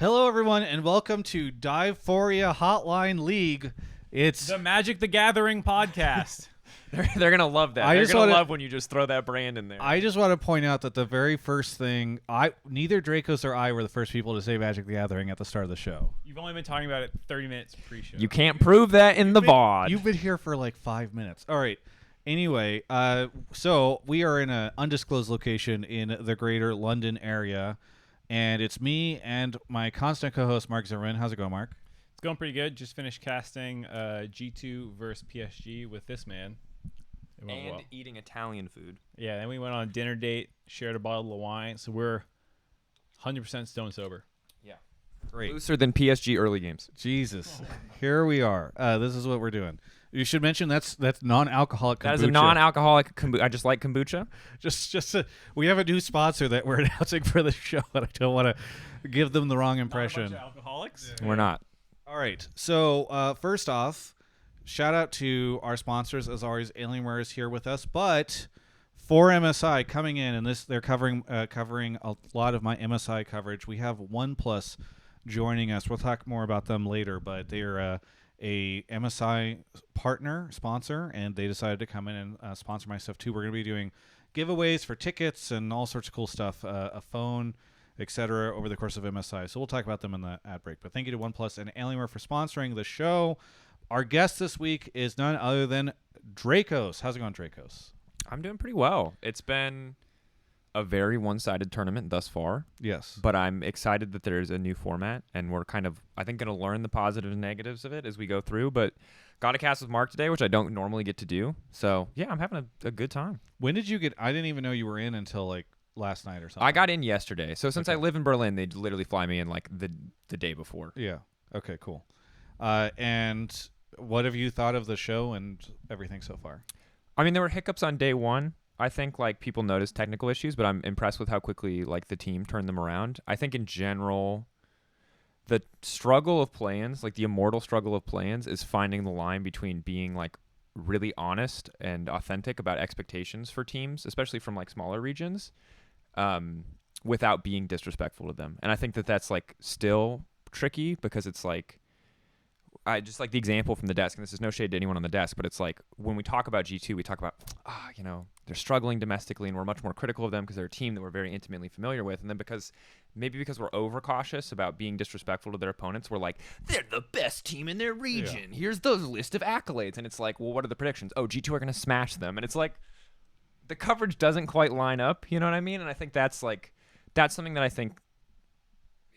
Hello, everyone, and welcome to Dive-phoria Hotline League. It's the Magic the Gathering podcast. They're going to love that. They're going to love when you just throw that brand in there. I just want to point out that the very first thing, neither Drakos or I were the first people to say Magic the Gathering at the start of the show. You've only been talking about it 30 minutes pre-show. You can't prove that in the VOD. You've been here for like 5 minutes. All right. Anyway, so we are in an undisclosed location in the greater London area, and it's me and my constant co-host, Mark Zimmerman. How's it going, Mark? It's going pretty good. Just finished casting G2 versus PSG with this man. And well. Eating Italian food. Yeah, then we went on a dinner date, shared a bottle of wine, so we're 100% stone sober. Yeah. Great. Looser than PSG early games. Jesus. Here we are. This is what we're doing. You should mention that's non-alcoholic kombucha. That is a non-alcoholic kombucha. I just like kombucha. We have a new sponsor that we're announcing for the show, and I don't want to give them the wrong impression. Not a bunch of alcoholics? Yeah. We're not. All right. So first off, shout out to our sponsors. As always, Alienware is here with us, but for MSI coming in, and they're covering a lot of my MSI coverage. We have OnePlus joining us. We'll talk more about them later, but they're a MSI partner sponsor, and they decided to come in and sponsor my stuff too. We're going to be doing giveaways for tickets and all sorts of cool stuff, a phone, etc. over the course of MSI. So we'll talk about them in the ad break. But thank you to OnePlus and Alienware for sponsoring the show. Our guest this week is none other than Drakos. How's it going, Drakos? I'm doing pretty well. It's been a very one-sided tournament thus far. Yes. But I'm excited that there's a new format, and we're kind of, I think, going to learn the positives and negatives of it as we go through. But got a cast with Mark today, which I don't normally get to do. So, yeah, I'm having a good time. When did you get – I didn't even know you were in until, like, last night or something. I got in yesterday. So since I live in Berlin, they literally fly me in, like, the day before. Yeah. Okay, cool. And what have you thought of the show and everything so far? I mean, there were hiccups on day one. I think, like, people noticed technical issues, but I'm impressed with how quickly, like, the team turned them around. I think in general, the struggle of play-ins, like the immortal struggle of play-ins, is finding the line between being, like, really honest and authentic about expectations for teams, especially from, like, smaller regions, without being disrespectful to them. And I think that that's, like, still tricky because it's, like, I just like the example from the desk, and this is no shade to anyone on the desk, but it's like when we talk about G2, we talk about, they're struggling domestically, and we're much more critical of them because they're a team that we're very intimately familiar with. And then because we're overcautious about being disrespectful to their opponents, we're like, they're the best team in their region. Yeah. Here's the list of accolades. And it's like, well, what are the predictions? Oh, G2 are going to smash them. And it's like the coverage doesn't quite line up. You know what I mean? And I think that's something that I think,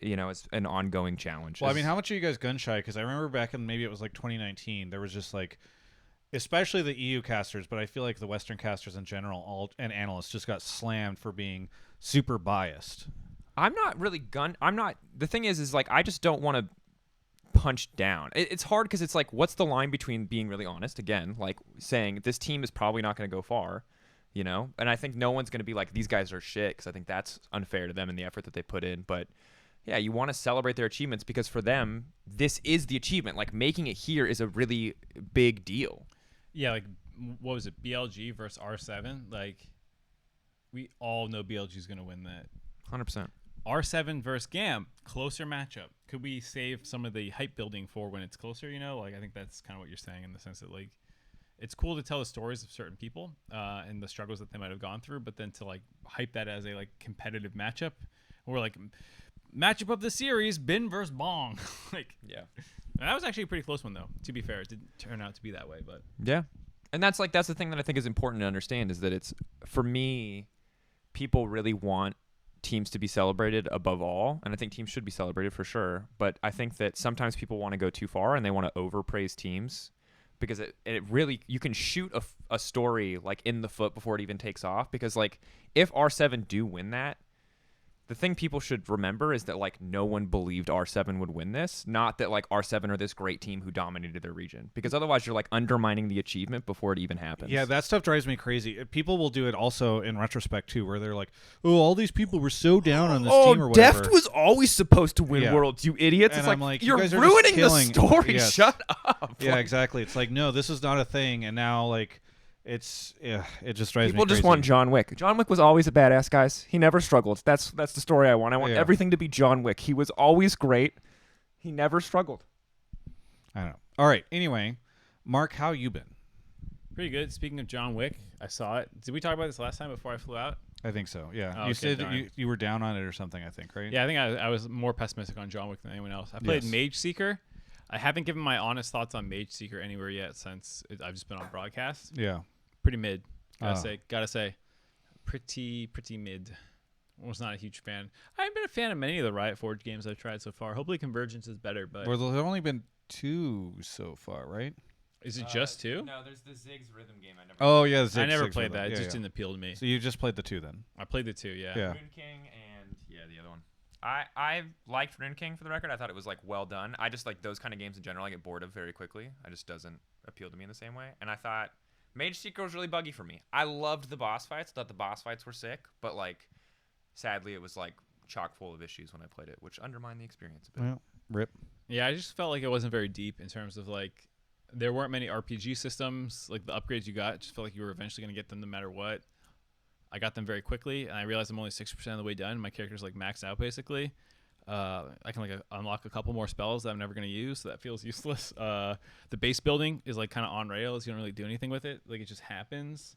it's an ongoing challenge. Well, I mean, how much are you guys gun shy? Because I remember back in maybe it was like 2019, there was just like, especially the EU casters, but I feel like the Western casters in general, and analysts just got slammed for being super biased. I'm not really the thing is like, I just don't want to punch down. It's hard because it's like, what's the line between being really honest, again, like saying this team is probably not going to go far, and I think no one's going to be like, these guys are shit, because I think that's unfair to them and the effort that they put in. But yeah, you want to celebrate their achievements because for them, this is the achievement. Like, making it here is a really big deal. Yeah, like, what was it, BLG versus R7? Like, we all know BLG is going to win that. 100%. R7 versus GAM, closer matchup. Could we save some of the hype building for when it's closer, Like, I think that's kind of what you're saying in the sense that, like, it's cool to tell the stories of certain people and the struggles that they might have gone through, but then to, like, hype that as a, like, competitive matchup, or, like, matchup of the series, Bin versus Bong. Yeah. That was actually a pretty close one, though. To be fair, it didn't turn out to be that way, but yeah. And that's the thing that I think is important to understand, is that it's, for me, people really want teams to be celebrated above all, and I think teams should be celebrated for sure. But I think that sometimes people want to go too far and they want to overpraise teams, because it really, you can shoot a story like in the foot before it even takes off. Because like, if R7 do win that, the thing people should remember is that, like, no one believed R7 would win this. Not that, like, R7 are this great team who dominated their region. Because otherwise you're, like, undermining the achievement before it even happens. Yeah, that stuff drives me crazy. People will do it also in retrospect, too, where they're like, oh, all these people were so down on this team or whatever. Deft was always supposed to win Worlds, you idiots. And it's I'm like, you're guys are ruining just killing. the story. Yes. Shut up. Yeah, exactly. It's like, no, this is not a thing. And now, like, it just drives People me just crazy. want John Wick. John Wick was always a badass, guys. He never struggled. That's the story I want. I want Yeah. everything to be John Wick. He was always great. He never struggled. I don't know. All right. Anyway, Mark, how you been? Pretty good. Speaking of John Wick, I saw it. Did we talk about this last time before I flew out? I think so. Yeah. Oh, You okay, said that darn. you were down on it or something. I think, right? Yeah, I think I was more pessimistic on John Wick than anyone else. I played Yes. Mage Seeker. I haven't given my honest thoughts on Mage Seeker anywhere yet since I've just been on broadcast. Yeah. Pretty mid. Oh. Gotta say, pretty mid. Was not a huge fan. I haven't been a fan of many of the Riot Forge games I've tried so far. Hopefully Convergence is better, but Well, there's only been 2 so far, right? is it just 2? No, there's the Ziggs rhythm game. I never. Oh yeah, I never Six played of them. that. It Yeah, just yeah. didn't appeal to me. So you just played the 2 then? I played the 2, yeah. Yeah. Rune King and the other one. I liked Rune King for the record. I thought it was like well done. I just like those kind of games in general. I get bored of very quickly. It just doesn't appeal to me in the same way. And I thought Mage Seeker was really buggy for me. I loved the boss fights. I thought the boss fights were sick, but like sadly it was like chock full of issues when I played it, which undermined the experience a bit. Well, rip. Yeah, I just felt like it wasn't very deep in terms of like there weren't many RPG systems. Like the upgrades you got, just felt like you were eventually going to get them no matter what. I got them very quickly, and I realized I'm only 60% of the way done. My character's like maxed out basically. I can like unlock a couple more spells that I'm never going to use, so that feels useless. The base building is like kind of on rails. You don't really do anything with it. Like it just happens.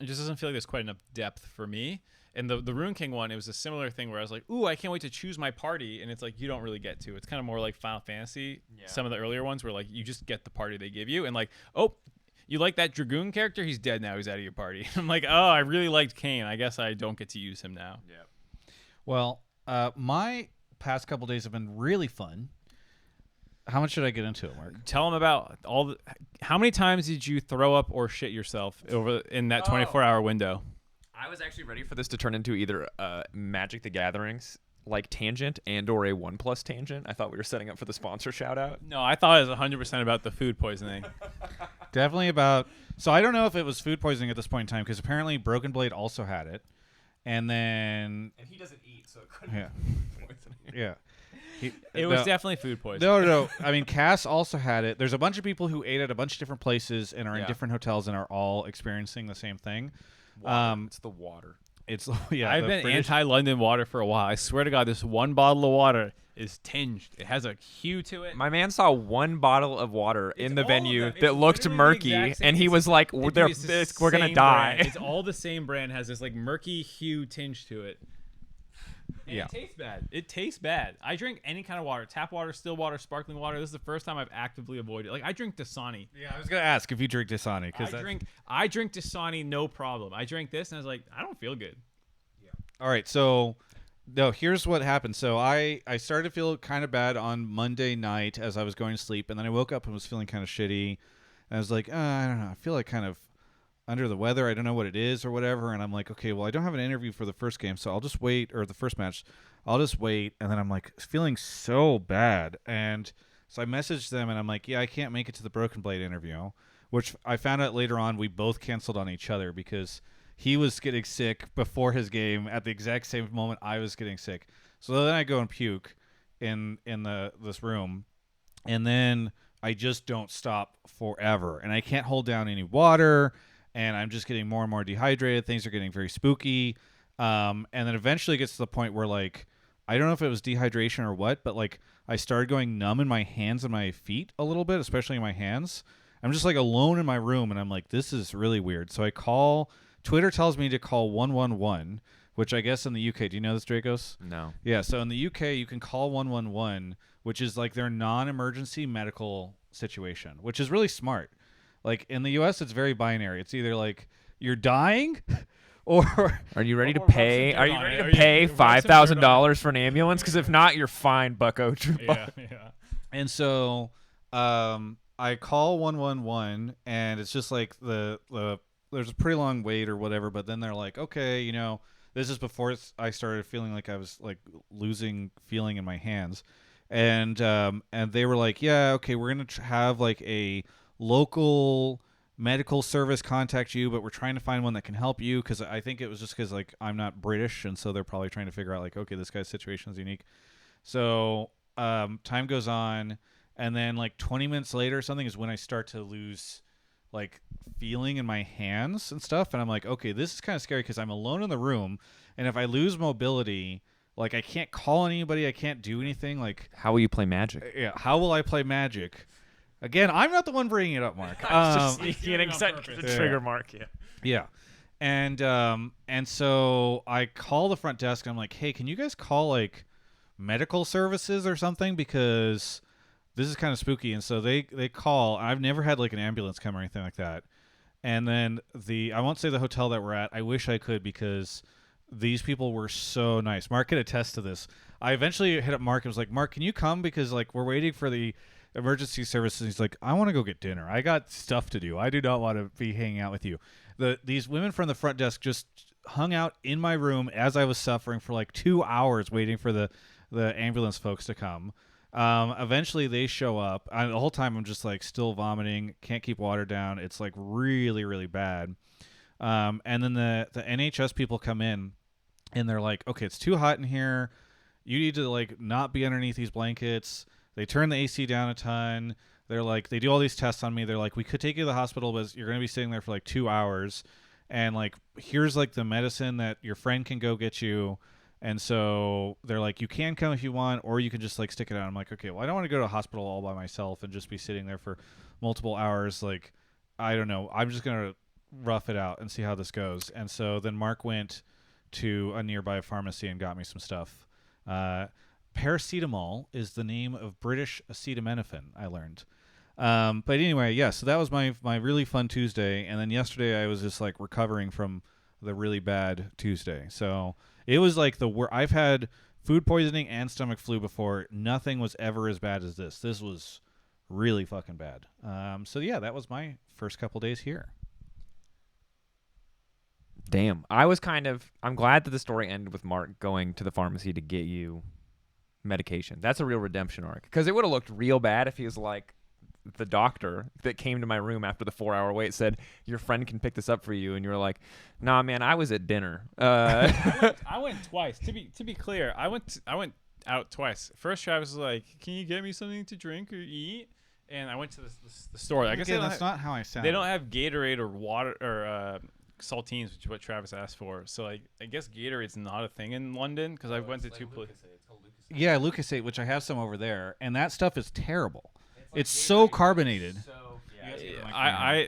It just doesn't feel like there's quite enough depth for me. And the Rune King one, it was a similar thing where I was like, ooh, I can't wait to choose my party. And it's like, you don't really get to. It's kind of more like Final Fantasy. Yeah. Some of the earlier ones where like, you just get the party they give you. And like, oh, you like that Dragoon character? He's dead now. He's out of your party. I'm like, oh, I really liked Kane. I guess I don't get to use him now. Yeah. Well, my past couple days have been really fun. How much should I get into it, Mark? Tell him about how many times did you throw up or shit yourself in that 24-hour window? I was actually ready for this to turn into either Magic the Gatherings like tangent and or a OnePlus tangent. I thought we were setting up for the sponsor shout out. No, I thought it was 100% about the food poisoning. Definitely about. So I don't know if it was food poisoning at this point in time because apparently Broken Blade also had it, and then And he doesn't eat, so it couldn't yeah, be poisoning. yeah. It was definitely food poisoning. No. I mean, Cass also had it. There's a bunch of people who ate at a bunch of different places and are in Yeah. different hotels and are all experiencing the same thing. It's the water. It's yeah. I've the been British- anti-London water for a while. I swear to God, this one bottle of water is tinged. It has a hue to it. My man saw one bottle of water in the all of venue them. It's that looked literally the murky, exact same- and he it's- was like, Dude, "We're it's the gonna same die." brand. It's all the same brand. Has this like murky hue tinge to it. And Yeah. It tastes bad. It tastes bad. I drink any kind of water: tap water, still water, sparkling water. This is the first time I've actively avoided. Like I drink Dasani. Yeah, I was gonna ask if you drink Dasani because I drink Dasani, no problem. I drank this and I was like, I don't feel good. All right, so no, here's what happened. So I started to feel kind of bad on Monday night as I was going to sleep, and then I woke up and was feeling kind of shitty. And I was like, I don't know, I feel like kind of under the weather. I don't know what it is or whatever. And I'm like, okay, well, I don't have an interview for the first game, so I'll just wait, or the first match. I'll just wait. And then I'm like feeling so bad. And so I messaged them and I'm like, yeah, I can't make it to the Broken Blade interview, which I found out later on we both canceled on each other because he was getting sick before his game at the exact same moment I was getting sick. So then I go and puke in this room, and then I just don't stop forever, and I can't hold down any water, and I'm just getting more and more dehydrated. Things are getting very spooky, and then eventually it gets to the point where like I don't know if it was dehydration or what, but like I started going numb in my hands and my feet a little bit, especially in my hands. I'm just like alone in my room, and I'm like, this is really weird. So I call. Twitter tells me to call 111, which I guess in the UK. Do you know this, Drakos? No. Yeah, so in the UK, you can call 111, which is like their non-emergency medical situation, which is really smart. Like in the US, it's very binary. It's either like you're dying or Are you ready to Or pay? rub some Are dirt you on ready it. to Are you- pay rub some dirt on it. $5,000 for an ambulance? Because if not, you're fine, Bucko. Yeah. And so I call 111, and it's just like the there's a pretty long wait or whatever, but then they're like, okay, you know, this is before I started feeling like I was like losing feeling in my hands. And they were like, yeah, okay, we're going to have like a local medical service contact you, but we're trying to find one that can help you, because I think it was just because like I'm not British, and so they're probably trying to figure out like, okay, this guy's situation is unique. So time goes on, and then like 20 minutes later or something is when I start to lose like feeling in my hands and stuff, and I'm like, okay, this is kind of scary because I'm alone in the room, and if I lose mobility, like I can't call anybody, I can't do anything. Like, How will you play Magic? yeah, how will I play Magic? Again, I'm not the one bringing it up, Mark. Trigger Mark. Yeah. Yeah. And so I call the front desk and I'm like, hey, can you guys call like medical services or something? Because this is kind of spooky. And so they call. I've never had like an ambulance come or anything like that. And then I won't say the hotel that we're at. I wish I could because these people were so nice. Mark could attest to this. I eventually hit up Mark and was like, Mark, can you come? Because like we're waiting for the emergency services. He's like, I want to go get dinner. I got stuff to do. I do not want to be hanging out with you. These women from the front desk just hung out in my room as I was suffering for like 2 hours waiting for the ambulance folks to come. Eventually they show up. The whole time I'm just like still vomiting, can't keep water down. It's like really, really bad. And then the NHS people come in and they're like, okay, it's too hot in here. You need to like not be underneath these blankets. They turn the AC down a ton. They're like, they do all these tests on me. They're like, we could take you to the hospital, but you're going to be sitting there for like 2 hours. And like, here's like the medicine that your friend can go get you. And so they're like, you can come if you want, or you can just like stick it out. I'm like, okay, well, I don't want to go to a hospital all by myself and just be sitting there for multiple hours. Like, I don't know. I'm just going to rough it out and see how this goes. And so then Mark went to a nearby pharmacy and got me some stuff. Paracetamol is the name of British acetaminophen, I learned. But anyway, yeah, so that was my really fun Tuesday. And then yesterday I was just like recovering from the really bad Tuesday. So it was like I've had food poisoning and stomach flu before. Nothing was ever as bad as this. This was really fucking bad. So yeah, that was my first couple days here. Damn. I'm glad that the story ended with Mark going to the pharmacy to get you medication. That's a real redemption arc. Because it would have looked real bad if he was like the doctor that came to my room after the 4-hour wait said, your friend can pick this up for you. And you were like, nah, man, I was at dinner. I went twice. To be clear, I went out twice. First, Travis was like, can you get me something to drink or eat? And I went to the store. I guess that's not how I sound. They don't have Gatorade or water or saltines, which is what Travis asked for. So like, I guess Gatorade's not a thing in London because I went to two places. Yeah, Lucasade, which I have some over there, and that stuff is terrible. It's so carbonated. I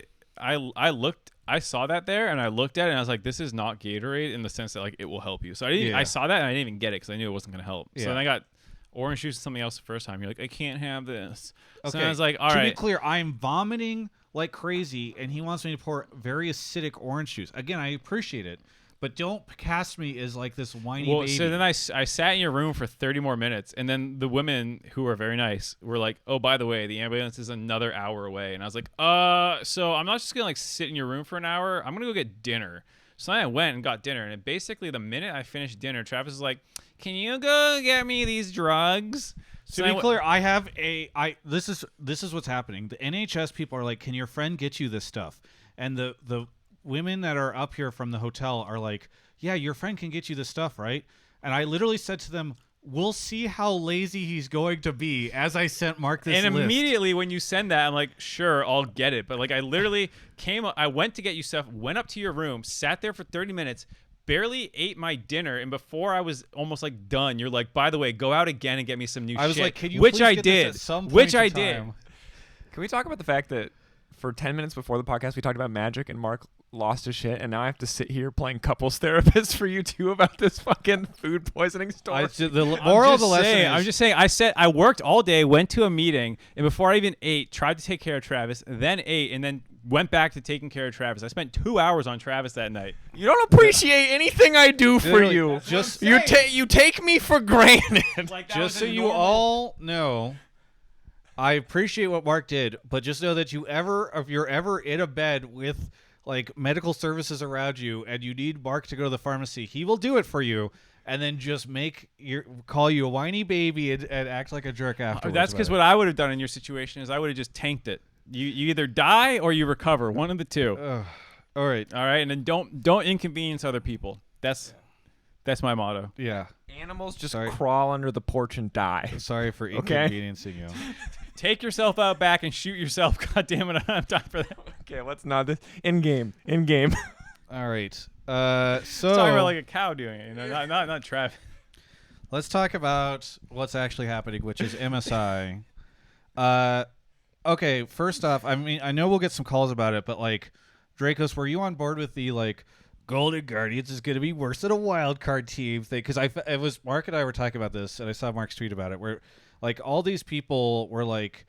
looked. I saw that there, and I looked at it, and I was like, "This is not Gatorade in the sense that like it will help you." So I saw that, and I didn't even get it because I knew it wasn't going to help. So then I got orange juice and something else the first time. You're like, "I can't have this." So I was like, "All right." To be clear, I'm vomiting like crazy, and he wants me to pour very acidic orange juice. Again, I appreciate it. But don't cast me as like this whiny baby. So then I sat in your room for 30 more minutes, and then the women who were very nice were like, "Oh, by the way, the ambulance is another hour away." And I was like, so I'm not just gonna like sit in your room for an hour. I'm gonna go get dinner." So then I went and got dinner, and basically the minute I finished dinner, Travis was like, "Can you go get me these drugs?" So to be clear, this is what's happening. The NHS people are like, "Can your friend get you this stuff?" And the women that are up here from the hotel are like, yeah, your friend can get you this stuff, right? And I literally said to them, we'll see how lazy he's going to be as I sent Mark this list. And immediately when you send that, I'm like, sure, I'll get it. But like I literally I went to get you stuff, went up to your room, sat there for 30 minutes, barely ate my dinner, and before I was almost like done, you're like, by the way, go out again and get me some new shit. I was like, can you which please I get did. this at some point Which in I time? did. Can we talk about the fact that for 10 minutes before the podcast, we talked about Magic and Mark lost his shit, and now I have to sit here playing couples therapist for you two about this fucking food poisoning story. The moral of the lesson is, I'm just saying, I worked all day, went to a meeting, and before I even ate, tried to take care of Travis, then ate, and then went back to taking care of Travis. I spent 2 hours on Travis that night. You don't appreciate anything I do for you. Just you take me for granted. Like, just so you all know, I appreciate what Mark did, but just know that if you're ever in a bed with like medical services around you and you need Mark to go to the pharmacy, he will do it for you, and then just call you a whiny baby and act like a jerk afterwards. That's because what I would have done in your situation is I would have just tanked it. You either die or you recover, one of the two. All right, and then don't inconvenience other people. That's my motto. Yeah. Animals just crawl under the porch and die. Sorry for inconveniencing you. Take yourself out back and shoot yourself. God damn it, I don't have time for that. Okay, let's not this in game. All right. So Talking about like a cow doing it, not Trav. let's talk about what's actually happening, which is MSI. Okay, first off, I mean, I know we'll get some calls about it, but like, Drakos, were you on board with the like Golden Guardians is going to be worse than a wild card team thing? Because it was Mark and I were talking about this, and I saw Mark's tweet about it, where like all these people were like,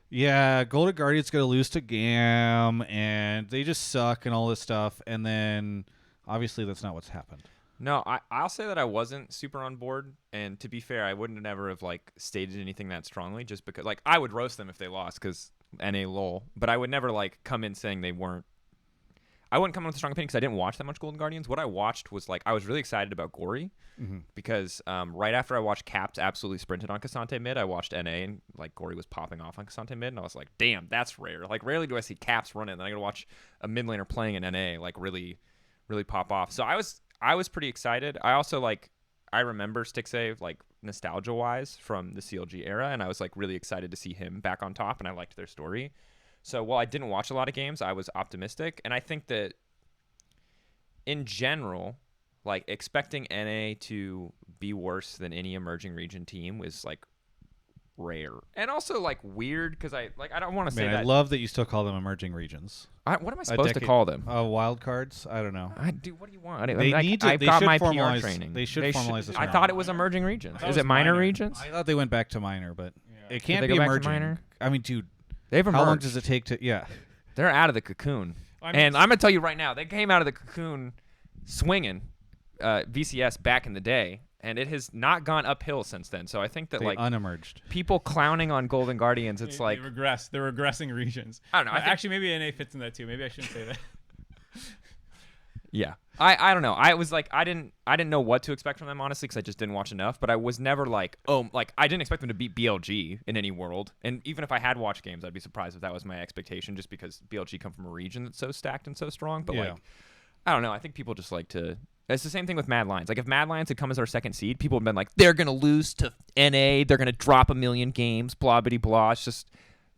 yeah, Golden Guardians going to lose to GAM, and they just suck and all this stuff, and then obviously that's not what's happened. No, I'll say that I wasn't super on board, and to be fair, I wouldn't never have like stated anything that strongly, just because like I would roast them if they lost, because NA lol, but I would never like come in saying they weren't. I wouldn't come in with a strong opinion because I didn't watch that much Golden Guardians. What I watched was like I was really excited about Gory, because right after I watched Caps absolutely sprinted on Cassante mid, I watched NA and like Gory was popping off on Cassante mid, and I was like, damn, that's rare. Like rarely do I see Caps run it, and then I gotta watch a mid laner playing in NA like really pop off. So I was pretty excited. I also I remember Stick Save like nostalgia wise from the CLG era, and I was like really excited to see him back on top, and I liked their story. So while I didn't watch a lot of games, I was optimistic, and I think that in general, like expecting NA to be worse than any emerging region team was like rare, and also like weird because I don't want to say that. I love that you still call them emerging regions. What am I supposed to call them? Wild cards? I don't know. Dude, what do you want? They need to. I've They got should my formalize. PR training. They should formalize this. I thought it was emerging regions. Is it minor regions? I thought they went back to minor, but it can't they be go back to emerging. minor? I mean, dude, They've emerged. how long does it take to? Yeah, they're out of the cocoon. I mean, And I'm gonna tell you right now, they came out of the cocoon swinging VCS back in the day, and it has not gone uphill since then. So I think that they like unemerged. people clowning on Golden Guardians, it's they like regress. They're regressing regions. I don't know. Actually, maybe NA fits in that too. Maybe I shouldn't say that. yeah. I don't know. I was like I didn't know what to expect from them honestly because I just didn't watch enough. But I was never like I didn't expect them to beat BLG in any world. And even if I had watched games, I'd be surprised if that was my expectation, just because BLG come from a region that's so stacked and so strong. But like I don't know. I think people just like to. It's the same thing with Mad Lions. Like if Mad Lions had come as our second seed, people would have been like, they're gonna lose to NA. They're gonna drop 1,000,000 games. Blah bitty blah. It's just.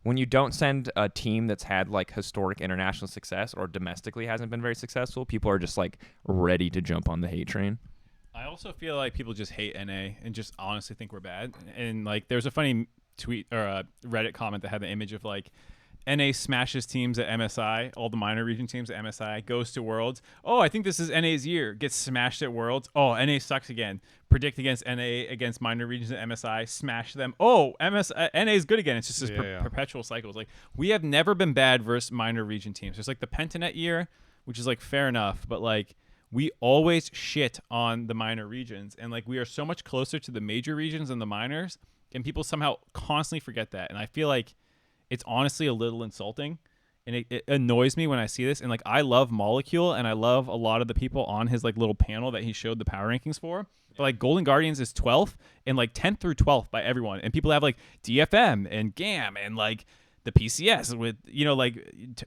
When you don't send a team that's had like historic international success or domestically hasn't been very successful, people are just like ready to jump on the hate train. I also feel like people just hate NA and just honestly think we're bad. And like there's a funny tweet or a Reddit comment that had the image of like NA smashes teams at MSI, all the minor region teams at MSI, goes to Worlds. Oh, I think this is NA's year. Gets smashed at Worlds. Oh, NA sucks again. Predict against NA against minor regions at MSI. Smash them. Oh, NA is good again. It's just this perpetual cycle. It's like we have never been bad versus minor region teams. There's like the Pentanet year, which is like fair enough, but like we always shit on the minor regions, and like we are so much closer to the major regions than the minors, and people somehow constantly forget that. And I feel like it's honestly a little insulting, and it annoys me when I see this. And like I love Molecule, and I love a lot of the people on his like little panel that he showed the power rankings for. But like Golden Guardians is 12th and like 10th through 12th by everyone, and people have like DFM and GAM and like the PCS with like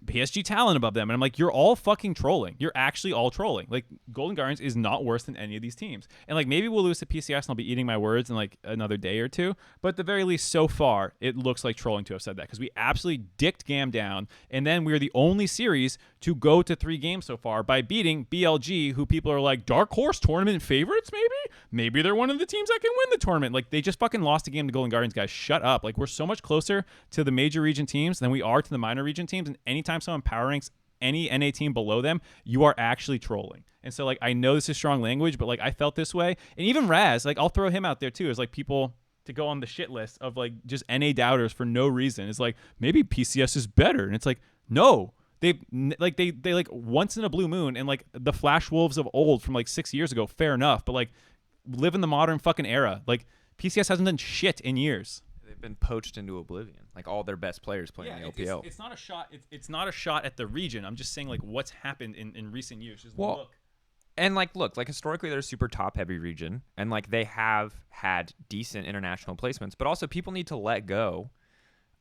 PSG Talent above them, and I'm like, you're all fucking trolling. You're actually all trolling. Like Golden Guardians is not worse than any of these teams, and like maybe we'll lose to PCS and I'll be eating my words in like another day or two, but at the very least so far it looks like trolling to have said that, because we absolutely dicked GAM down, and then we're the only series to go to 3 games so far by beating BLG, who people are like dark horse tournament favorites. Maybe they're one of the teams that can win the tournament. Like they just fucking lost a game to Golden Guardians. Guys, shut up. Like we're so much closer to the major region teams than we are to the minor region teams, and anytime someone power ranks any NA team below them, you are actually trolling. And so like I know this is strong language, but like I felt this way. And even Raz, like I'll throw him out there too, as like people to go on the shit list of like just NA doubters for no reason. It's like maybe PCS is better, and it's like no. They like once in a blue moon, and like the Flash Wolves of old from like 6 years ago, fair enough, but like live in the modern fucking era. Like PCS hasn't done shit in years. They've been poached into oblivion. Like all their best players playing in the LPL. It's not a shot. It's not a shot at the region. I'm just saying like what's happened in recent years. Just well, look. And like historically they're a super top heavy region, and like they have had decent international placements, but also people need to let go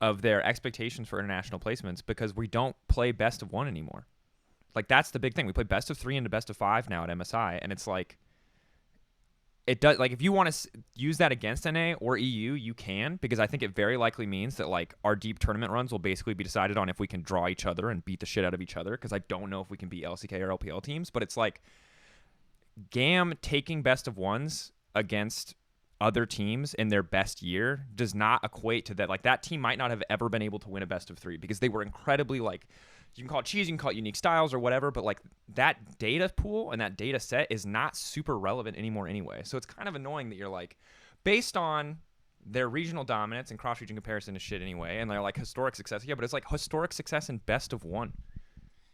of their expectations for international placements, because we don't play best of 1 anymore. Like that's the big thing. We play best of 3 into best of 5 now at MSI, and it's like it does, like, if you want to use that against NA or EU, you can, because I think it very likely means that, like, our deep tournament runs will basically be decided on if we can draw each other and beat the shit out of each other, because I don't know if we can beat LCK or LPL teams. But it's like GAM taking best of ones against other teams in their best year does not equate to that. Like, that team might not have ever been able to win a best of 3 because they were incredibly, like, you can call it cheese, you can call it unique styles or whatever, but like that data pool and that data set is not super relevant anymore anyway. So it's kind of annoying that you're like, based on their regional dominance and cross-region comparison is shit anyway, and they're like historic success. Yeah, but it's like historic success in best of 1.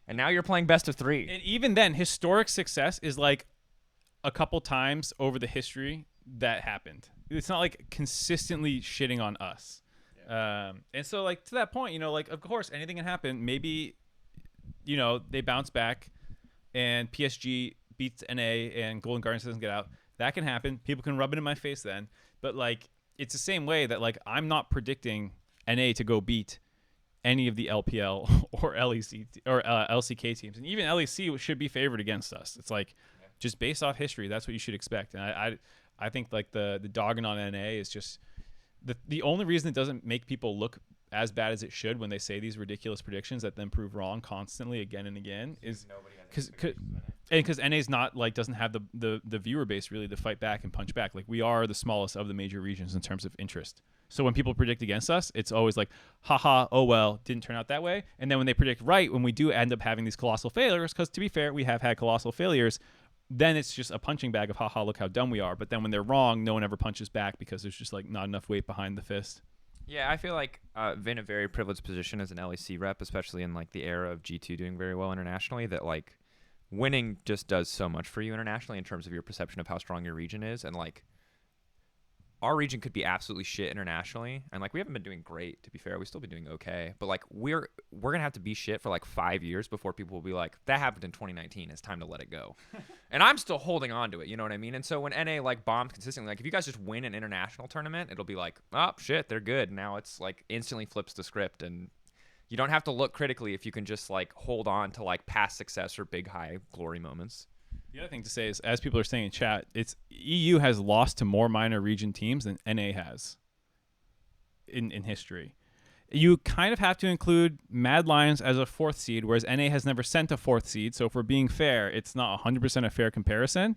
And now you're playing best of 3. And even then, historic success is like a couple times over the history that happened. It's not like consistently shitting on us. And so, like, to that point, you know, like, of course, anything can happen. Maybe, you know, they bounce back and PSG beats NA and Golden Guardians doesn't get out. That can happen. People can rub it in my face then. But, like, it's the same way that, like, I'm not predicting NA to go beat any of the LPL or LEC or LCK teams. And even LEC should be favored against us. It's like, just based off history, that's what you should expect. And I think, like, the dogging on NA is just the only reason it doesn't make people look as bad as it should when they say these ridiculous predictions that then prove wrong constantly again and again is because NA's not, like, doesn't have the viewer base really to fight back and punch back. Like, we are the smallest of the major regions in terms of interest. So when people predict against us, it's always like, haha, oh well, didn't turn out that way. And then when they predict right, when we do end up having these colossal failures, because to be fair, we have had colossal failures, then it's just a punching bag of haha, look how dumb we are. But then when they're wrong, no one ever punches back because there's just, like, not enough weight behind the fist. Yeah, I feel like in a very privileged position as an LEC rep, especially in, like, the era of G2 doing very well internationally, that, like, winning just does so much for you internationally in terms of your perception of how strong your region is. And, like, our region could be absolutely shit internationally, and, like, we haven't been doing great, to be fair. We've still been doing okay, but, like, we're gonna have to be shit for, like, 5 years before people will be like, that happened in 2019, it's time to let it go. And I'm still holding on to it, you know what I mean? And so when NA, like, bombs consistently, like, if you guys just win an international tournament, it'll be like, oh shit, they're good. Now it's, like, instantly flips the script, and you don't have to look critically if you can just, like, hold on to, like, past success or big high glory moments. The other thing to say is, as people are saying in chat, it's EU has lost to more minor region teams than NA has in history. You kind of have to include Mad Lions as a 4th seed, whereas NA has never sent a 4th seed. So if we're being fair, it's not 100% a fair comparison.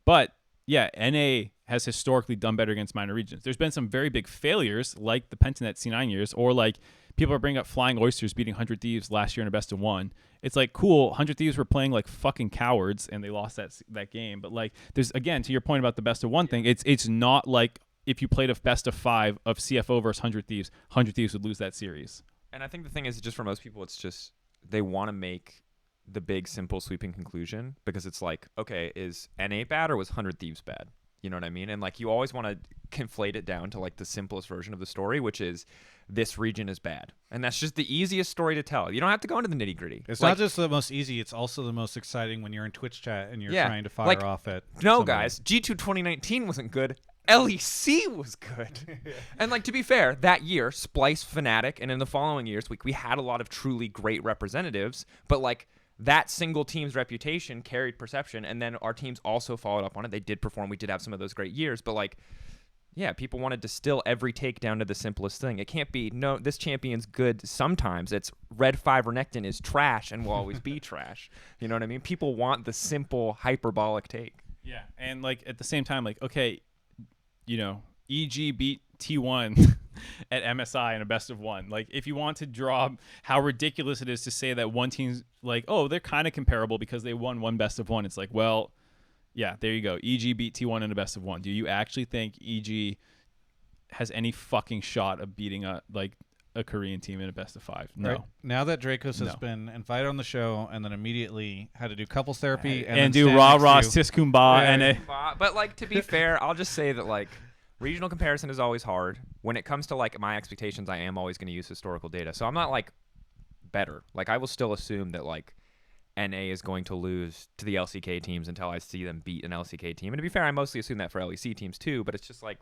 But yeah, NA has historically done better against minor regions. There's been some very big failures, like the Pentanet C9 years, or like people are bringing up Flying Oysters beating 100 Thieves last year in a best of 1. It's like, cool, 100 Thieves were playing like fucking cowards and they lost that game. But, like, there's, again, to your point about the best of 1 thing, it's not like if you played a best of 5 of CFO versus 100 Thieves would lose that series. And I think the thing is, just for most people, it's just they want to make the big, simple, sweeping conclusion because it's like, okay, is NA bad or was 100 Thieves bad? You know what I mean? And, like, you always want to conflate it down to, like, the simplest version of the story, which is this region is bad. And that's just the easiest story to tell. You don't have to go into the nitty gritty. It's, like, not just the most easy, it's also the most exciting when you're in Twitch chat and you're trying to fire, like, off at no, somebody. Guys, G2 2019 wasn't good. LEC was good. And, like, to be fair, that year, Splice, Fnatic, and in the following years, we had a lot of truly great representatives, but, like, that single team's reputation carried perception, and then our teams also followed up on it. They did perform. We did have some of those great years, but, like, yeah, people want to distill every take down to the simplest thing. It can't be, no, this champion's good sometimes. It's Red 5 Renekton is trash and will always be trash. You know what I mean? People want the simple, hyperbolic take. Yeah, and, like, at the same time, like, okay, you know, EG beat T1 at MSI in a best of 1. Like, if you want to draw how ridiculous it is to say that one team's like, oh, they're kind of comparable because they won one best of 1. It's like, well, yeah, there you go. EG beat T1 in a best of 1. Do you actually think EG has any fucking shot of beating a Korean team in a best of 5? No. Right. Now that Drakos has been invited on the show and then immediately had to do couples therapy and do rah sis kumbah and but, like, to be fair, I'll just say that, like, regional comparison is always hard. When it comes to, like, my expectations, I am always going to use historical data. So I'm not, like, better. Like, I will still assume that, like, NA is going to lose to the LCK teams until I see them beat an LCK team. And to be fair, I mostly assume that for LEC teams too, but it's just like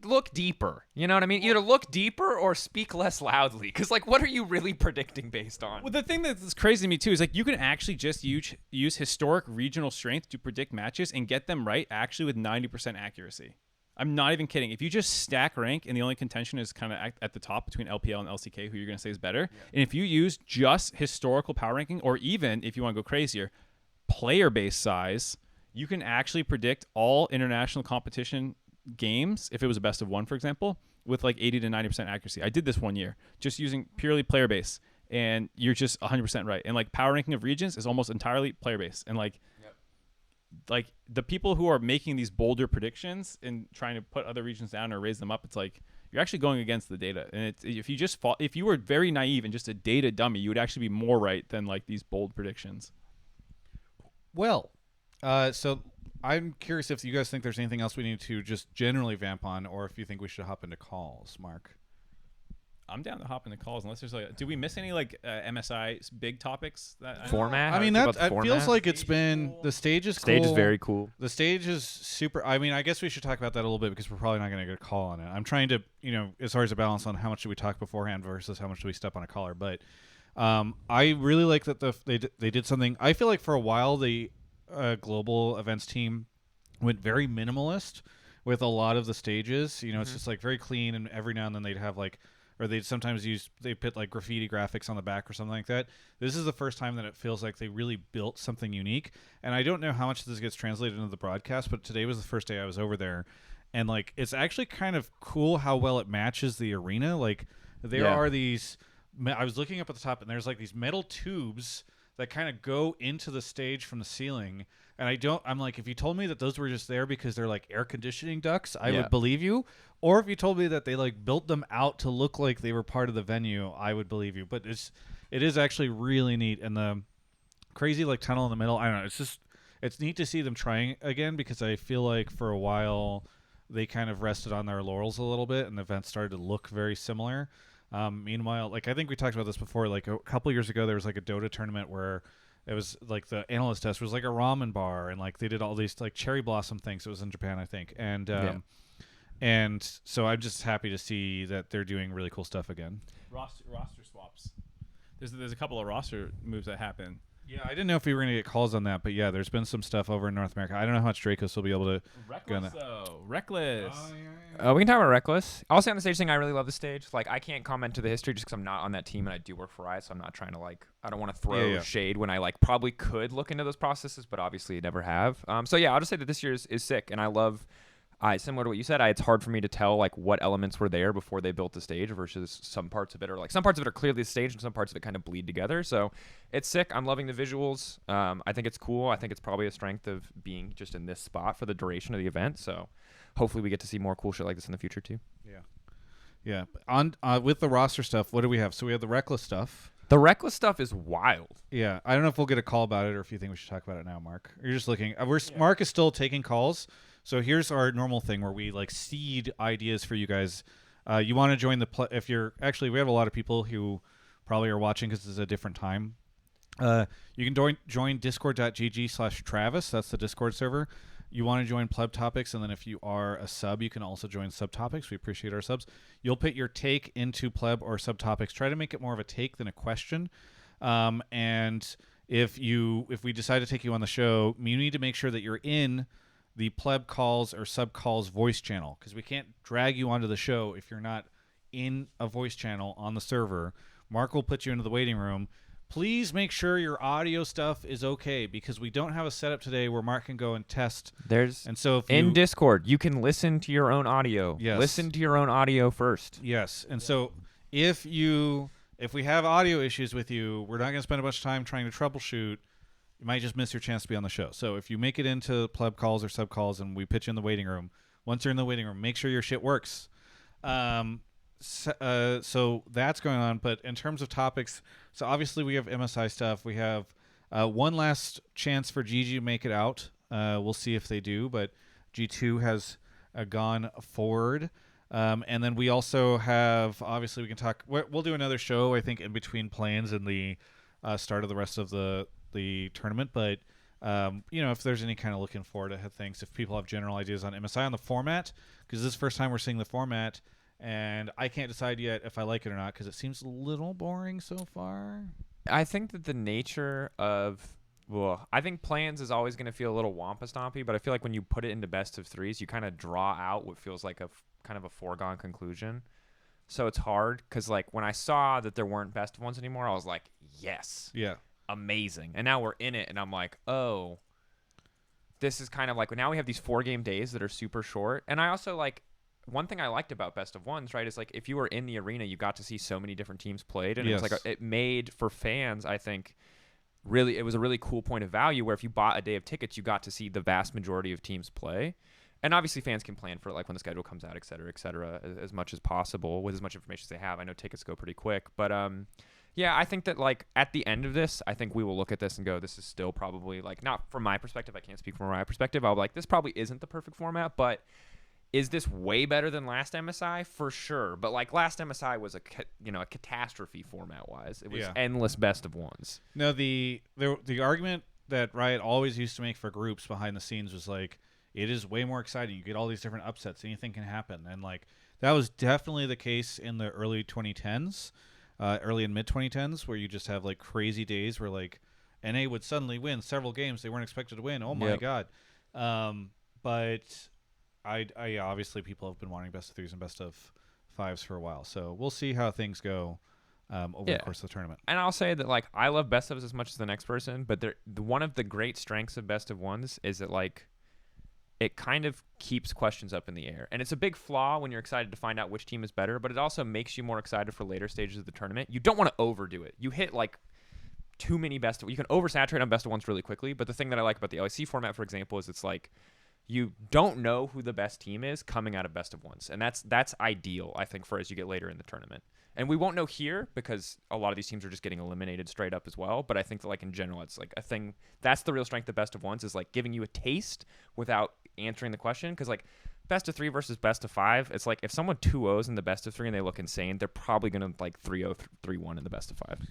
look deeper. You know what I mean? Either look deeper or speak less loudly. Because, like, what are you really predicting based on? Well, the thing that's crazy to me too is like you can actually just use historic regional strength to predict matches and get them right actually with 90% accuracy. I'm not even kidding. If you just stack rank and the only contention is kind of at the top between LPL and LCK, who you're going to say is better, and if you use just historical power ranking, or even if you want to go crazier, player base size, you can actually predict all international competition games if it was a best of one, for example, with like 80 to 90% accuracy. I did this one year just using purely player base, and you're just 100% right. And like power ranking of regions is almost entirely player base, and like the people who are making these bolder predictions and trying to put other regions down or raise them up, it's like you're actually going against the data. And if you were very naive and just a data dummy, you would actually be more right than like these bold predictions. Well, so I'm curious if you guys think there's anything else we need to just generally vamp on, or if you think we should hop into calls, Mark. I'm down to hop into calls unless there's like, did we miss any like MSI big topics? Format? I mean, How do you that feel about the it feels format? like it's been the stage is Stage cool. is very cool. The stage is super. I mean, I guess we should talk about that a little bit because we're probably not going to get a call on it. I'm trying to, as far as a balance on how much do we talk beforehand versus how much do we step on a caller. But I really like that they did something. I feel like for a while the global events team went very minimalist with a lot of the stages. It's just like very clean, and every now and then they'd have like. Or they'd sometimes they put like graffiti graphics on the back or something like that. This is the first time that it feels like they really built something unique. And I don't know how much this gets translated into the broadcast, but today was the first day I was over there. And like, it's actually kind of cool how well it matches the arena. Like there are these, I was looking up at the top and there's like these metal tubes that kind of go into the stage from the ceiling. And I'm like, if you told me that those were just there because they're like air conditioning ducts, I would believe you. Or if you told me that they like built them out to look like they were part of the venue, I would believe you. But it is actually really neat. And the crazy like tunnel in the middle, I don't know. It's neat to see them trying again because I feel like for a while they kind of rested on their laurels a little bit and the events started to look very similar. Meanwhile, like I think we talked about this before, like a couple years ago, there was like a Dota tournament where it was like the analyst test was like a ramen bar, and like they did all these like cherry blossom things. It was in Japan, I think, and so I'm just happy to see that they're doing really cool stuff again. Roster swaps. There's a couple of roster moves that happen. Yeah, I didn't know if we were going to get calls on that, but yeah, there's been some stuff over in North America. I don't know how much Drakos will be able to go on that. Rekkles. We can talk about Rekkles. I'll say on the stage thing, I really love the stage. Like, I can't comment to the history just because I'm not on that team and I do work for Riot, so I'm not trying to, like, I don't want to throw shade when I, like, probably could look into those processes, but obviously I never have. So, yeah, I'll just say that this year is sick, and I love... similar to what you said, it's hard for me to tell like what elements were there before they built the stage versus some parts of it are like some parts of it are clearly the stage and some parts of it kind of bleed together. So it's sick. I'm loving the visuals. I think it's cool. I think it's probably a strength of being just in this spot for the duration of the event. So hopefully we get to see more cool shit like this in the future too. Yeah. On with the roster stuff, what do we have? So we have the Rekkles stuff. The Rekkles stuff is wild. Yeah, I don't know if we'll get a call about it or if you think we should talk about it now, Mark. You're just looking. Mark is still taking calls. So here's our normal thing where we like seed ideas for you guys. You want to join if you're actually, we have a lot of people who probably are watching because it's a different time. You can join discord.gg/Travis. That's the Discord server. You want to join Pleb Topics, and then if you are a sub, you can also join Subtopics. We appreciate our subs. You'll put your take into Pleb or Subtopics. Try to make it more of a take than a question. And if we decide to take you on the show, you need to make sure that you're in the Pleb calls or sub calls voice channel, because we can't drag you onto the show if you're not in a voice channel on the server. Mark will put you into the waiting room. Please make sure your audio stuff is okay, because we don't have a setup today where Mark can go and test. In Discord, you can listen to your own audio. Yes. Listen to your own audio first. Yes. And so if we have audio issues with you, we're not going to spend a bunch of time trying to troubleshoot. You might just miss your chance to be on the show. So if you make it into Pleb calls or sub calls and we pitch you in the waiting room, once you're in the waiting room, make sure your shit works. So that's going on. But in terms of topics, so obviously we have MSI stuff. We have one last chance for GG to make it out. We'll see if they do, but G2 has gone forward. And then we also have, obviously we can talk, we'll do another show, I think, in between plans and the start of the rest of the tournament. But if there's any kind of looking forward to things, if people have general ideas on MSI on the format, because this is the first time we're seeing the format, and I can't decide yet if I like it or not because it seems a little boring so far. I think that the nature of I think plans is always going to feel a little wampa stompy, but I feel like when you put it into best of threes, you kind of draw out what feels like a kind of a foregone conclusion. So it's hard because like when I saw that there weren't best of ones anymore, I was like, yes, Yeah, amazing. And now we're in it, and I'm like, oh, this is kind of like now we have these 4-game days that are super short. And I also like one thing I liked about best of ones, right, is like if you were in the arena, you got to see so many different teams played, and Yes. it was like it made for fans, I think. Really, it was a really cool point of value where if you bought a day of tickets, you got to see the vast majority of teams play. And obviously fans can plan for like when the schedule comes out, et cetera, as much as possible with as much information as they have. I know tickets go pretty quick, but yeah, I think that like at the end of this, I think we will look at this and go, this is still probably like, not from my perspective, I can't speak from my perspective. I'll be like, this probably isn't the perfect format, but is this way better than last MSI? For sure. But like last MSI was a catastrophe format wise. It was endless best of ones. No, the argument that Riot always used to make for groups behind the scenes was like, it is way more exciting. You get all these different upsets. Anything can happen. And like that was definitely the case in the early 2010s, early and mid 2010s, where you just have like crazy days where like NA would suddenly win several games they weren't expected to win. Oh my god. But I obviously people have been wanting best of threes and best of fives for a while, so we'll see how things go over the course of the tournament. And I'll say that like I love best ofs as much as the next person, but one of the great strengths of best of ones is that like it kind of keeps questions up in the air, and it's a big flaw when you're excited to find out which team is better, but it also makes you more excited for later stages of the tournament. You don't want to overdo it. You hit like too many you can oversaturate on best of ones really quickly, but the thing that I like about the LEC format, for example, is it's like you don't know who the best team is coming out of best of ones. And that's ideal, I think, for as you get later in the tournament. And we won't know here because a lot of these teams are just getting eliminated straight up as well. But I think that like in general, it's like a thing. That's the real strength of best of ones, is like giving you a taste without answering the question. Because like best of 3 versus best of 5, it's like if someone 2-0s in the best of 3 and they look insane, they're probably going to like 3-0, 3-1 in the best of 5.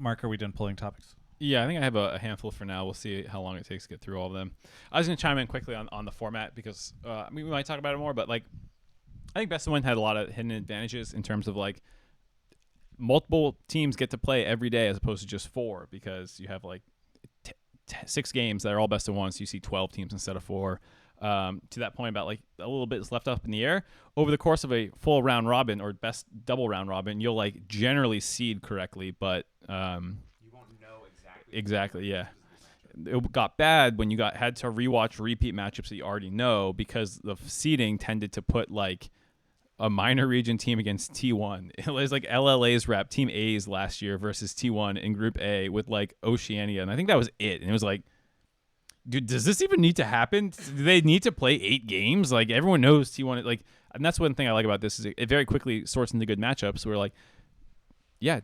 Mark, are we done pulling topics? Yeah, I think I have a handful for now. We'll see how long it takes to get through all of them. I was going to chime in quickly on the format because we might talk about it more, but like I think Best of One had a lot of hidden advantages in terms of like multiple teams get to play every day as opposed to just 4, because you have like 6 games that are all Best of One, so you see 12 teams instead of 4. To that point about like a little bit is left up in the air over the course of a full round robin or best double round robin, you'll like generally seed correctly, but exactly, yeah. It got bad when you had to rewatch repeat matchups that you already know, because the seeding tended to put like a minor region team against T1. It was like LLA's rep Team A's last year versus T1 in Group A with like Oceania, and I think that was it. And it was like, dude, does this even need to happen? Do they need to play 8 games? Like everyone knows T1. Like, and that's one thing I like about this is it very quickly sorts into good matchups. We're like, yeah.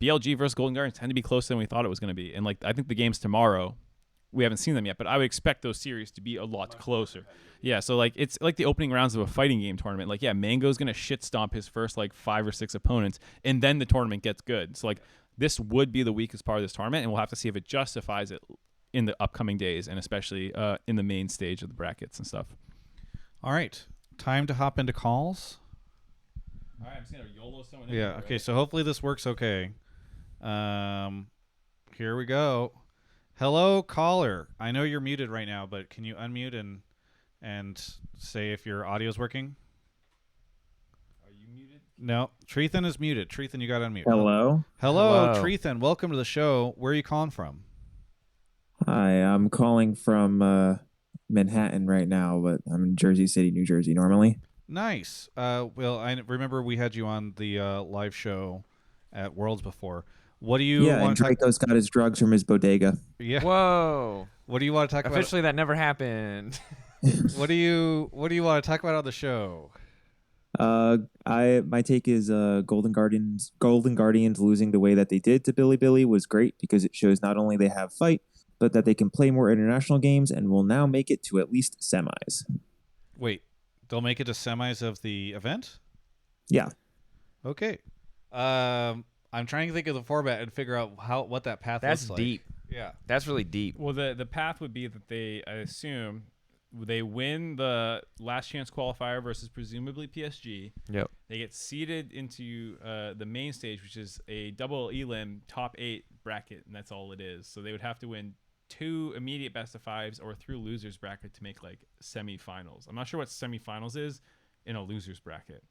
BLG versus Golden Guardians tend to be closer than we thought it was going to be. And like I think the games tomorrow, we haven't seen them yet, but I would expect those series to be a lot closer. Yeah, so like it's like the opening rounds of a fighting game tournament. Like, yeah, Mango's going to shit stomp his first like 5 or 6 opponents, and then the tournament gets good. So like this would be the weakest part of this tournament, and we'll have to see if it justifies it in the upcoming days, and especially in the main stage of the brackets and stuff. All right, time to hop into calls. All right, I'm just going to YOLO someone. Yeah, okay, right? So hopefully this works okay. Here we go. Hello, caller. I know you're muted right now, but can you unmute and say if your audio is working? Are you muted? No, Treethan is muted. Treethan, you got to unmute. Hello. Hello, Treethan. Welcome to the show. Where are you calling from? Hi, I'm calling from Manhattan right now, but I'm in Jersey City, New Jersey normally. Nice. Well, I remember we had you on the live show at Worlds before. What do you want? And Drakos got his drugs from his bodega. Yeah. Whoa. What do you want to talk about? Officially, that never happened. What do you want to talk about on the show? My take is Golden Guardians losing the way that they did to Billy was great, because it shows not only they have fight, but that they can play more international games and will now make it to at least semis. Wait, they'll make it to semis of the event? Yeah. Okay. I'm trying to think of the format and figure out what that path That's looks like. deep. Yeah. That's really deep. Well, the path would be that I assume, they win the last chance qualifier versus presumably PSG. Yep. They get seeded into the main stage, which is a double elim top 8 bracket, and that's all it is. So they would have to win 2 immediate best of 5s or through losers bracket to make like semifinals. I'm not sure what semifinals is in a losers bracket.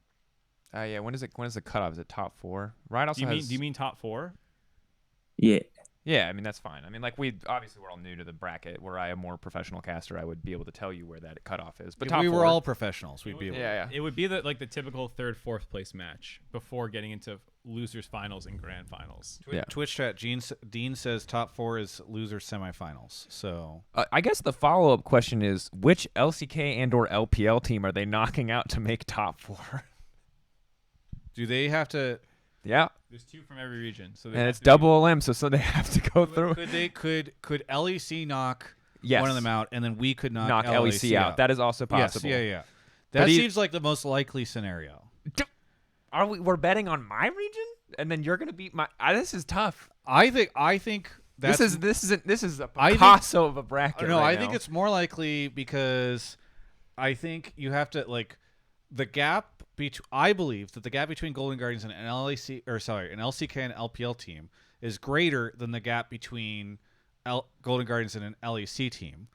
Yeah. When is the cutoff? Is it top 4? Right. Also Do you mean top 4? Yeah. Yeah, I mean, that's fine. I mean, like, we're all new to the bracket. Were I a more professional caster, I would be able to tell you where that cutoff is. But If top we 4, were all professionals, we'd be able yeah. It would be the typical 3rd, 4th place match before getting into losers finals and grand finals. Yeah. Twitch chat, Dean says top 4 is loser semifinals. So I guess the follow-up question is, which LCK and or LPL team are they knocking out to make top 4? do they have to? Yeah. There's 2 from every region, so And it's double LM, so they have to go through. Could LEC knock Yes. one of them out, and then we could knock LEC out. That is also possible. Yes, yeah. That seems like the most likely scenario. We're betting on my region, and then you're gonna beat my. This is tough. I think that's, This is a I think- Picasso of a bracket. No, right I think now. it's more likely because I think you have to the gap between. I believe that the gap between Golden Guardians and an LCK and LPL team is greater than the gap between Golden Guardians and an LEC team.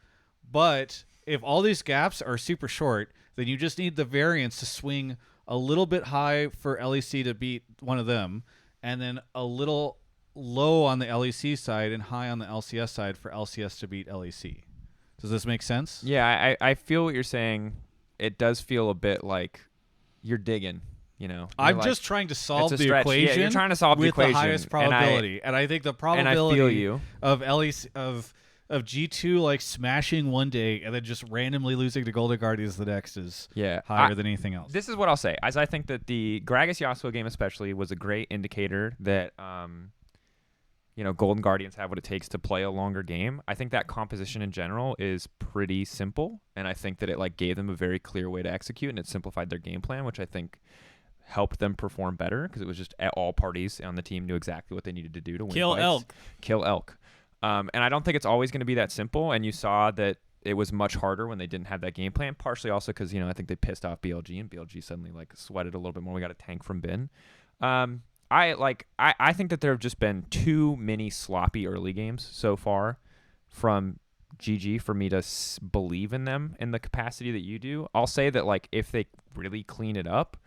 But if all these gaps are super short, then you just need the variance to swing a little bit high for LEC to beat one of them, and then a little low on the LEC side and high on the LCS side for LCS to beat LEC. Does this make sense? Yeah, I feel what you're saying. It does feel a bit like you're digging. I'm just trying to solve it's a the stretch. equation. Yeah, you're trying to solve the with equation, the highest probability, and I think the probability feel you. of LEC of G2 smashing one day and then just randomly losing to Golden Guardians the next is higher than anything else. This is what I'll say. As I think that the Gragas Yasuo game especially was a great indicator that Golden Guardians have what it takes to play a longer game. I think that composition in general is pretty simple, and I think that it gave them a very clear way to execute, and it simplified their game plan, which I think helped them perform better because it was just all parties on the team knew exactly what they needed to do to win Kill fights. elk. Kill elk. And I don't think it's always going to be that simple, and you saw that it was much harder when they didn't have that game plan, partially also because, I think they pissed off BLG, and BLG suddenly sweated a little bit more. We got a tank from Bin. I think that there have just been too many sloppy early games so far from GG for me to believe in them in the capacity that you do. I'll say that if they really clean it up,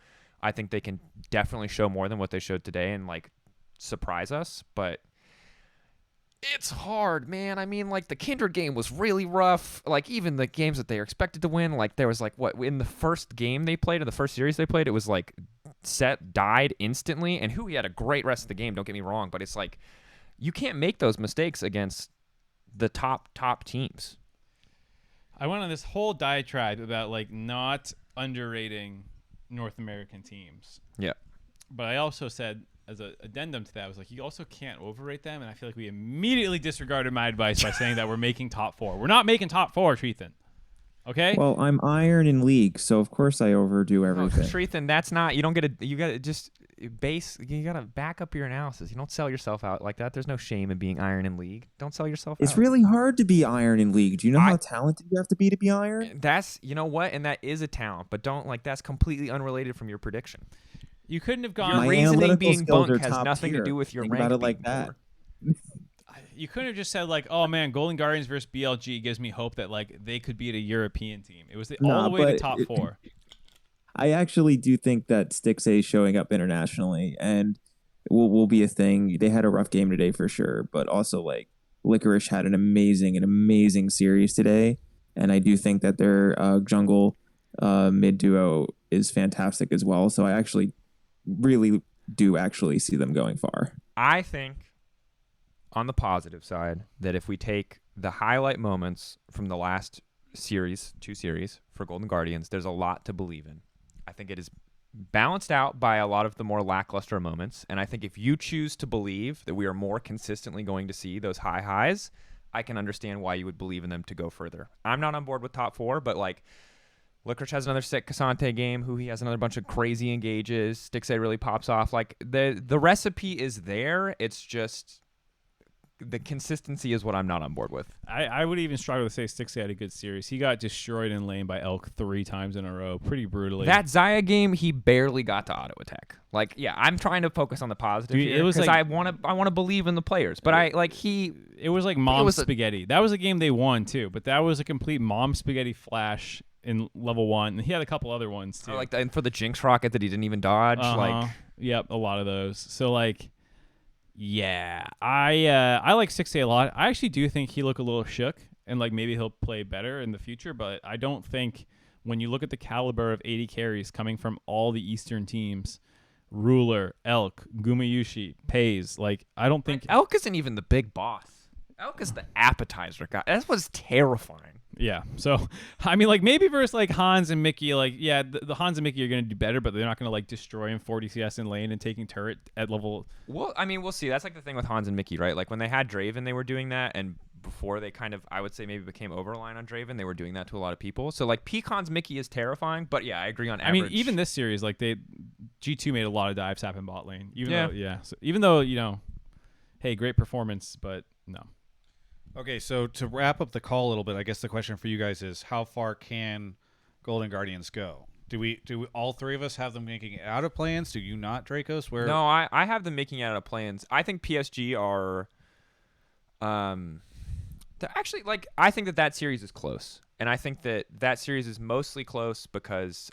I think they can definitely show more than what they showed today and surprise us. But it's hard, man. I mean, the Kindred game was really rough. Even the games that they were expected to win, there was in the first game they played, in the first series they played, it was set died instantly, and Hui had a great rest of the game, don't get me wrong, but it's you can't make those mistakes against the top teams. I went on this whole diatribe about not underrating North American teams. Yeah. But I also said, as an addendum to that, I was you also can't overrate them, and I feel we immediately disregarded my advice by saying that we're making top 4. We're not making top 4, treethan. Okay? Well, I'm iron in league, so of course I overdo everything. Treethan, that's not. You don't get you got to just base. You got to back up your analysis. You don't sell yourself out like that. There's no shame in being iron in league. Don't sell yourself out. It's really hard to be iron in league. Do you know how talented you have to be iron? That's what, and that is a talent, but don't that's completely unrelated from your prediction. You couldn't have gone. Your My reasoning analytical being skills bunk are has top nothing to tier. do with your Think rank about it being like that. poor. You couldn't have just said oh man, Golden Guardians versus BLG gives me hope that they could beat a European team. It was all the way to top 4. I actually do think that Stixay showing up internationally and will be a thing. They had a rough game today for sure, but also Licorice had an amazing series today, and I do think that their jungle mid duo is fantastic as well. So I actually really do see them going far. I think, on the positive side, that if we take the highlight moments from the last two series for Golden Guardians, there's a lot to believe in. I think it is balanced out by a lot of the more lackluster moments, and I think if you choose to believe that we are more consistently going to see those high highs, I can understand why you would believe in them to go further. I'm not on board with top 4, but Licorice has another sick Cassante game. Hui has another bunch of crazy engages. Stixay really pops off. The recipe is there. It's just the consistency is what I'm not on board with. I would even struggle to say Stixie had a good series. He got destroyed in lane by Elk 3 times in a row, pretty brutally. That Zaya game, he barely got to auto attack. Like, yeah, I'm trying to focus on the positive Dude, here it was because like- I want to believe in the players. But It was like mom spaghetti. That was a game they won too, but that was a complete mom spaghetti flash in level 1. And he had a couple other ones too. or like and for the Jinx rocket that he didn't even dodge. Like, yep, a lot of those. So like, yeah, I like 6A a lot. I actually do think he look a little shook, and like maybe he'll play better in the future. But I don't think when you look at the caliber of 80 carries coming from all the Eastern teams, Ruler, Elk, Gumayushi, Pays, like I don't think Elk isn't even the big boss. Elk is the appetizer guy. That was terrifying. Yeah. So, I mean, like maybe versus like Hans and Mickey, like, yeah, the Hans and Mickey are going to do better, but they're not going to like destroy him 40 CS in lane and taking turret at level. Well, I mean, we'll see. That's like the thing with Hans and Mickey, right? Like when they had Draven, they were doing that. And before they kind of, I would say maybe became overline on Draven, they were doing that to a lot of people. So like peak Hans Mickey is terrifying, but yeah, I agree on average. I mean, even this series, like G2 made a lot of dives happen bot lane. Yeah. So even though, hey, great performance, but no. Okay, so to wrap up the call a little bit, I guess the question for you guys is how far can Golden Guardians go? Do we all three of us have them making it out of plans? Do you not, Drakos? Where? No, I have them making it out of plans. I think PSG are they're actually like I think that series is close. And I think that series is mostly close because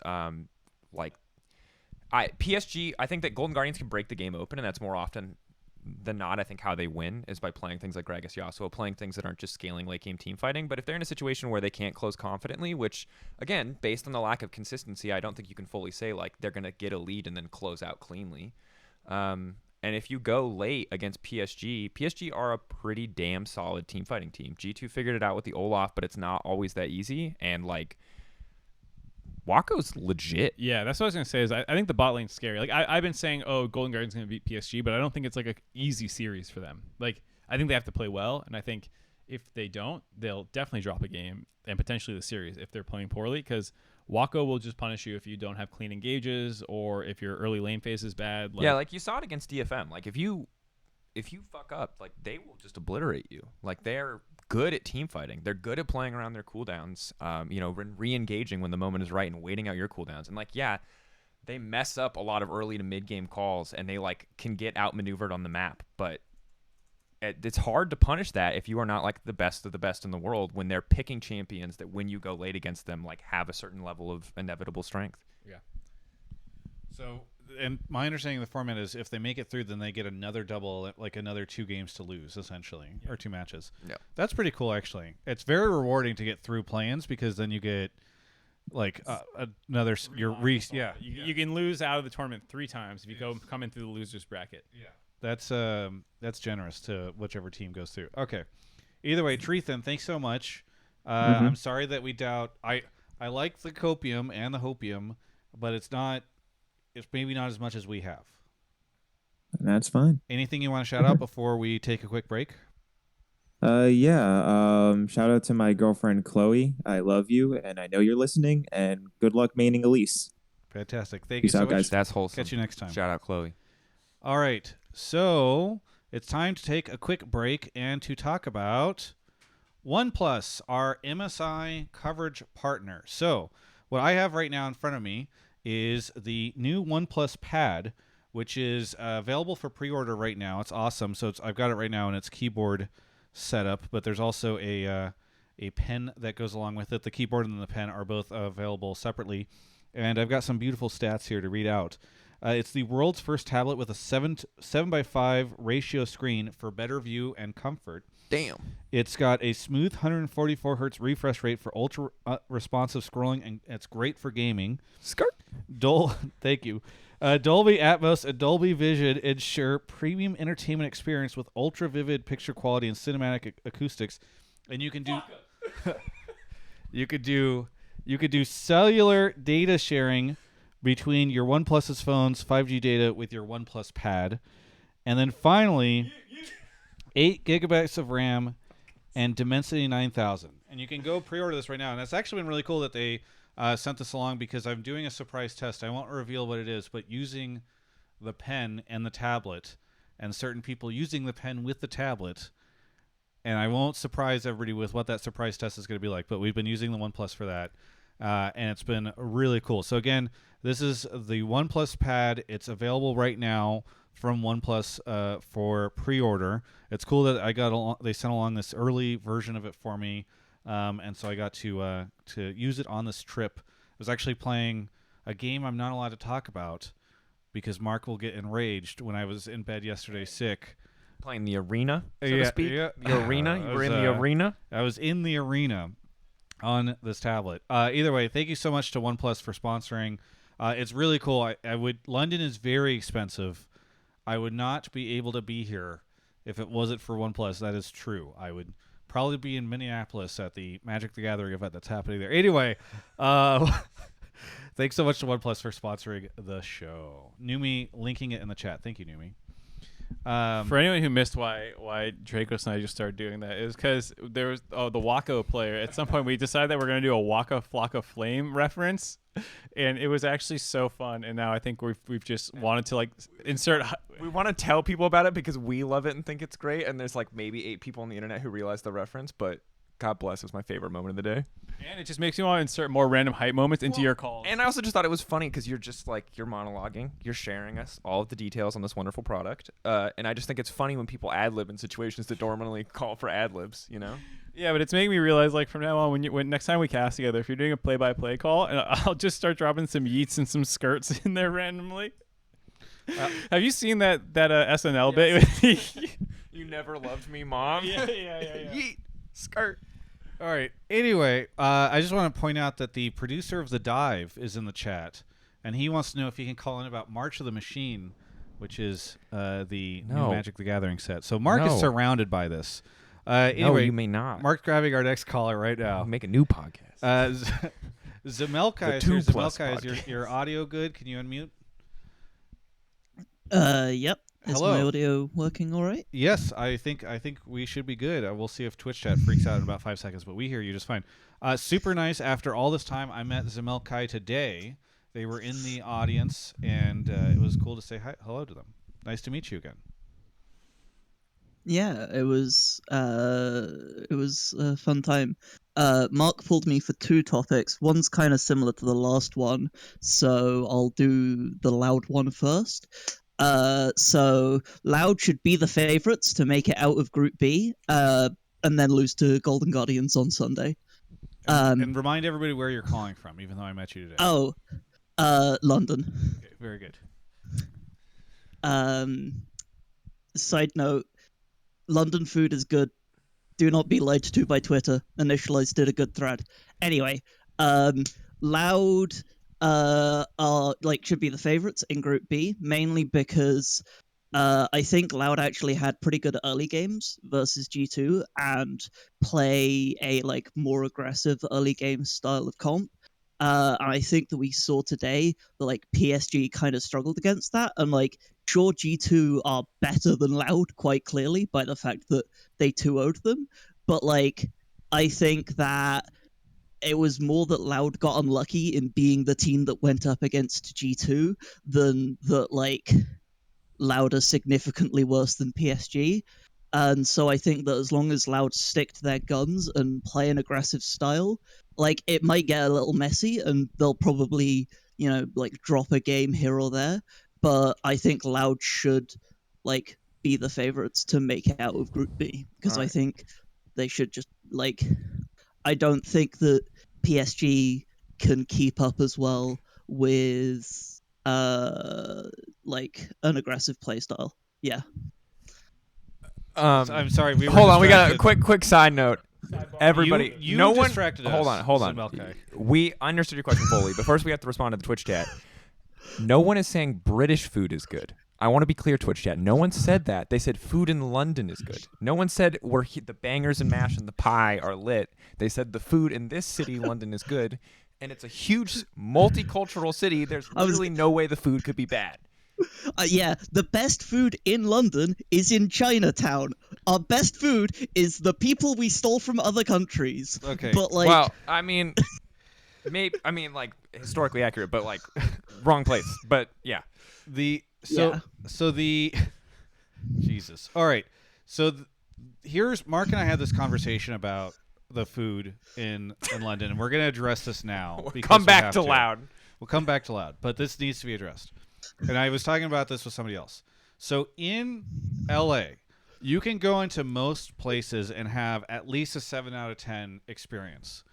PSG, I think that Golden Guardians can break the game open, and that's more often than not, I think how they win is by playing things like Gragas Yasuo, playing things that aren't just scaling late game team fighting. But if they're in a situation where they can't close confidently, which again, based on the lack of consistency, I don't think you can fully say like they're going to get a lead and then close out cleanly. And if you go late against PSG are a pretty damn solid team fighting team. G2 figured it out with the Olaf, but it's not always that easy. And like Waco's legit. Yeah, that's what I was gonna say. Is I think the bot lane's scary. Like I've been saying, oh, Golden Guardian's gonna beat PSG, but I don't think it's like a easy series for them. Like I think they have to play well, and I think if they don't, they'll definitely drop a game and potentially the series if they're playing poorly. Because Wako will just punish you if you don't have clean engages or if your early lane phase is bad. Yeah, like you saw it against DFM. Like if you fuck up, like they will just obliterate you. Like they're good at team fighting. They're good at playing around their cooldowns, re-engaging when the moment is right and waiting out your cooldowns. And like, yeah, they mess up a lot of early to mid-game calls and they like can get outmaneuvered on the map. But it's hard to punish that if you are not like the best of the best in the world when they're picking champions that when you go late against them, like have a certain level of inevitable strength. Yeah. So, and my understanding of the format is if they make it through, then they get another double, like another 2 games to lose, essentially, or 2 matches. Yeah. That's pretty cool, actually. It's very rewarding to get through plans because then you get like another you can lose out of the tournament 3 times if you come in through the losers bracket. Yeah. That's generous to whichever team goes through. Okay. Either way, Treethan, thanks so much. I'm sorry that we doubt. I like the copium and the hopium, but it's maybe not as much as we have. That's fine. Anything you want to shout out before we take a quick break? Shout out to my girlfriend Chloe. I love you, and I know you're listening. And good luck maining Elise. Fantastic. Thank Peace you so out, much. guys. That's wholesome. Catch you next time. Shout out Chloe. All right. So it's time to take a quick break and to talk about OnePlus, our MSI coverage partner. So what I have right now in front of me is the new OnePlus Pad, which is available for pre-order right now. It's awesome. So I've got it right now in its keyboard setup, but there's also a pen that goes along with it. The keyboard and the pen are both available separately, and I've got some beautiful stats here to read out. It's the world's first tablet with a 7:5 ratio screen for better view and comfort. Damn. It's got a smooth 144 hertz refresh rate for ultra responsive scrolling, and it's great for gaming. Skirt. Thank you. Dolby Atmos and Dolby Vision ensure premium entertainment experience with ultra vivid picture quality and cinematic acoustics, and you can do you could do cellular data sharing between your OnePlus's phone's 5G data with your OnePlus Pad, and then finally 8 gigabytes of RAM and Dimensity 9000. And you can go pre-order this right now, and it's actually been really cool that they sent this along because I'm doing a surprise test. I won't reveal what it is, but using the pen and the tablet, and certain people using the pen with the tablet, and I won't surprise everybody with what that surprise test is going to be like, but we've been using the OnePlus for that, and it's been really cool. So again, this is the OnePlus Pad. It's available right now from OnePlus for pre-order. It's cool that they sent along this early version of it for me, and so I got to use it on this trip. I was actually playing a game I'm not allowed to talk about because Mark will get enraged. When I was in bed yesterday sick, Playing the arena, so to speak. Yeah. The arena. You were in the arena. I was in the arena on this tablet. Either way, thank you so much to OnePlus for sponsoring. It's really cool. London is very expensive. I would not be able to be here if it wasn't for OnePlus. That is true. I would probably be in Minneapolis at the Magic the Gathering event that's happening there. Anyway, thanks so much to OnePlus for sponsoring the show. Numi linking it in the chat. Thank you, Numi. For anyone who missed why Drakos and I just started doing that is because there was the Waka player. At some point, we decided that we're going to do a Waka Flocka Flame reference, and it was actually so fun. And now I think we've just wanted to like insert. We want to tell people about it because we love it and think it's great. And there's like maybe 8 people on the internet who realize the reference, but God bless, it's my favorite moment of the day. And it just makes me want to insert more random hype moments into your calls. And I also just thought it was funny because you're just like, you're monologuing, you're sharing us all of the details on this wonderful product. And I just think it's funny when people ad-lib in situations that normally call for ad-libs, you know? Yeah, but it's making me realize, like, from now on, when next time we cast together, if you're doing a play-by-play call, and I'll just start dropping some yeets and some skirts in there randomly. Have you seen that SNL bit? You never loved me, Mom. Yeah. Yeet, skirt. All right. Anyway, I just want to point out that the producer of The Dive is in the chat, and he wants to know if he can call in about March of the Machine, which is the new Magic the Gathering set. So Mark is surrounded by this. Anyway, no, you may not. Mark's grabbing our next caller right now. We'll make a new podcast. Zemelci, is your audio good? Can you unmute? Yep. Is Hello. my audio working all right? Yes, I think we should be good. We'll see if Twitch chat freaks out in about 5 seconds, but we hear you just fine. Super nice. After all this time, I met Zemelci today. They were in the audience, and it was cool to say hello to them. Nice to meet you again. Yeah, it was a fun time. Mark pulled me for 2 topics. One's kind of similar to the last one, so I'll do the Loud one first. So Loud should be the favorites to make it out of Group B, and then lose to Golden Guardians on Sunday. And remind everybody where you're calling from, even though I met you today. Oh, London. Okay, very good. Side note, London food is good. Do not be lied to by Twitter. Initialized did a good thread. Anyway, Loud should be the favorites in Group B, mainly because I think Loud actually had pretty good early games versus G2 and play a more aggressive early game style of comp. And I think that we saw today that PSG kind of struggled against that, and sure, G2 are better than Loud quite clearly by the fact that they 2-0'd them, but I think that it was more that Loud got unlucky in being the team that went up against G2 than that Loud are significantly worse than PSG. And so I think that as long as Loud stick to their guns and play an aggressive style, it might get a little messy and they'll probably, drop a game here or there. But I think Loud should be the favorites to make it out of Group B, because I think they should just I don't think that PSG can keep up as well with an aggressive playstyle. Yeah. I'm sorry. Hold on. We got a quick side note. Everybody, you no one. distracted Hold us, on. Zemelci. We understood your question fully, but first we have to respond to the Twitch chat. No one is saying British food is good. I want to be clear, Twitch chat. No one said that. They said food in London is good. No one said the bangers and mash and the pie are lit. They said the food in this city, London, is good. And it's a huge multicultural city. There's literally no way the food could be bad. Yeah, the best food in London is in Chinatown. Our best food is the people we stole from other countries. Okay. But well, I mean, maybe historically accurate, but wrong place. But yeah. Jesus. All right. So here's Mark and I had this conversation about the food in London, and we're going to address this now. because Come we back have to loud. We'll come back to loud, but this needs to be addressed. And I was talking about this with somebody else. So in LA, you can go into most places and have at least a 7 out of 10 experience.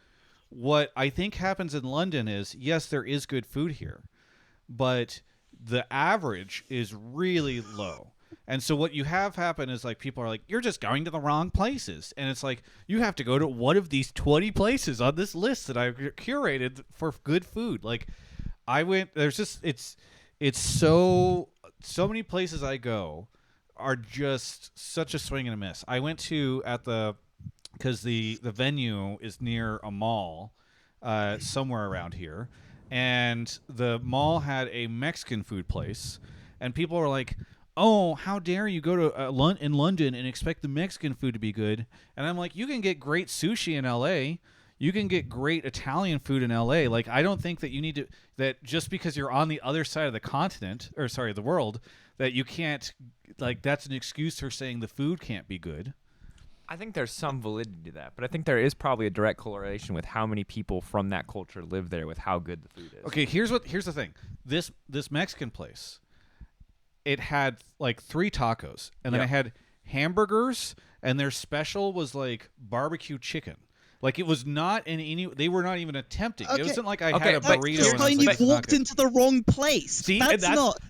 What I think happens in London is, yes, there is good food here, but the average is really low. And so what you have happen is like people are like, you're just going to the wrong places. And it's like, you have to go to one of these 20 places on this list that I've curated for good food. Like I went, there's just, it's so many places I go are just such a swing and a miss. I went to because the venue is near a mall somewhere around here. And the mall had a Mexican food place. And people were like, oh, how dare you go to in London and expect the Mexican food to be good? And I'm like, you can get great sushi in LA. You can get great Italian food in LA. Like, I don't think that you need to, that just because you're on the other side of the continent, or sorry, the world, that you can't, like, that's an excuse for saying the food can't be good. I think there's some validity to that, but I think there is probably a direct correlation with how many people from that culture live there with how good the food is. Okay, here's the thing. This Mexican place, it had like 3 tacos, and then it had hamburgers, and their special was like barbecue chicken. Like it was not in any. They were not even attempting. Okay. It wasn't like I had a burrito. You're and I saying was like, you've walked into the wrong place. See, that's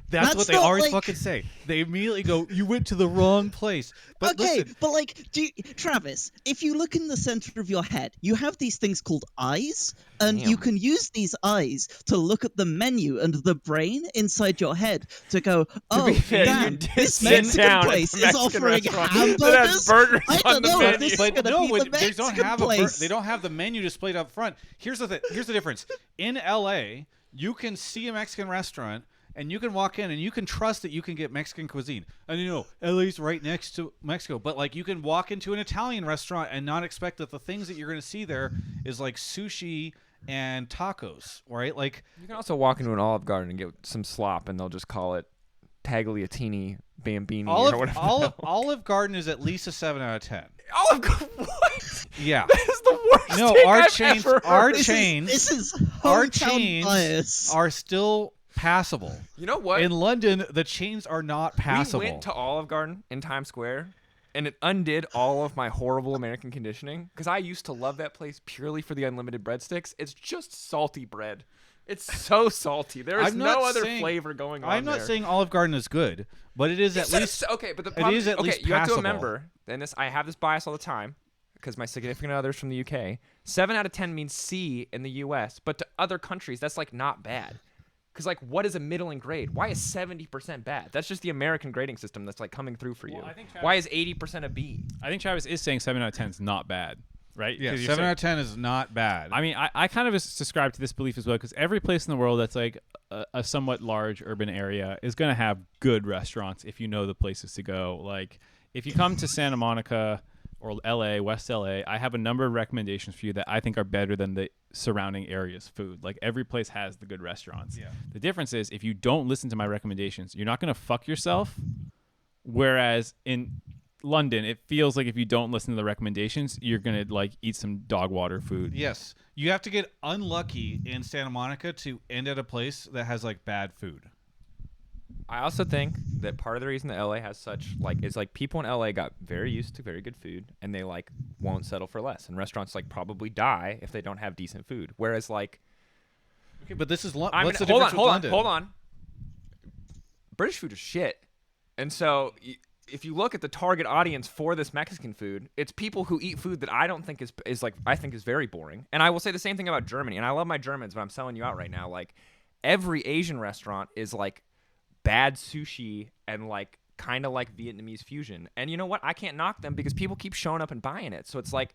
that's what they not always like... fucking say. They immediately go, "You went to the wrong place." But okay, listen, but like, Travis, if you look in the center of your head, you have these things called eyes, and you can use these eyes to look at the menu and the brain inside your head to go, oh, damn, this Mexican place is offering hamburgers. I don't know if this is going to be the Mexican place. They don't have the menu displayed up front. Here's the difference. In LA, you can see a Mexican restaurant and you can walk in and you can trust that you can get Mexican cuisine. And you know, LA's right next to Mexico, but like you can walk into an Italian restaurant and not expect that the things that you're going to see there is like sushi and tacos, right? Like you can also walk into an Olive Garden and get some slop, and they'll just call it tagliatini bambini or whatever. Olive Garden is at least a 7 out of 10. Olive Garden? What? Yeah, that is the worst. No, thing our I've chains, ever our heard. chains, This is our hometown chains bias. are still passable. You know what? In London, the chains are not passable. We went to Olive Garden in Times Square, and it undid all of my horrible American conditioning, because I used to love that place purely for the unlimited breadsticks. It's just salty bread. It's so salty. There is no other flavor going on I'm not there. saying Olive Garden is good, but it is at least okay. But the problem is at least you have to passable. remember, and I have this bias all the time because my significant other's from the UK. 7 out of 10 means C in the US, but to other countries that's like not bad. Because like, what is a middling grade? Why is 70% bad? That's just the American grading system that's like coming through for you. I think Why is 80% a B? I think Travis is saying 7 out of 10 is not bad, right? Yeah, 7 out of 10 is not bad. I mean, I kind of subscribe to this belief as well, because every place in the world that's like a somewhat large urban area is going to have good restaurants if you know the places to go. Like, if you come to Santa Monica or LA, West LA, I have a number of recommendations for you that I think are better than the surrounding area's food. Like, every place has the good restaurants. Yeah. The difference is, if you don't listen to my recommendations, you're not going to fuck yourself. Whereas in London, it feels like if you don't listen to the recommendations, you're going to like eat some dog water food. Yes. You have to get unlucky in Santa Monica to end at a place that has like bad food. I also think that part of the reason that LA has such like is like people in LA got very used to very good food, and they like won't settle for less, and restaurants like probably die if they don't have decent food. Whereas like, okay, but this is what's the hold difference with London? Hold on. British food is shit, and so if you look at the target audience for this Mexican food, it's people who eat food that I don't think is like I think is very boring. And I will say the same thing about Germany, and I love my Germans, but I'm selling you out right now. Like, every Asian restaurant is like bad sushi and like kind of like Vietnamese fusion. And you know what? I can't knock them because people keep showing up and buying it. So it's like,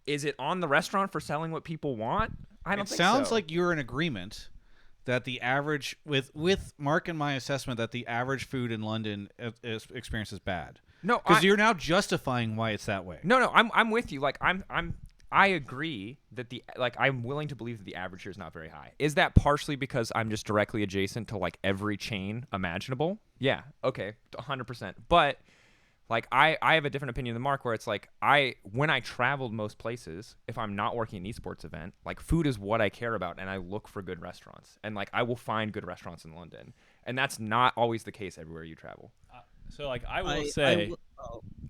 is it on the restaurant for selling what people want? I don't think so. It sounds like you're in agreement that the average, with Mark and my assessment, that the average food in London experience is bad. No, because you're now justifying why it's that way. No, I'm with you. Like, I agree that I'm willing to believe that the average here is not very high. Is that partially because I'm just directly adjacent to like every chain imaginable? Yeah, okay, 100%. But Like I have a different opinion than Mark, where it's like when I traveled most places, if I'm not working an esports event, like food is what I care about, and I look for good restaurants, and like I will find good restaurants in London, and that's not always the case everywhere you travel. So like I will say,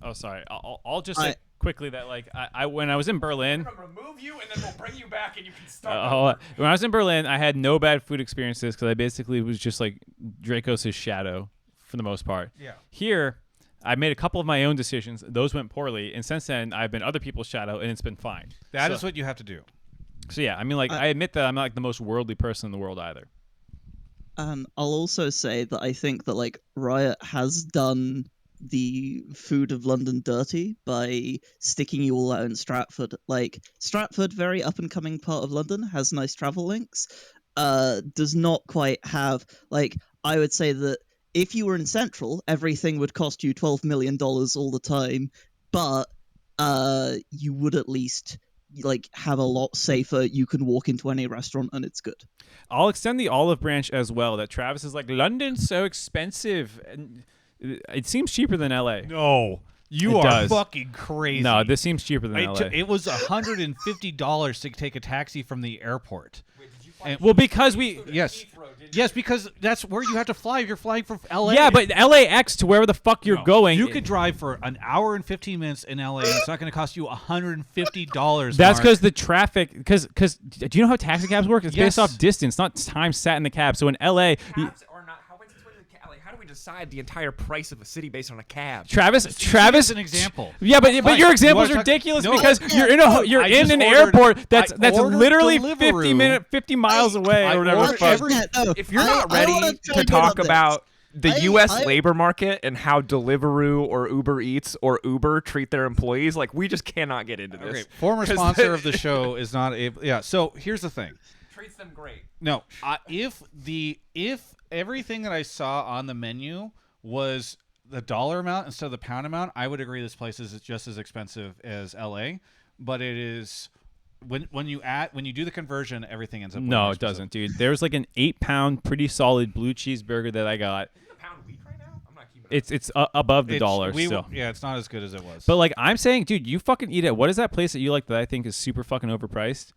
oh sorry, I'll just say quickly that like I when I was in Berlin, I'm gonna remove you and then we'll bring you back and you can start. When I was in Berlin, I had no bad food experiences because I basically was just like Drakos' shadow for the most part. Yeah. Here, I made a couple of my own decisions. Those went poorly, and since then I've been other people's shadow, and it's been fine. That is what you have to do. So yeah, I mean, like I admit that I'm not like the most worldly person in the world either. And I'll also say that I think that like Riot has done the food of London dirty by sticking you all out in Stratford. Like Stratford, very up and coming part of London, has nice travel links. Does not quite have like I would say that if you were in Central, everything would cost you $12 million all the time, but you would at least like have a lot safer. You can walk into any restaurant and it's good. I'll extend the olive branch as well. That Travis is like, London's so expensive, and it seems cheaper than LA. No, you It are does. fucking crazy. No, this seems cheaper than LA. It was $150 to take a taxi from the airport. Well, because we Yes, because that's where you have to fly if you're flying from LA. yeah, but LAX to wherever the fuck you're No, going. You could drive for an hour and 15 minutes in LA. And it's not going to cost you $150. That's Mark. because the traffic. Because do you know how taxi cabs work? It's Yes. based off distance, not time sat in the cab. So in LA, Cabs are not. How do we decide the entire price of a city based on a cab? Travis, As an example. Yeah, but Fine. your You example wanna is talk- ridiculous No. because you're I in just an ordered- airport that's I ordered literally Deliveroo. 50 miles away I or whatever. ordered the fuck. every- If you're not ready to talk about the U.S. labor market and how Deliveroo or Uber Eats or Uber treat their employees, like we just cannot get into this. Okay, former 'Cause sponsor of the show is not able. Yeah, so here's the thing. treats them great. No, if everything that I saw on the menu was the dollar amount instead of the pound amount, I would agree this place is just as expensive as LA. But it is when you do the conversion, everything ends up. way No, more it expensive. doesn't, dude. There's like an 8-pound, pretty solid blue cheeseburger that I got. Is it a pound wheat right now? I'm not keeping. It's above the dollar We- still. Yeah, it's not as good as it was. But like I'm saying, dude, you fucking eat it. What is that place that you like that I think is super fucking overpriced?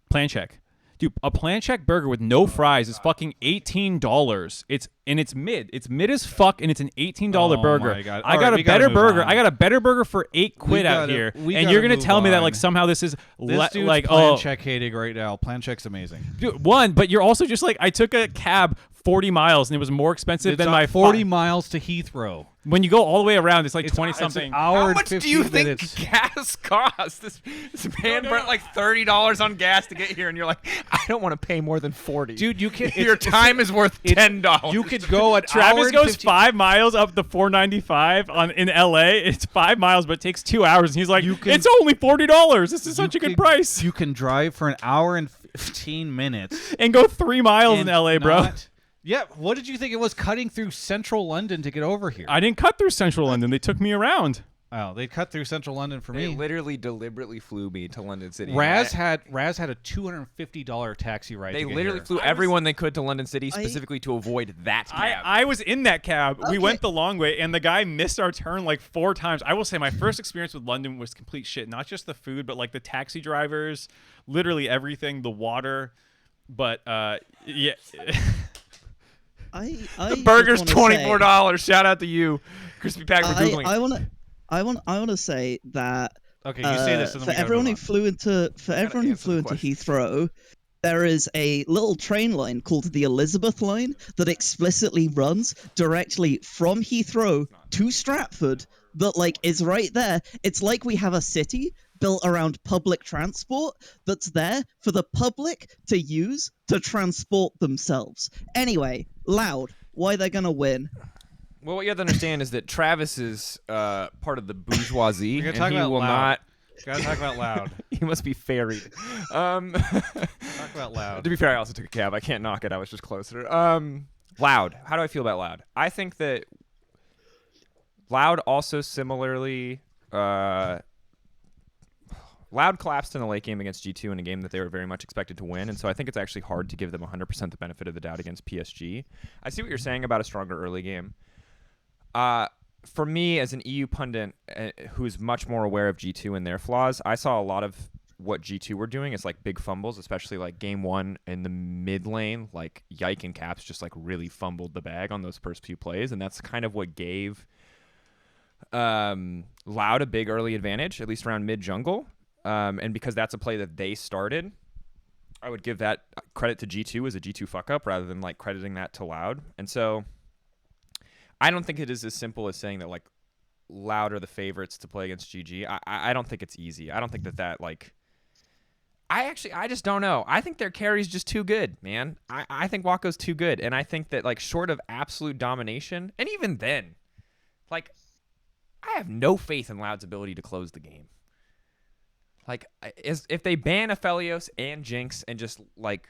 Plan Check. Dude, a Plan Check burger with no fries is fucking $18. It's mid. It's mid as fuck, and it's an $18 Oh burger. my God. I All got right, a we gotta better move burger. on. I got a better burger for $8 We out gotta- here, we and gotta you're gonna move tell me that like on. somehow this is this dude's like Plan Check hating right now. Plan Check's amazing. dude, one, but you're also just like I took a cab 40 miles and it was more expensive It's than on my 40 miles to Heathrow. When you go all the way around, it's like It's 20 it's something. an hour How and much 15 do you think minutes. gas costs? This man burnt like $30 on gas to get here, and you're like, I don't want to pay more than $40. Dude, you can. your time is worth $10. You could go an hour Travis and goes 15 5 miles up the 495 in LA. It's 5 miles, but it takes 2 hours. And he's like, You can- it's only $40. This is such a good price. You can drive for an hour and 15 minutes. And go 3 miles in and LA, bro. not- Yeah, what did you think it was cutting through central London to get over here? I didn't cut through central London. They took me around. Oh, they cut through central London for They me. literally deliberately flew me to London City. Raz had a $250 taxi ride. They to get literally here. flew everyone they could to London City specifically to avoid that cab. I was in that cab. We Okay. went the long way, and the guy missed our turn like 4 times. I will say my first experience with London was complete shit. Not just the food, but like the taxi drivers, literally everything, the water. But yeah. I the burger's just wanna say- $24. Shout out to you, Crispy Pack, for googling. I want to say that Okay, you say this and then for we gotta everyone move who on. flew into Heathrow, there is a little train line called the Elizabeth line that explicitly runs directly from Heathrow to Stratford. That like is right there. It's like we have a city built around public transport that's there for the public to use to transport themselves. Anyway, Loud, why they're gonna win? Well, what you have to understand is that Travis is part of the bourgeoisie, We're gonna and talk he about will Loud. not. Gotta talk about Loud. He must be ferried. Talk about Loud. To be fair, I also took a cab. I can't knock it. I was just closer. Loud. How do I feel about Loud? I think that Loud also similarly. Loud collapsed in the late game against G2 in a game that they were very much expected to win, and so I think it's actually hard to give them 100% the benefit of the doubt against PSG. I see what you're saying about a stronger early game. for me as an EU pundit who's much more aware of G2 and their flaws, I saw a lot of what G2 were doing. It's like big fumbles, especially like game 1 in the mid lane. Like Yike and Caps just like really fumbled the bag on those first few plays, and that's kind of what gave Loud a big early advantage, at least around mid jungle. And because that's a play that they started, I would give that credit to G2 as a G2 fuck up rather than like crediting that to Loud. And so I don't think it is as simple as saying that like Loud are the favorites to play against GG. I don't think it's easy. I don't think that like I just don't know. I think their carry's just too good, man. I think Waco's too good. And I think that like short of absolute domination, and even then, like I have no faith in Loud's ability to close the game. Like, if they ban Aphelios and Jinx and just, like,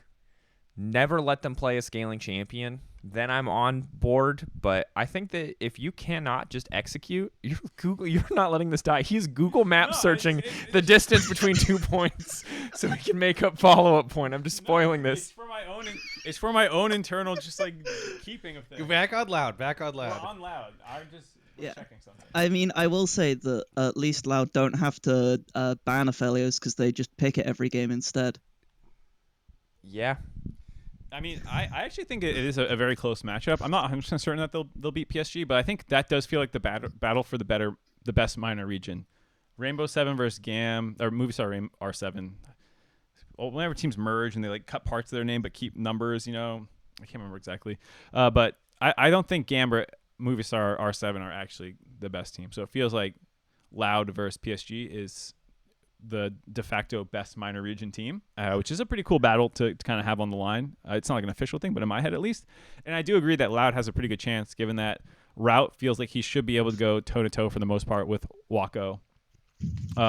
never let them play a scaling champion, then I'm on board. But I think that if you cannot just execute, you're not letting this die. He's Google Maps searching the distance between 2 points so he can make up follow-up point. I'm just spoiling this. It's for my own internal, just, like, keeping of things. Back on Loud. We're on Loud. I'm just... Yeah. Checking something. I mean, I will say that at least Loud don't have to ban Aphelios because they just pick it every game instead. Yeah. I mean, I actually think it is a very close matchup. I'm not 100% certain that they'll beat PSG, but I think that does feel like the battle for the best minor region. Rainbow 7 versus Gam, or Movistar R7. Whenever teams merge and they like cut parts of their name but keep numbers, I can't remember exactly. But I don't think Gambler, Movistar R7 are actually the best team. So it feels like Loud versus PSG is the de facto best minor region team, which is a pretty cool battle to kind of have on the line. It's not like an official thing, but in my head at least. And I do agree that Loud has a pretty good chance, given that Route feels like he should be able to go toe-to-toe for the most part with Waco. If we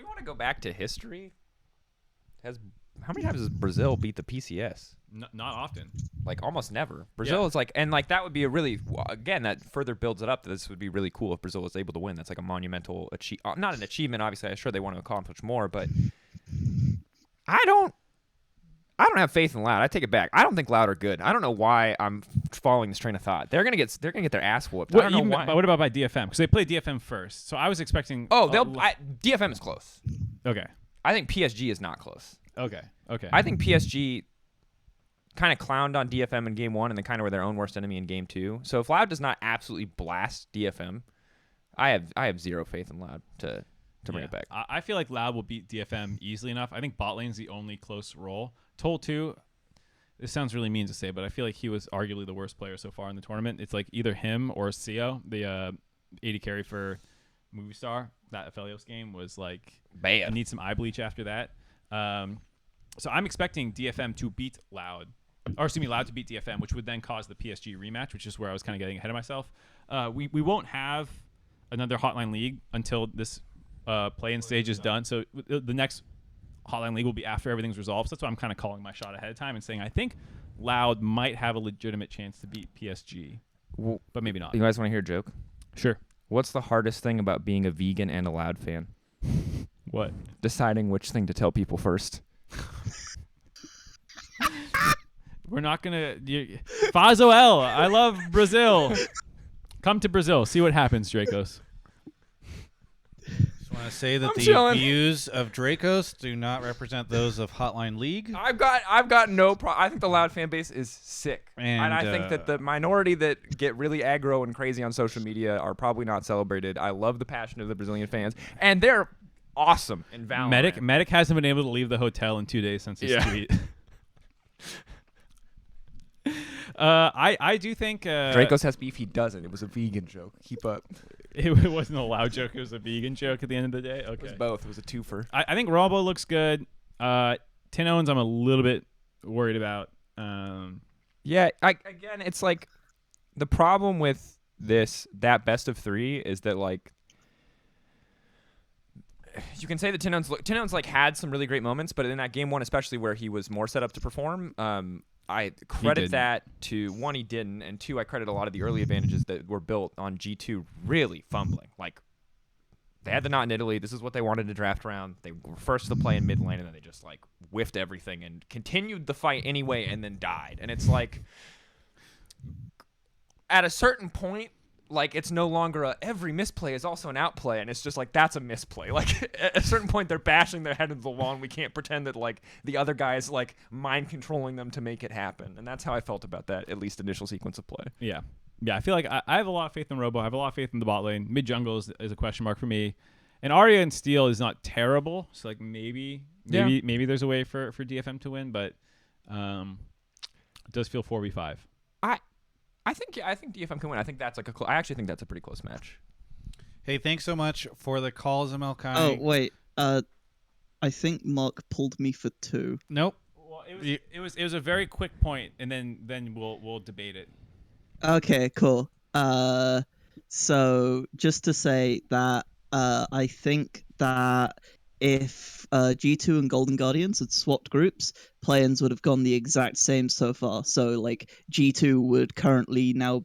want to go back to history, how many times has Brazil beat the PCS? Not often. Like almost never. Brazil is like, and like that would be a really, again, that further builds it up that this would be really cool if Brazil was able to win. That's like a monumental not an achievement, obviously. I'm sure they want to accomplish more, but I don't have faith in Loud. I take it back. I don't think Loud are good. I don't know why I'm following this train of thought. They're gonna get their ass whooped. I don't know why. But what about by DFM? Because they played DFM first, so I was expecting. Oh, DFM is close. Okay. I think PSG is not close. Okay. I think PSG kind of clowned on DFM in game 1 and then kind of were their own worst enemy in game 2. So if Loud does not absolutely blast DFM, I have zero faith in Loud to bring it back. I feel like Loud will beat DFM easily enough. I think bot lane's the only close role. Toll 2, this sounds really mean to say, but I feel like he was arguably the worst player so far in the tournament. It's like either him or Seo, the 80 carry for Movistar. That Aphelios game was like, bad. I need some eye bleach after that. So I'm expecting DFM to beat Loud. Or excuse me, Loud to beat DFM, which would then cause the PSG rematch, which is where I was kind of getting ahead of myself. We won't have another Hotline League until this play-in stage is done. So the next Hotline League will be after everything's resolved. So that's why I'm kind of calling my shot ahead of time and saying I think Loud might have a legitimate chance to beat PSG, but maybe not. You guys want to hear a joke? Sure. What's the hardest thing about being a vegan and a Loud fan? What? Deciding which thing to tell people first. We're not going to... Fazo L, I love Brazil. Come to Brazil. See what happens, Drakos. Just want to say that the views of Drakos do not represent those of Hotline League. I've got no problem. I think the Loud fan base is sick. And I think that the minority that get really aggro and crazy on social media are probably not celebrated. I love the passion of the Brazilian fans. And they're awesome in Valorant. Medic hasn't been able to leave the hotel in 2 days since his tweet. I do think Drakos has beef. He doesn't. It was a vegan joke. Keep up. It wasn't a Loud joke. It was a vegan joke at the end of the day. Okay. It was both. It was a twofer. I think Rombo looks good. 10 Owens I'm a little bit worried about. Yeah. Again, it's like the problem with that best of 3 is that like you can say that 10 Owens like had some really great moments, but in that game 1 especially where he was more set up to perform, I credit that to 1, he didn't, and 2, I credit a lot of the early advantages that were built on G2 really fumbling. Like, they had the not in Italy. This is what they wanted to draft around. They were first to the play in mid lane, and then they just, like, whiffed everything and continued the fight anyway and then died. And it's like, at a certain point, like it's no longer every misplay is also an outplay, and it's just like that's a misplay. Like at a certain point they're bashing their head into the wall, and we can't pretend that like the other guy is like mind controlling them to make it happen. And that's how I felt about that at least initial sequence of play. Yeah. I feel like I have a lot of faith in Robo. I have a lot of faith in the bot lane. Mid jungle is a question mark for me, and Arya and Steel is not terrible. So like maybe there's a way for DFM to win, but it does feel 4v5. I think DFM can win. I think that's like I actually think that's a pretty close match. Hey, thanks so much for the call, Zemelci. Oh wait, I think Mark pulled me for 2. Nope. Well, it was a very quick point, and then we'll debate it. Okay, cool. So just to say that I think that if G2 and Golden Guardians had swapped groups, play-ins would have gone the exact same so far. So like G2 would currently now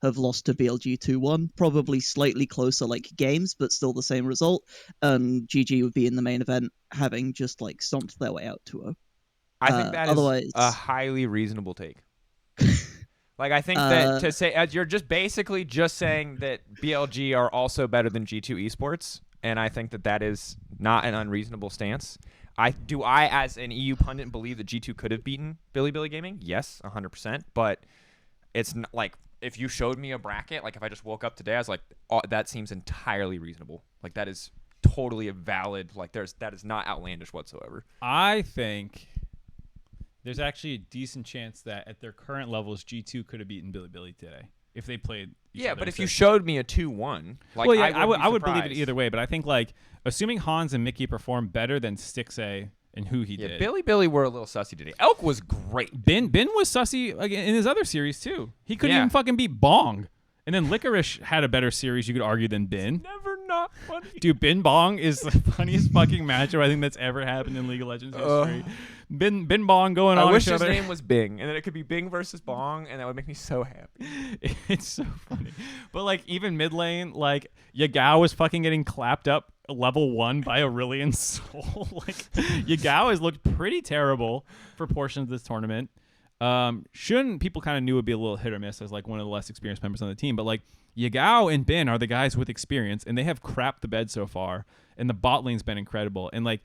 have lost to BLG 2-1, probably slightly closer like games, but still the same result. And GG would be in the main event, having just like stomped their way out 2-0. I think that is a highly reasonable take. Like I think that to say you're just basically just saying that BLG are also better than G2 esports, and I think that is not an unreasonable stance. I as an EU pundit believe that G2 could have beaten Billy Gaming? Yes, 100%. But it's not like if you showed me a bracket, like if I just woke up today, I was like, oh, that seems entirely reasonable. Like that is totally a valid. Like that is not outlandish whatsoever. I think there's actually a decent chance that at their current levels, G2 could have beaten Billy today if they played. Yeah, but if you showed me a 2-1, like well, yeah, I would believe it either way. But I think like assuming Hans and Mickey perform better than Stixay and who he did. Billy were a little sussy today. Elk was great. Ben was sussy in his other series too. He couldn't even fucking beat Bong. And then Licorice had a better series, you could argue, than Ben. Never not funny. Dude, Ben Bong is the funniest fucking matchup I think that's ever happened in League of Legends history. Ben Bong going on. I wish his name was Bing, and then it could be Bing versus Bong, and that would make me so happy. It's so funny. But like even mid lane, like Yagao was fucking getting clapped up level 1 by Aurelion Sol. Like Yagao has looked pretty terrible for portions of this tournament. Shun people kind of knew would be a little hit or miss as like one of the less experienced members on the team, but like Yagao and Ben are the guys with experience, and they have crapped the bed so far, and the bot lane's been incredible. And like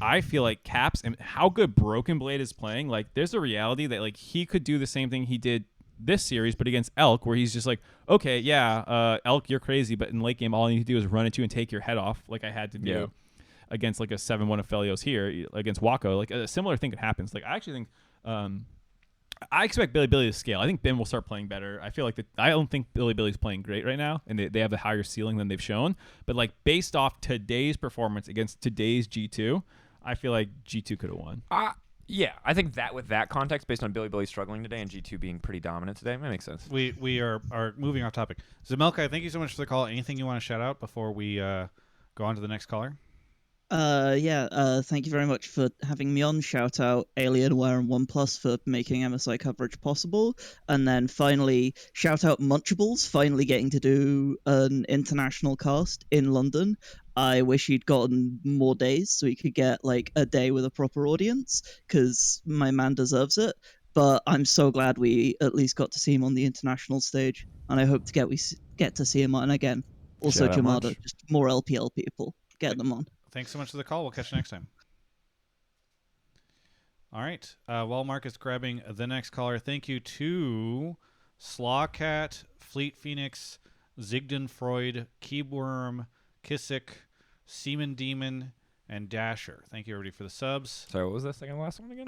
I feel like Caps and how good Broken Blade is playing, like there's a reality that like he could do the same thing he did this series, but against Elk, where he's just like, okay, yeah, Elk, you're crazy, but in late game, all you need to do is run into and take your head off, like I had to do against like a 7-1 of Felios here against Wako. Like a similar thing could happen. So, like I actually think, I expect Billy to scale. I think Ben will start playing better. I feel like I don't think Billy's playing great right now, and they have a higher ceiling than they've shown. But like based off today's performance against today's G2, I feel like G2 could have won. Yeah, I think that with that context, based on Billy struggling today and G2 being pretty dominant today, that makes sense. We are moving off topic. Zemelci, thank you so much for the call. Anything you want to shout out before we go on to the next caller? Thank you very much for having me on. Shout out Alienware and OnePlus for making MSI coverage possible. And then finally, shout out Munchables, finally getting to do an international cast in London. I wish he'd gotten more days so he could get like a day with a proper audience, because my man deserves it. But I'm so glad we at least got to see him on the international stage, and I hope to get to see him on again. Also, Jamada, just more LPL people. Get them on. Thanks so much for the call. We'll catch you next time. All right. While Mark is grabbing the next caller, thank you to Slawcat, Fleet Phoenix, Zigden Freud, Keybworm, Kissick, Seaman Demon, and Dasher. Thank you, everybody, for the subs. Sorry, what was the second last one again?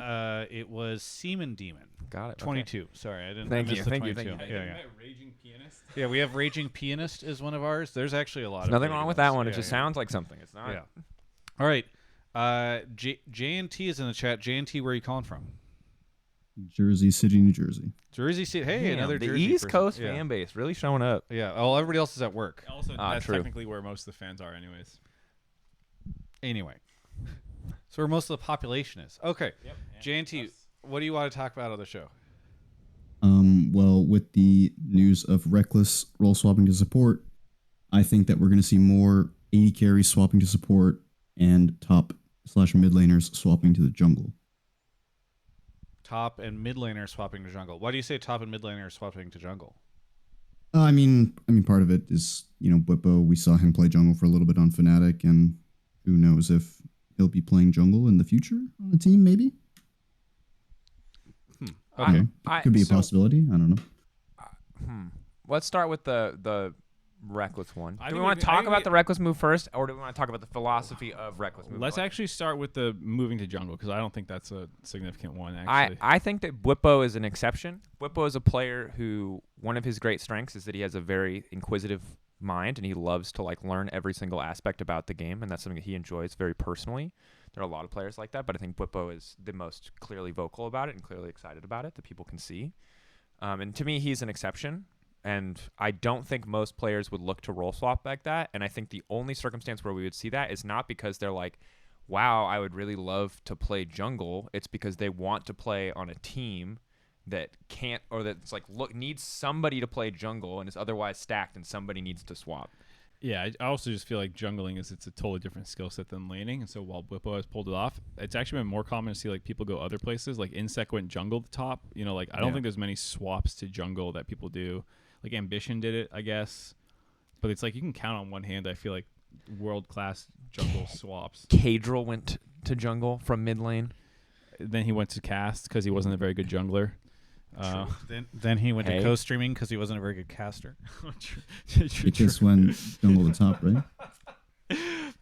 It was Seaman Demon. Got it. 22. Okay. Sorry, I didn't. Thank you. Thank you. Yeah. Raging Pianist. Yeah, we have Raging Pianist is one of ours. There's actually a lot. There's nothing wrong with that one. It just sounds like something. It's not. Yeah. All right. J&T is in the chat. J&T, where are you calling from? Jersey City, New Jersey. Jersey City. Hey, Damn, another the Jersey East person. Coast fan base really showing up. Yeah. Oh, everybody else is at work. Also, that's technically where most of the fans are, anyways. Anyway, so where most of the population is. Okay. Yep. J&T, what do you want to talk about on the show? Well, with the news of Rekkles role swapping to support, I think that we're going to see more AD carries swapping to support and top/mid laners swapping to the jungle. Top and mid laner swapping to jungle. Why do you say top and mid laner swapping to jungle? Part of it is Bwipo. We saw him play jungle for a little bit on Fnatic, and who knows if he'll be playing jungle in the future on the team? Maybe. Okay. Could be a possibility. I don't know. Let's start with the Rekkles one. I Do we think want we- to I talk think about we- the Rekkles move first, or do we want to talk about the philosophy of Rekkles move? Let's actually start with the moving to jungle because I don't think that's a significant one. Actually, I think that Bwipo is an exception. Bwipo is a player who one of his great strengths is that he has a very inquisitive mind and he loves to like learn every single aspect about the game, and that's something that he enjoys very personally. There are a lot of players like that, but I think Bwipo is the most clearly vocal about it and clearly excited about it that people can see. And to me, he's an exception. And I don't think most players would look to role swap like that. And I think the only circumstance where we would see that is not because they're like, wow, I would really love to play jungle. It's because they want to play on a team that can't, or that's like, needs somebody to play jungle and is otherwise stacked and somebody needs to swap. yeah, I also just feel like jungling it's a totally different skill set than laning. And so while Bwipo has pulled it off, it's actually been more common to see like people go other places. Like Insec went jungle to top. Like I don't think there's many swaps to jungle that people do. Like Ambition did it, I guess. But it's like you can count on one hand, I feel like, world-class jungle swaps. Cadril went to jungle from mid lane. Then he went to cast because he wasn't a very good jungler. Then he went Hey. to co-streaming because he wasn't a very good caster. It just went jungle to top, right?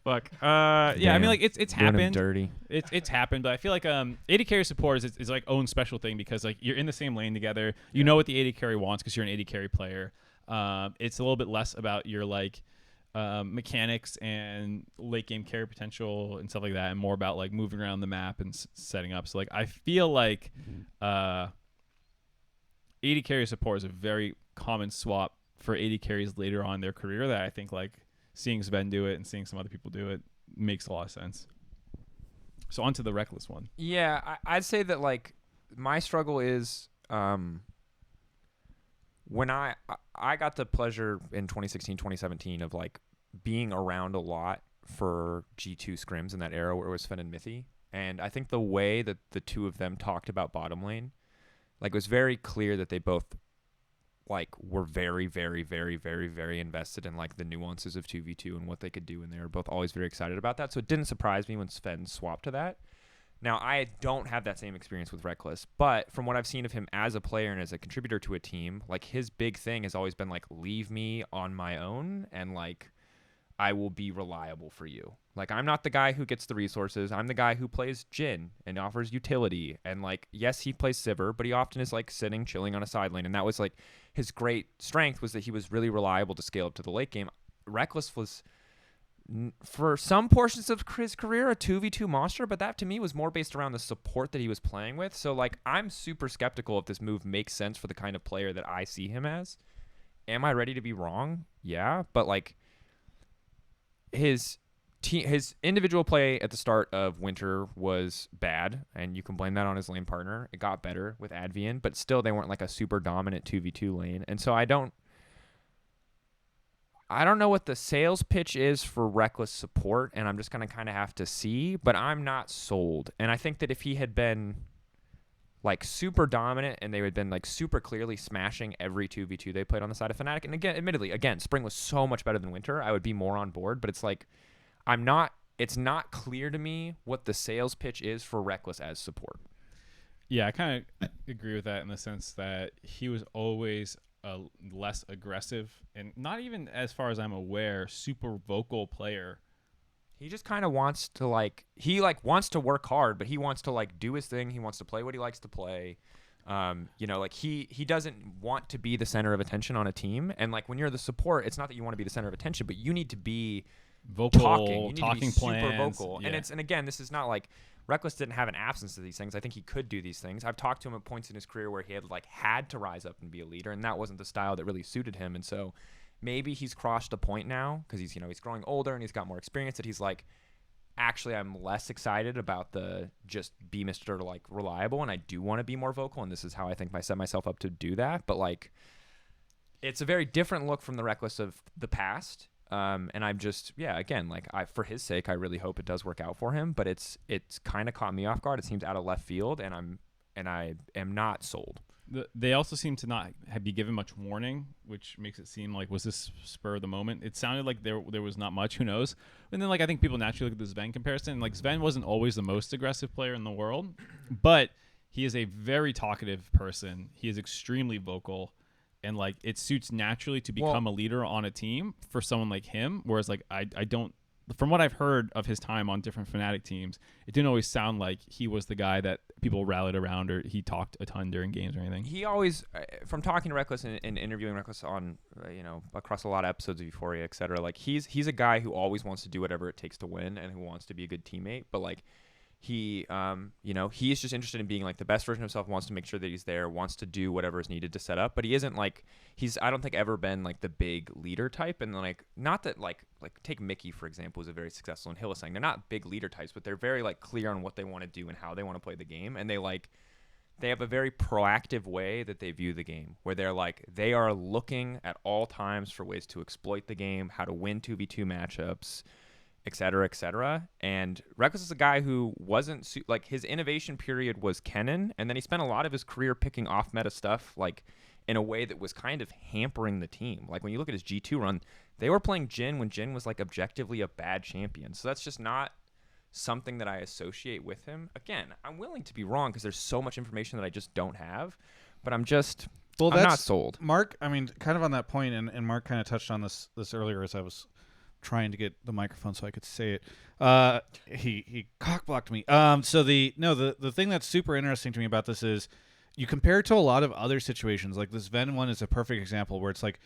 Fuck. Yeah, I Damn. mean, like it's Doing him happened. dirty. It's happened, but I feel like AD carry support is like own special thing because like you're in the same lane together. You know what the AD carry wants because you're an AD carry player. It's a little bit less about your like mechanics and late game carry potential and stuff like that, and more about like moving around the map and setting up. So like I feel like AD carry support is a very common swap for AD carries later on in their career that I think like seeing Sven do it and seeing some other people do it makes a lot of sense. So on to the Rekkles one. Yeah, I'd say that like my struggle is when I got the pleasure in 2016, 2017 of like being around a lot for G2 scrims in that era where it was Sven and Mithy. And I think the way that the two of them talked about bottom lane, like it was very clear that they both like were very, very, very, very, very invested in like the nuances of 2v2 and what they could do, and they were both always very excited about that. So it didn't surprise me when Sven swapped to that. Now I don't have that same experience with Rekkles, but from what I've seen of him as a player and as a contributor to a team, like his big thing has always been like leave me on my own and like I will be reliable for you. Like I'm not the guy who gets the resources. I'm the guy who plays Jhin and offers utility. And like, yes, he plays Sivir, but he often is like sitting, chilling on a side lane. And that was like his great strength was that he was really reliable to scale up to the late game. Rekkles was, for some portions of his career, a 2v2 monster, but that to me was more based around the support that he was playing with. So like, I'm super skeptical if this move makes sense for the kind of player that I see him as. Am I ready to be wrong? Yeah, but like, his individual play at the start of winter was bad, and you can blame that on his lane partner. It got better with Advian, but still they weren't like a super dominant 2v2 lane. And so I don't know what the sales pitch is for Rekkles support, and I'm just going to kind of have to see, but I'm not sold. And I think that if he had been like super dominant and they had been like super clearly smashing every 2v2 they played on the side of Fnatic, and again, admittedly, spring was so much better than winter, I would be more on board, but it's like it's not clear to me what the sales pitch is for Rekkles as support. Yeah, I kind of agree with that in the sense that he was always a less aggressive and not even, as far as I'm aware, super vocal player. He just kind of wants to wants to work hard, but he wants to like do his thing. He wants to play what he likes to play. Like he doesn't want to be the center of attention on a team. And like when you're the support, it's not that you want to be the center of attention, but you need to be vocal, talking. You need to be plans, super vocal. yeah. And again, this is not like Rekkles didn't have an absence of these things. I think he could do these things. I've talked to him at points in his career where he had to rise up and be a leader, and that wasn't the style that really suited him. And so maybe he's crossed a point now because he's growing older and he's got more experience that he's like, actually, I'm less excited about the just be Mr. like reliable, and I do want to be more vocal, and this is how I think I set myself up to do that. But like, it's a very different look from the Rekkles of the past. And I'm just, again, like for his sake, I really hope it does work out for him, but it's kind of caught me off guard. It seems out of left field, and I am not sold. They also seem to not be given much warning, which makes it seem like, was this spur of the moment? It sounded like there was not much. Who knows? And then, like, I think people naturally look at the Sven comparison. Like, Sven wasn't always the most aggressive player in the world, but he is a very talkative person. He is extremely vocal, and like it suits naturally to become a leader on a team for someone like him. Whereas, like, I don't. From what I've heard of his time on different Fnatic teams, it didn't always sound like he was the guy that people rallied around or he talked a ton during games or anything. He always, from talking to Rekkles and interviewing Rekkles on, across a lot of episodes of Euphoria, et cetera, like he's a guy who always wants to do whatever it takes to win and who wants to be a good teammate. But like he is just interested in being like the best version of himself, wants to make sure that he's there, wants to do whatever is needed to set up. But he isn't like, I don't think ever been like the big leader type. And like, not that like take Mickey, for example, who's a very successful in Hillsang. They're not big leader types, but they're very like clear on what they want to do and how they want to play the game. And they have a very proactive way that they view the game, where they're like, they are looking at all times for ways to exploit the game, how to win 2v2 matchups, et cetera, et cetera. And Rekkles is a guy who wasn't like, his innovation period was Kennen, and then he spent a lot of his career picking off meta stuff, like in a way that was kind of hampering the team. Like when you look at his G2 run, they were playing Jhin when Jhin was like objectively a bad champion. So that's just not something that I associate with him. Again, I'm willing to be wrong because there's so much information that I just don't have, but I'm not sold. Mark, I mean, kind of on that point, and Mark kind of touched on this earlier as I was trying to get the microphone so I could say it. He cock-blocked me. So the thing that's super interesting to me about this is you compare it to a lot of other situations. Like this Ven one is a perfect example where it's like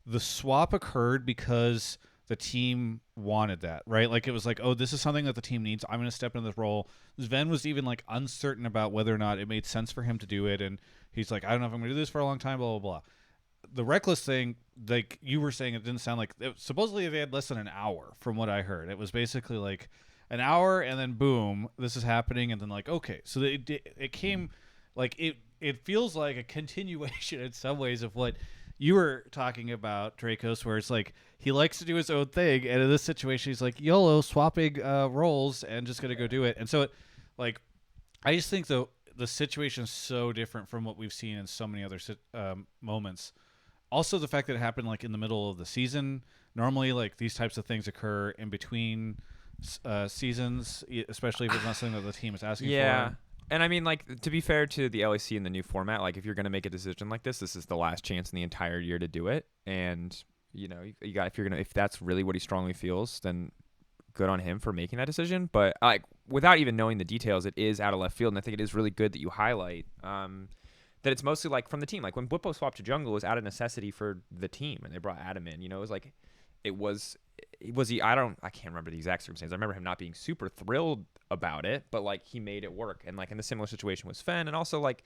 the swap occurred because the team wanted that, right? Like it was like, oh, this is something that the team needs. I'm going to step into this role. Sven was even like uncertain about whether or not it made sense for him to do it. And he's like, I don't know if I'm going to do this for a long time, blah, blah, blah. The Rekkles thing, like you were saying, it didn't sound like supposedly they had less than an hour from what I heard. It was basically like an hour and then boom, this is happening. And then like, okay, so it came like it feels like a continuation in some ways of what you were talking about, Drakos, where it's like he likes to do his own thing, and in this situation, he's like YOLO, swapping roles, and just gonna go do it. And so, I just think the situation is so different from what we've seen in so many other moments. Also, the fact that it happened like in the middle of the season. Normally, like these types of things occur in between seasons, especially if it's not something that the team is asking for. Yeah. And I mean, like, to be fair to the LEC in the new format, like, if you're going to make a decision like this is the last chance in the entire year to do it. And, you know, you got, if that's really what he strongly feels, then good on him for making that decision. But, like, without even knowing the details, it is out of left field. And I think it is really good that you highlight that it's mostly, like, from the team. Like, when Bwipo swapped to jungle, it was out of necessity for the team. And they brought Adam in. You know, it was like, I can't remember the exact circumstances. I remember him not being super thrilled about it, but like he made it work. And like in the similar situation with Sven, and also like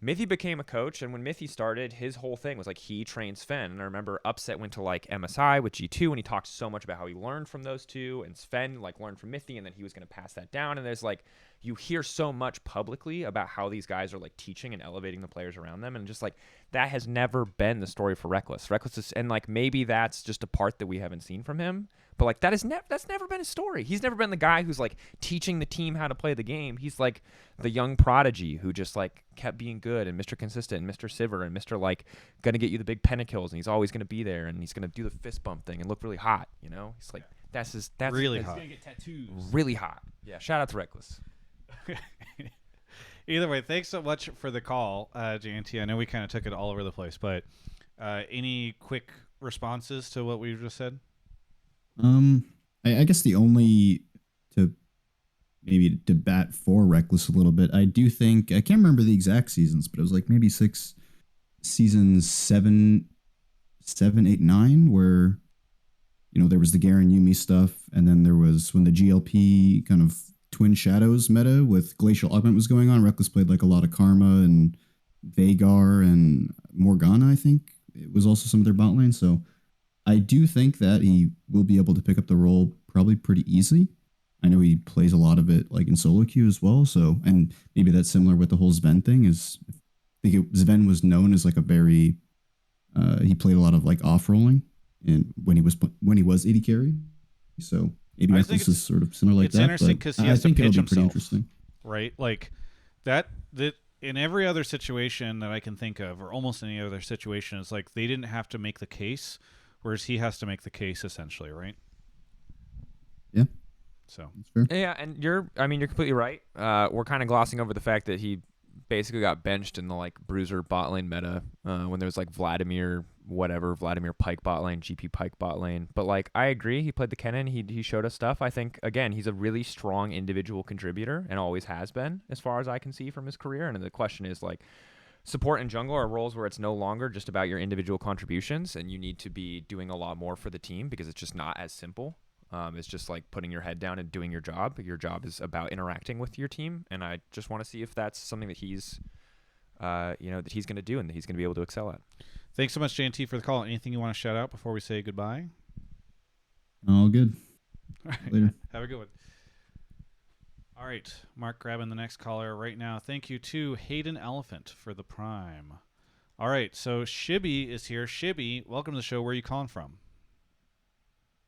Mithy became a coach, and when Mithy started, his whole thing was like he trained Sven. And I remember Upset went to like MSI with G2, and he talked so much about how he learned from those two, and Sven like learned from Mithy, and then he was going to pass that down. And there's like, you hear so much publicly about how these guys are like teaching and elevating the players around them, and just like that has never been the story for Rekkles. Rekkles is, and like maybe that's just a part that we haven't seen from him, but like that's never been his story. He's never been the guy who's like teaching the team how to play the game. He's like the young prodigy who just like kept being good and Mr. Consistent and Mr. Sivir and Mr. like gonna get you the big pentakills, and he's always gonna be there, and he's gonna do the fist bump thing and look really hot. You know, he's like that's really He's hot. gonna get tattoos. Really hot. Yeah. Shout out to Rekkles. Either way, thanks so much for the call, JNT. I know we kind of took it all over the place, but any quick responses to what we just said? I guess the only to maybe to bat for Rekkles a little bit, I do think I can't remember the exact seasons, but it was like maybe seasons 7, 8, 9, where you know there was the Garen Yumi stuff, and then there was when the GLP kind of Twin Shadows meta with Glacial Augment was going on. Rekkles played like a lot of Karma and Veigar and Morgana, I think. It was also some of their bot lane. So I do think that he will be able to pick up the role probably pretty easily. I know he plays a lot of it like in solo queue as well. So, and maybe that's similar with the whole Sven thing is I think Sven was known as like a very, he played a lot of like off rolling and when he was AD carry. So maybe Rekkles is sort of similar like that. It's interesting because he has to pitch himself, pretty interesting. Right? Like that in every other situation that I can think of, or almost any other situation, it's like they didn't have to make the case, whereas he has to make the case essentially, right? Yeah. So That's fair. Yeah, and you're completely right. We're kind of glossing over the fact that he basically got benched in the like bruiser bot lane meta when there was like Vladimir Pike bot lane, GP Pike bot lane. But like I agree, he played the Kennen. He showed us stuff. I think again he's a really strong individual contributor and always has been, as far as I can see from his career. And the question is like, support and jungle are roles where it's no longer just about your individual contributions, and you need to be doing a lot more for the team because it's just not as simple. It's just like putting your head down and doing your job. Your job is about interacting with your team, and I just want to see if that's something that he's, that he's going to do and that he's going to be able to excel at. thanks so much, JNT, for the call. Anything you want to shout out before we say goodbye? All good. All right. Later. Have a good one. All right, Mark grabbing the next caller right now. Thank you to Hayden Elephant for the prime. All right, so Shibby is here. Shibby, welcome to the show. Where are you calling from?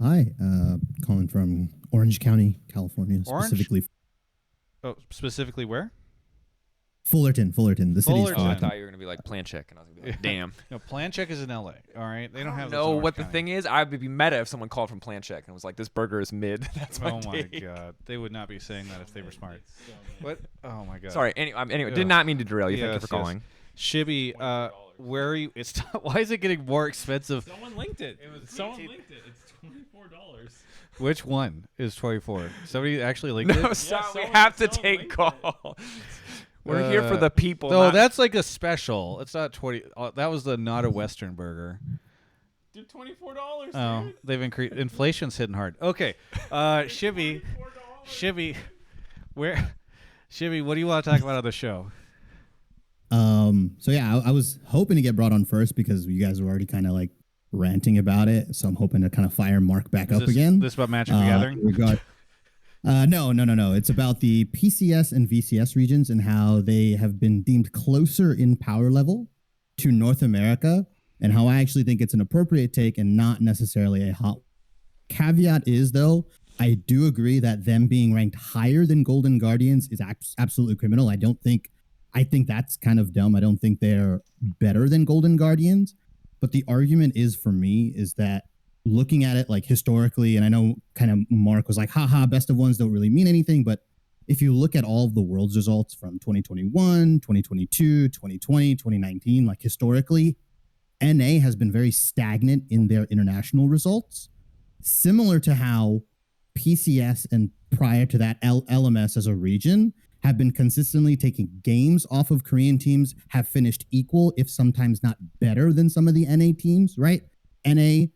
Hi, calling from Orange County, California, Orange? specifically Oh, specifically where? Fullerton, the city's Fullerton. Oh, I Fullerton. thought you were going to be like plan check, and I was going to be like, damn. No, Plan Check is in LA. All right, they don't have. know what the thing is. I would be meta if someone called from plan check and was like, this burger is mid. That's my Oh my take. god, they would not be saying that if they were smart. What? Oh my god. Sorry. Anyway, Yeah. did not mean to derail you. Thank you Yes, for yes. calling. Shibby, where are you? It's why is it getting more expensive? Someone linked it. Someone linked it. It's $24. Which one is 24? Somebody actually linked No, it. sorry, we someone- have to someone take linked call. We're here for the people. No, not- that's like a special. It's not 20. That was the not a Western burger. Dude, $24. Oh, dude. they've increased. Inflation's hitting hard. Okay, Shibby, $24. Shibby, what do you want to talk about on the show? So yeah, I was hoping to get brought on first because you guys were already kind of like ranting about it. So I'm hoping to kind of fire Mark back up again. This about Magic the Gathering? No. It's about the PCS and VCS regions and how they have been deemed closer in power level to North America, and how I actually think it's an appropriate take and not necessarily a hot. Caveat is though, I do agree that them being ranked higher than Golden Guardians is absolutely criminal. I think that's kind of dumb. I don't think they're better than Golden Guardians. But the argument is for me is that looking at it like historically, and I know kind of Mark was like, haha, best of ones don't really mean anything. But if you look at all of the world's results from 2021, 2022, 2020, 2019, like historically, NA has been very stagnant in their international results, similar to how PCS and prior to that LMS as a region have been consistently taking games off of Korean teams, have finished equal, if sometimes not better than some of the NA teams, right? NA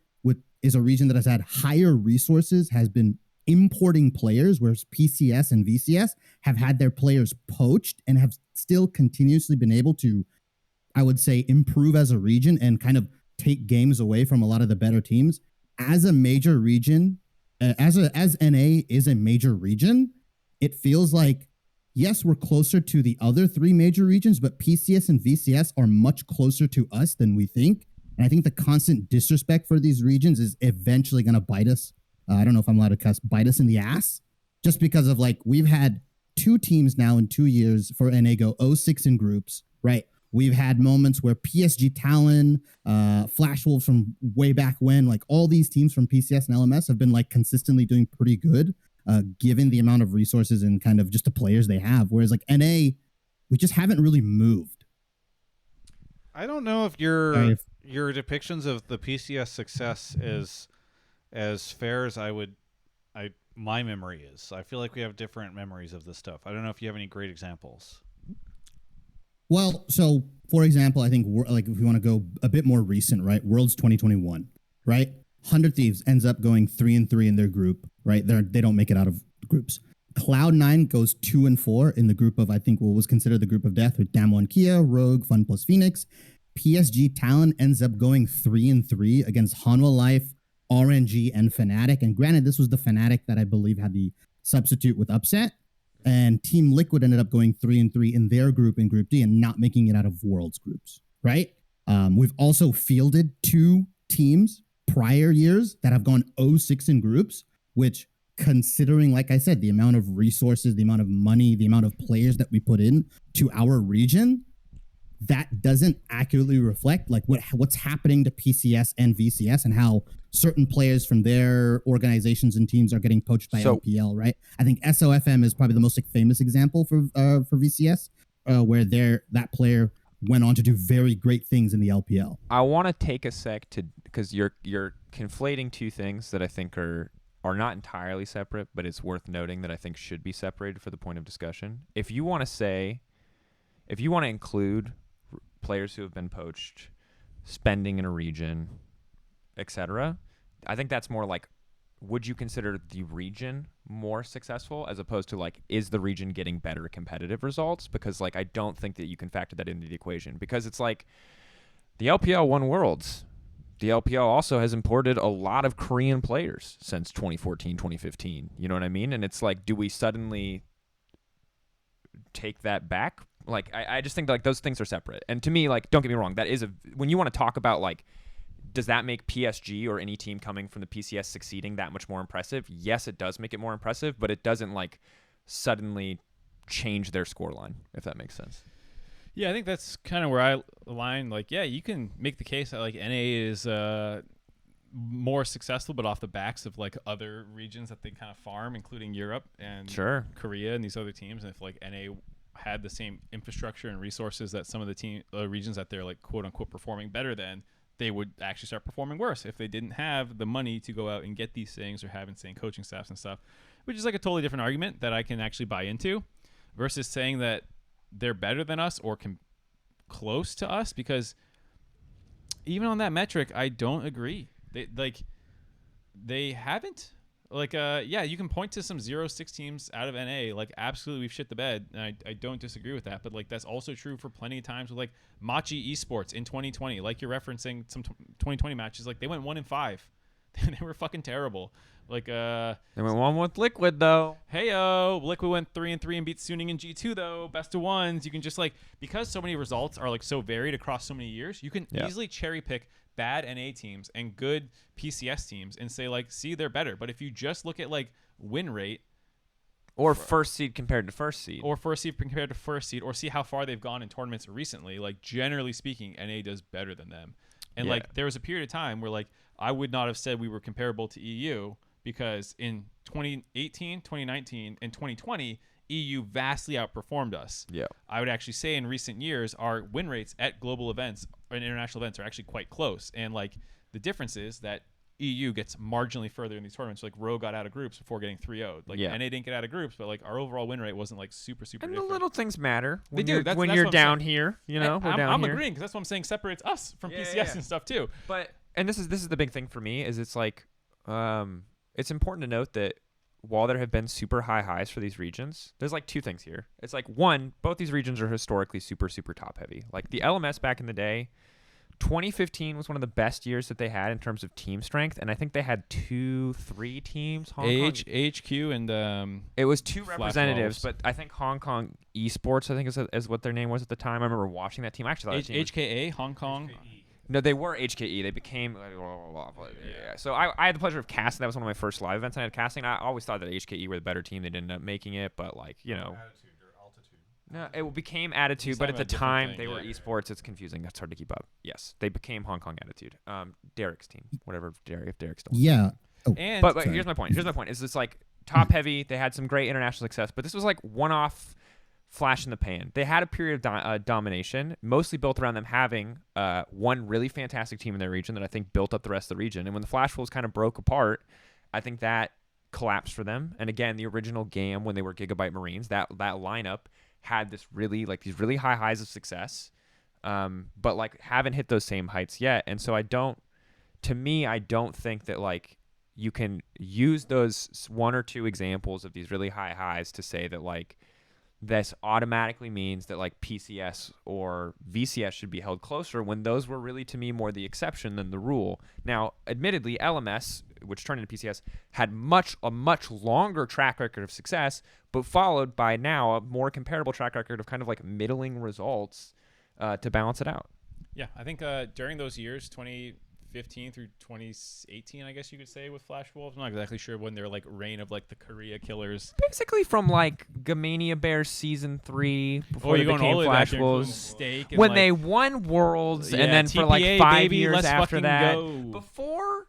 is a region that has had higher resources, has been importing players, whereas PCS and VCS have had their players poached and have still continuously been able to, I would say, improve as a region and kind of take games away from a lot of the better teams. As a major region, as NA is a major region, it feels like, yes, we're closer to the other three major regions, but PCS and VCS are much closer to us than we think. And I think the constant disrespect for these regions is eventually going to bite us. I don't know if I'm allowed to cuss, bite us in the ass, just because of like, we've had two teams now in 2 years for NA go 0-6 in groups, right? We've had moments where PSG Talon, Flash Wolves from way back when, like all these teams from PCS and LMS have been like consistently doing pretty good, given the amount of resources and kind of just the players they have. Whereas like NA, we just haven't really moved. I don't know if your depictions of the PCS success is as fair as my memory is. I feel like we have different memories of this stuff. I don't know if you have any great examples. Well, so for example, I think like if we want to go a bit more recent, right? Worlds 2021, right? 100 Thieves ends up going 3-3 in their group, right? They don't make it out of groups. Cloud9 goes 2-4 in the group of, I think, what was considered the group of death with Damo and Kia, Rogue, Fun Plus Phoenix. PSG Talon ends up going 3-3 against Hanwha Life, RNG, and Fnatic. And granted, this was the Fnatic that I believe had the substitute with Upset. And Team Liquid ended up going 3-3 in their group in Group D and not making it out of Worlds groups, right? We've also fielded two teams prior years that have gone 0-6 in groups, which considering, like I said, the amount of resources, the amount of money, the amount of players that we put in to our region, that doesn't accurately reflect like what's happening to PCS and VCS and how certain players from their organizations and teams are getting poached by LPL, right? I think SOFM is probably the most famous example for VCS, where that player went on to do very great things in the LPL. I want to take a sec because you're conflating two things that I think are not entirely separate, but it's worth noting that I think should be separated for the point of discussion. If you want to include players who have been poached, spending in a region, etc., I think that's more like, would you consider the region more successful as opposed to like, is the region getting better competitive results? Because like, I don't think that you can factor that into the equation, because it's like the LPL won Worlds. The LPL also has imported a lot of Korean players since 2014, 2015. You know what I mean? And it's like, do we suddenly take that back? Like, I just think like those things are separate. And to me, like, don't get me wrong, that is when you want to talk about like, does that make PSG or any team coming from the PCS succeeding that much more impressive? Yes, it does make it more impressive, but it doesn't like suddenly change their scoreline, if that makes sense. Yeah, I think that's kind of where I align. Like, yeah, you can make the case that like NA is more successful, but off the backs of like other regions that they kind of farm, including Europe and Korea and these other teams. And if like NA had the same infrastructure and resources that some of the regions that they're like quote unquote performing better than, they would actually start performing worse if they didn't have the money to go out and get these things or have insane coaching staffs and stuff, which is like a totally different argument that I can actually buy into versus saying that they're better than us or close to us, because even on that metric, I don't agree. They haven't. Like, yeah, you can point to some 0-6 teams out of NA. Like, absolutely, we've shit the bed. And I don't disagree with that. But, like, that's also true for plenty of times with, like, Machi Esports in 2020. Like, you're referencing some 2020 matches. Like, they went 1-5. They were fucking terrible. Like, they went 1 with Liquid, though. Hey-o. Liquid went 3-3 and beat Suning in G2, though. Best of ones. You can just, like, because so many results are, like, so varied across so many years, you can easily cherry pick bad NA teams and good PCS teams and say like, see, they're better. But if you just look at like win rate or first seed compared to first seed or see how far they've gone in tournaments recently, like generally speaking, NA does better than them. And like there was a period of time where like I would not have said we were comparable to EU, because in 2018, 2019 and 2020, EU vastly outperformed us. Yeah, I would actually say in recent years, our win rates at global events and international events are actually quite close. And like the difference is that EU gets marginally further in these tournaments. Like Roe got out of groups before getting 3-0'd. Like NA didn't get out of groups, but like our overall win rate wasn't like super and different. The little things matter. They do. When you're down here, you know, I'm agreeing, because that's what I'm saying separates us from PCS and stuff too. But this is the big thing for me is it's like it's important to note that while there have been super high highs for these regions, there's like two things here. It's like, one, both these regions are historically super top heavy. Like the LMS back in the day, 2015 was one of the best years that they had in terms of team strength, and I think they had 2-3 teams. HQ and it was 2 representatives, but I think Hong Kong Esports, I think is what their name was at the time. I remember watching that team. I actually thought HKA Hong Kong. No, they were HKE. They became So I had the pleasure of casting. That was one of my first live events I had casting. I always thought that HKE were the better team. They didn't end up making it, but like, you know. Attitude or altitude? No, it became Attitude, but at the time they were esports. It's confusing. That's hard to keep up. Yes, they became Hong Kong Attitude. Derek's team, whatever. If Derek's still. Yeah. Oh, but here's my point. Is this like top heavy? They had some great international success, but this was like one-off flash in the pan. They had a period of domination, mostly built around them having one really fantastic team in their region that I think built up the rest of the region. And when the Flash Wolves kind of broke apart, I think that collapsed for them. And again, the original GAM when they were Gigabyte Marines, that lineup had this really like these really high highs of success, but like haven't hit those same heights yet. And so I don't think that like you can use those 1 or 2 examples of these really high highs to say that like this automatically means that like PCS or VCS should be held closer, when those were really, to me, more the exception than the rule. Now, admittedly, LMS, which turned into PCS, had a much longer track record of success, but followed by now a more comparable track record of kind of like middling results to balance it out. Yeah, I think during those years, 2015 2015 through 2018, I guess you could say, with Flash Wolves. I'm not exactly sure when their like reign of like the Korea killers. Basically from like Gamania Bears season 3 before they going all became the way back Flash there, including Wolves. Steak and, When like, they won Worlds, yeah, and then for like TPA, 5 baby, years let's after fucking that, go. before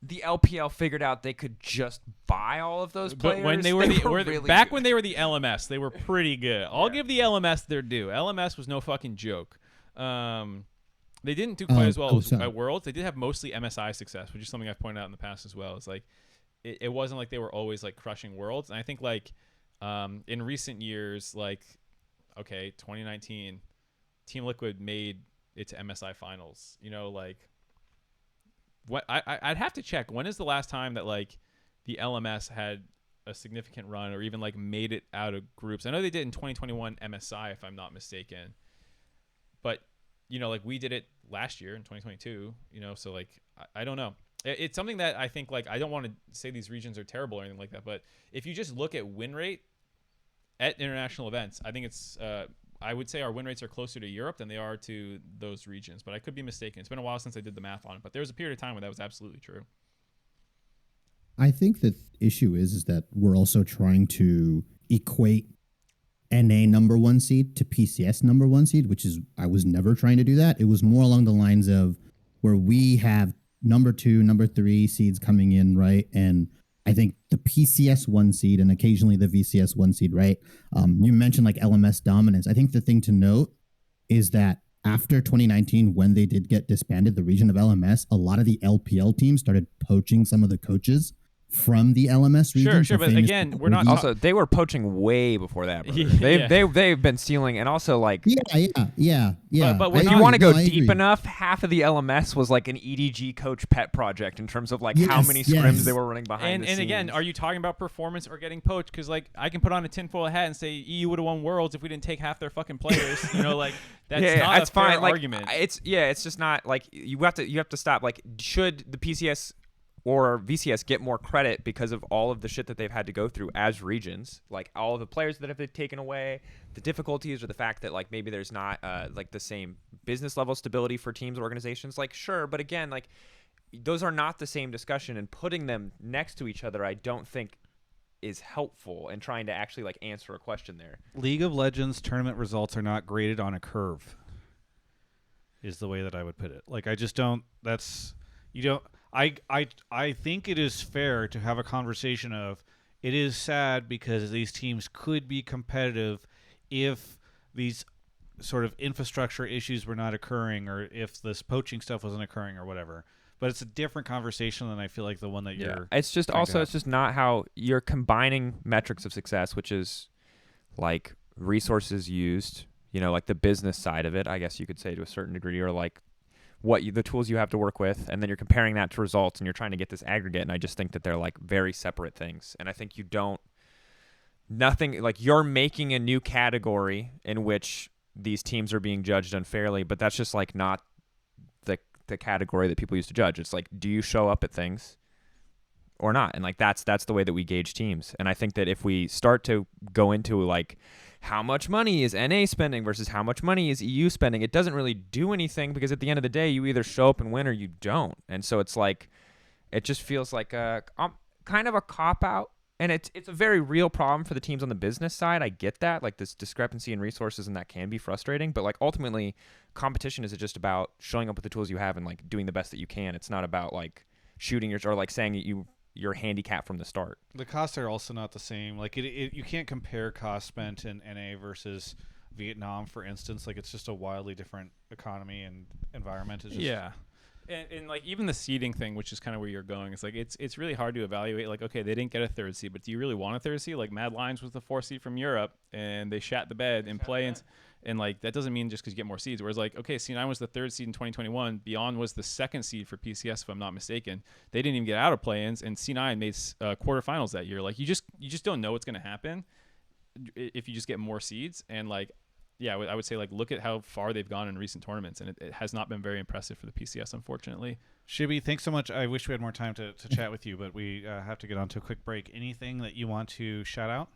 the LPL figured out they could just buy all of those players. But when they were really back good. when they were the LMS, they were pretty good. I'll give the LMS their due. LMS was no fucking joke. They didn't do quite as well at Worlds. They did have mostly MSI success, which is something I've pointed out in the past as well. It's like it wasn't like they were always like crushing Worlds. And I think like in recent years, like 2019, Team Liquid made it to MSI finals. You know, like what I'd have to check. When is the last time that like the LMS had a significant run or even like made it out of groups? I know they did in 2021 MSI, if I'm not mistaken. But you know, like we did it last year in 2022, you know, so like, I don't know. It's something that I think, like, I don't want to say these regions are terrible or anything like that, but if you just look at win rate at international events, I think it's, I would say our win rates are closer to Europe than they are to those regions, but I could be mistaken. It's been a while since I did the math on it, but there was a period of time where that was absolutely true. I think the issue is that we're also trying to equate NA number 1 seed to PCS number 1 seed, which is, I was never trying to do that. It was more along the lines of where we have number 2, number 3 seeds coming in, right? And I think the PCS 1 seed and occasionally the VCS 1 seed, right? You mentioned like LMS dominance. I think the thing to note is that after 2019, when they did get disbanded, the region of LMS, a lot of the LPL teams started poaching some of the coaches from the LMS region. Sure, but again, we're not also they were poaching way before that. They've been stealing, and also like yeah. But if you want to go deep enough, half of the LMS was like an EDG coach pet project in terms of like how many scrims they were running behind. And again, are you talking about performance or getting poached? Because like I can put on a tinfoil hat and say EU would have won Worlds if we didn't take half their fucking players. You know, like that's not a fair argument. It's just not like you have to stop. Like, should the PCS or VCS get more credit because of all of the shit that they've had to go through as regions, like all of the players that have been taken away, the difficulties, or the fact that like maybe there's not like the same business level stability for teams or organizations? Like, sure, but again, like those are not the same discussion, and putting them next to each other I don't think is helpful in trying to actually like answer a question there. League of Legends tournament results are not graded on a curve, is the way that I would put it. Like, I just don't, I think it is fair to have a conversation of, it is sad because these teams could be competitive if these sort of infrastructure issues were not occurring, or if this poaching stuff wasn't occurring, or whatever. But it's a different conversation than I feel like the one that you're. It's just also, it's just not how you're combining metrics of success, which is like resources used, you know, like the business side of it, I guess you could say to a certain degree, or like the tools you have to work with, and then you're comparing that to results, and you're trying to get this aggregate. And I just think that they're like very separate things. And I think you're making a new category in which these teams are being judged unfairly, but that's just like not the category that people used to judge. It's like, do you show up at things or not? And like that's the way that we gauge teams. And I think that if we start to go into like how much money is NA spending versus how much money is EU spending, it doesn't really do anything, because at the end of the day, you either show up and win or you don't. And so it's like, it just feels like a kind of a cop-out. And it's a very real problem for the teams on the business side. I get that, like this discrepancy in resources, and that can be frustrating. But like ultimately, competition is just about showing up with the tools you have and like doing the best that you can. It's not about like shooting or like saying that you're handicapped from the start. The costs are also not the same. Like you can't compare cost spent in NA versus Vietnam, for instance. Like, it's just a wildly different economy and environment. It's just, And like even the seeding thing, which is kind of where you're going, it's like it's really hard to evaluate. Like, okay, they didn't get a 3rd seed, but do you really want a 3rd seed? Like Mad Lions was the 4th seed from Europe, and they shat the bed in play, and like that doesn't mean just because you get more seeds. Whereas like, okay, C9 was the 3rd seed in 2021. Beyond was the 2nd seed for PCS, if I'm not mistaken. They didn't even get out of play-ins, and C9 made quarterfinals that year. Like you just don't know what's going to happen if you just get more seeds. And like, yeah, I would say like look at how far they've gone in recent tournaments, and it has not been very impressive for the PCS, unfortunately. Shibby, thanks so much. I wish we had more time to chat with you, but we have to get on to a quick break. Anything that you want to shout out?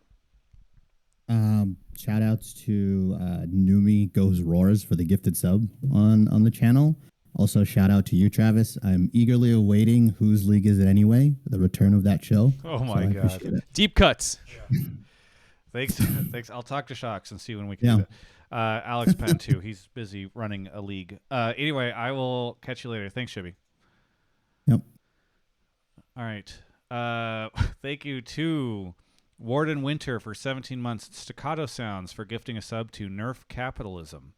Shout outs to Numi Goes Roars for the gifted sub on the channel. Also, shout out to you, Travis. I'm eagerly awaiting Whose League Is It Anyway? The return of that show. Oh So my I God. appreciate it. Deep cuts. Thanks. I'll talk to Shocks and see when we can Yeah. do that. Alex Penn too. He's busy running a league. Anyway, I will catch you later. Thanks, Shibby. Yep. All right. Thank you to Warden Winter for 17 months. Staccato Sounds for gifting a sub to Nerf Capitalism.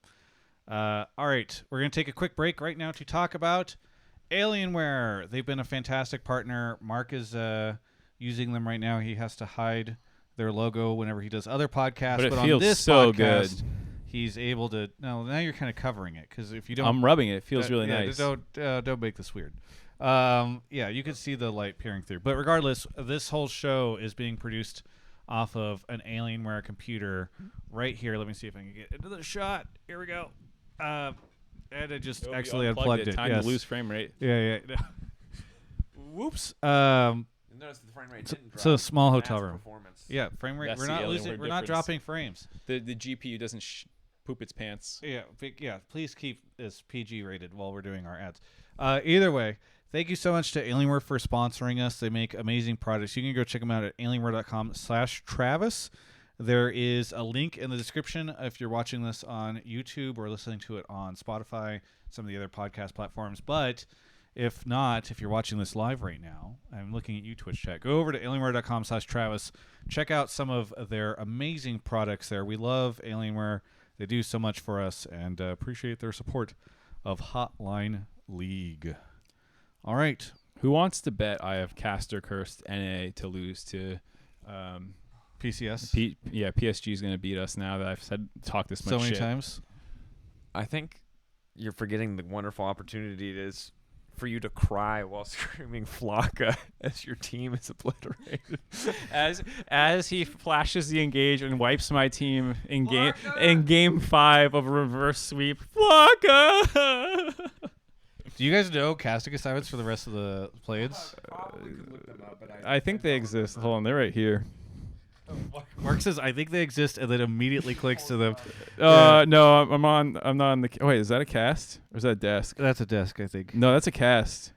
All right. We're going to take a quick break right now to talk about Alienware. They've been a fantastic partner. Mark is using them right now. He has to hide their logo whenever he does other podcasts. But it on feels this so podcast, good. He's able to. No, now you're kind of covering it because if you don't, I'm rubbing it. It feels really yeah, nice. Don't make this weird. Yeah, you can see the light peering through. But regardless, this whole show is being produced off of an Alienware computer right here. Let me see if I can get into the shot. Here we go. And I just Oh, you actually unplugged unplugged it. Time Yes. to lose frame rate. Yeah. Whoops. Notice the frame rate didn't So drop. small That's hotel room. performance. Yeah, frame rate. That's We're the not Alienware losing. We're not difference. dropping frames. The GPU doesn't poop its pants. Yeah. Please keep this PG rated while we're doing our ads. Either way, thank you so much to Alienware for sponsoring us. They make amazing products. You can go check them out at alienware.com/Travis. There is a link in the description if you're watching this on YouTube or listening to it on Spotify, some of the other podcast platforms. But if not, if you're watching this live right now, I'm looking at you, Twitch chat. Go over to alienware.com/Travis. Check out some of their amazing products there. We love Alienware. They do so much for us and appreciate their support of Hotline League. All right. Who wants to bet I have Caster Cursed NA to lose to PCS. PSG is going to beat us now that I've talked this much So many shit. times. I think you're forgetting the wonderful opportunity it is for you to cry while screaming Flocka as your team is obliterated. As he flashes the engage and wipes my team in game 5 of a reverse sweep. Flocka! Do you guys know casting assignments for the rest of the play-ins? I think they exist. Hold on, they're right here. Mark says, I think they exist, and then immediately clicks to them. No, I'm not on the. Wait, is that a cast or is that a desk? That's a desk, I think. No, that's a cast.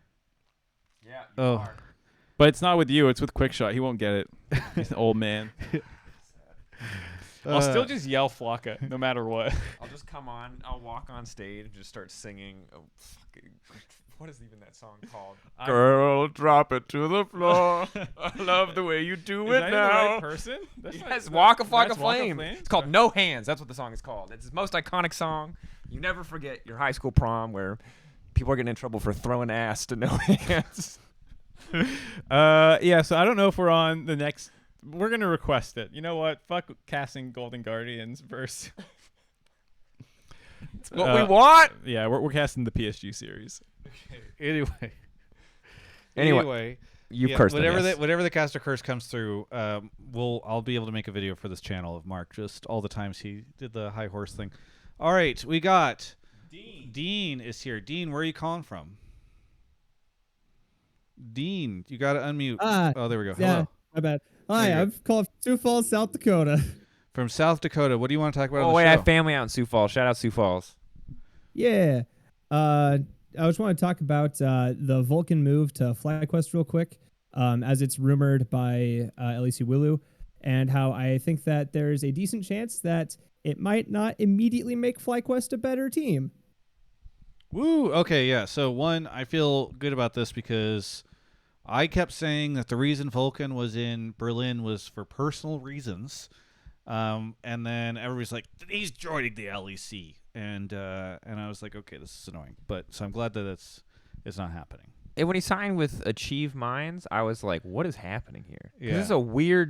Yeah. Oh. But it's not with you. It's with Quickshot. He won't get it. He's an old man. I'll still just yell Flocka no matter what. I'll just come on. I'll walk on stage and just start singing. What is even that song called? Girl, drop it to the floor. I love the way you do Is it that now. the right person? Yes, Walk a Flock that's of Walk of Flame. Flame? It's called No Hands. That's what the song is called. It's his most iconic song. You never forget your high school prom where people are getting in trouble for throwing ass to No Hands. Yeah, so I don't know if we're on the next. We're going to request it. You know what? Fuck casting Golden Guardians versus. It's what we want. Yeah, we're casting the PSG series. Anyway, You yeah, cursed whatever the caster curse comes through, I'll be able to make a video for this channel of Mark just all the times he did the high horse thing. All right, we got Dean is here. Dean, where are you calling from? Dean, you got to unmute. Oh, there we go. Yeah, Hello. my bad. Hi, There you I'm calling from Sioux Falls, South Dakota. From South Dakota. What do you want to talk about on Oh, the wait, show? I have family out in Sioux Falls. Shout out Sioux Falls. Yeah. I just want to talk about the Vulcan move to FlyQuest real quick, as it's rumored by LEC Wulu, and how I think that there's a decent chance that it might not immediately make FlyQuest a better team. Woo. Okay, yeah. So one, I feel good about this because I kept saying that the reason Vulcan was in Berlin was for personal reasons, and then everybody's like, he's joining the LEC, and I was like, okay, this is annoying. But so I'm glad that it's not happening. And when he signed with Achieve Minds, I was like, what is happening here? 'Cause Yeah.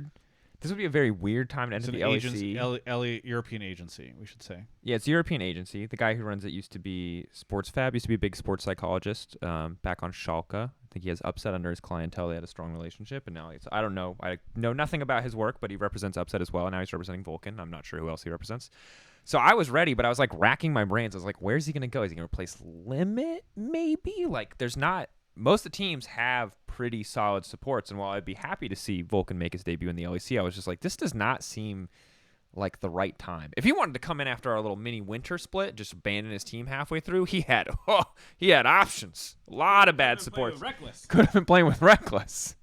This would be a very weird time to It's enter an the agency, LEC. European agency, we should say. Yeah, it's a European agency. The guy who runs it used to be SportsFab, used to be a big sports psychologist back on Schalke. I think he has Upset under his clientele. They had a strong relationship, and now I don't know. I know nothing about his work, but he represents Upset as well. And now he's representing Vulcan. I'm not sure who else he represents. So I was ready, but I was like racking my brains. I was like, where's he going to go? Is he going to replace Limit? Maybe? Like, there's not. Most of the teams have pretty solid supports, and while I'd be happy to see Vulcan make his debut in the LEC, I was just like, this does not seem like the right time. If he wanted to come in after our little mini winter split, just abandon his team halfway through, he had options. A lot of bad support. Could have been playing with Rekkles.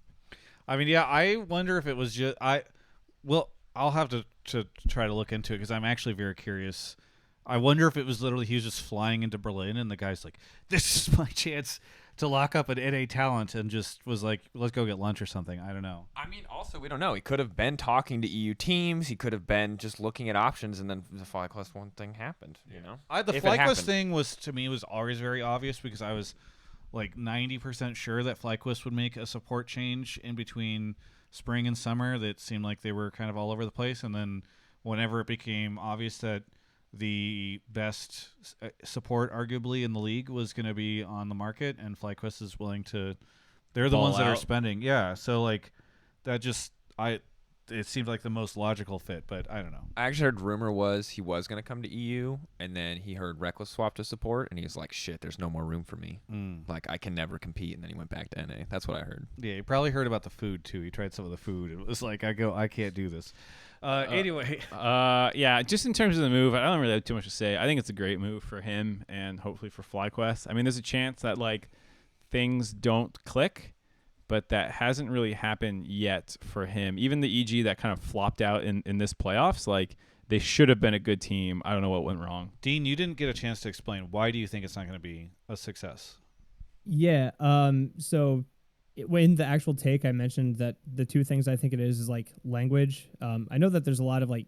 I mean, yeah, I wonder if it was just I'll have to try to look into it because I'm actually very curious. I wonder if it was literally he was just flying into Berlin and the guy's like, "This is my chance to lock up an NA talent," and just was like, "Let's go get lunch or something." I don't know. I mean, also we don't know. He could have been talking to EU teams. He could have been just looking at options, and then the FlyQuest 1 thing happened. You know, The FlyQuest thing was to me was always very obvious because I was like 90% sure that FlyQuest would make a support change in between spring and summer. That seemed like they were kind of all over the place, and then whenever it became obvious that the best support arguably in the league was going to be on the market and FlyQuest is willing to, they're the ones that are spending. Yeah. So like that it seemed like the most logical fit, but I don't know. I actually heard rumor was he was going to come to EU, and then he heard Rekkles swap to support, and he was like, shit, there's no more room for me. Like, I can never compete, and then he went back to NA. That's what I heard. Yeah, he probably heard about the food, too. He tried some of the food. It was like, I can't do this. Anyway. Yeah, just in terms of the move, I don't really have too much to say. I think it's a great move for him and hopefully for FlyQuest. I mean, there's a chance that, like, things don't click, but that hasn't really happened yet for him. Even the EG that kind of flopped out in this playoffs, like, they should have been a good team. I don't know what went wrong. Dean, you didn't get a chance to explain. Why do you think it's not going to be a success? Yeah. So in the actual take, I mentioned that the two things I think it is like language. I know that there's a lot of like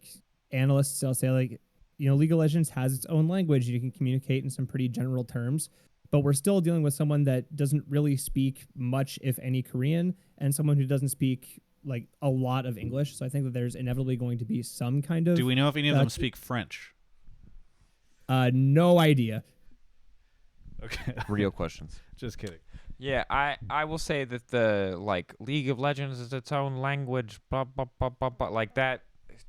analysts that'll say like, you know, League of Legends has its own language. You can communicate in some pretty general terms, but we're still dealing with someone that doesn't really speak much, if any, Korean, and someone who doesn't speak like a lot of English. So I think that there's inevitably going to be some kind of. Do we know if any of them speak French? No idea. Okay. Real questions. Just kidding. Yeah, I will say that the like League of Legends is its own language, blah blah blah blah blah, like that.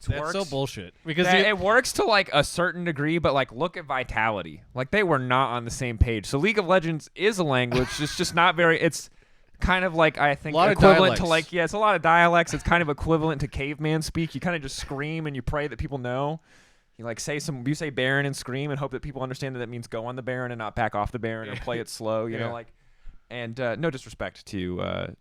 That's works. so bullshit. Because it works to like a certain degree, but like look at Vitality. Like they were not on the same page. So League of Legends is a language. It's just not very. It's kind of like I think equivalent to like it's a lot of dialects. It's kind of equivalent to caveman speak. You kind of just scream and you pray that people know. You like you say Baron and scream and hope that people understand that means go on the Baron and not back off the Baron or play it slow. You know, like, and no disrespect to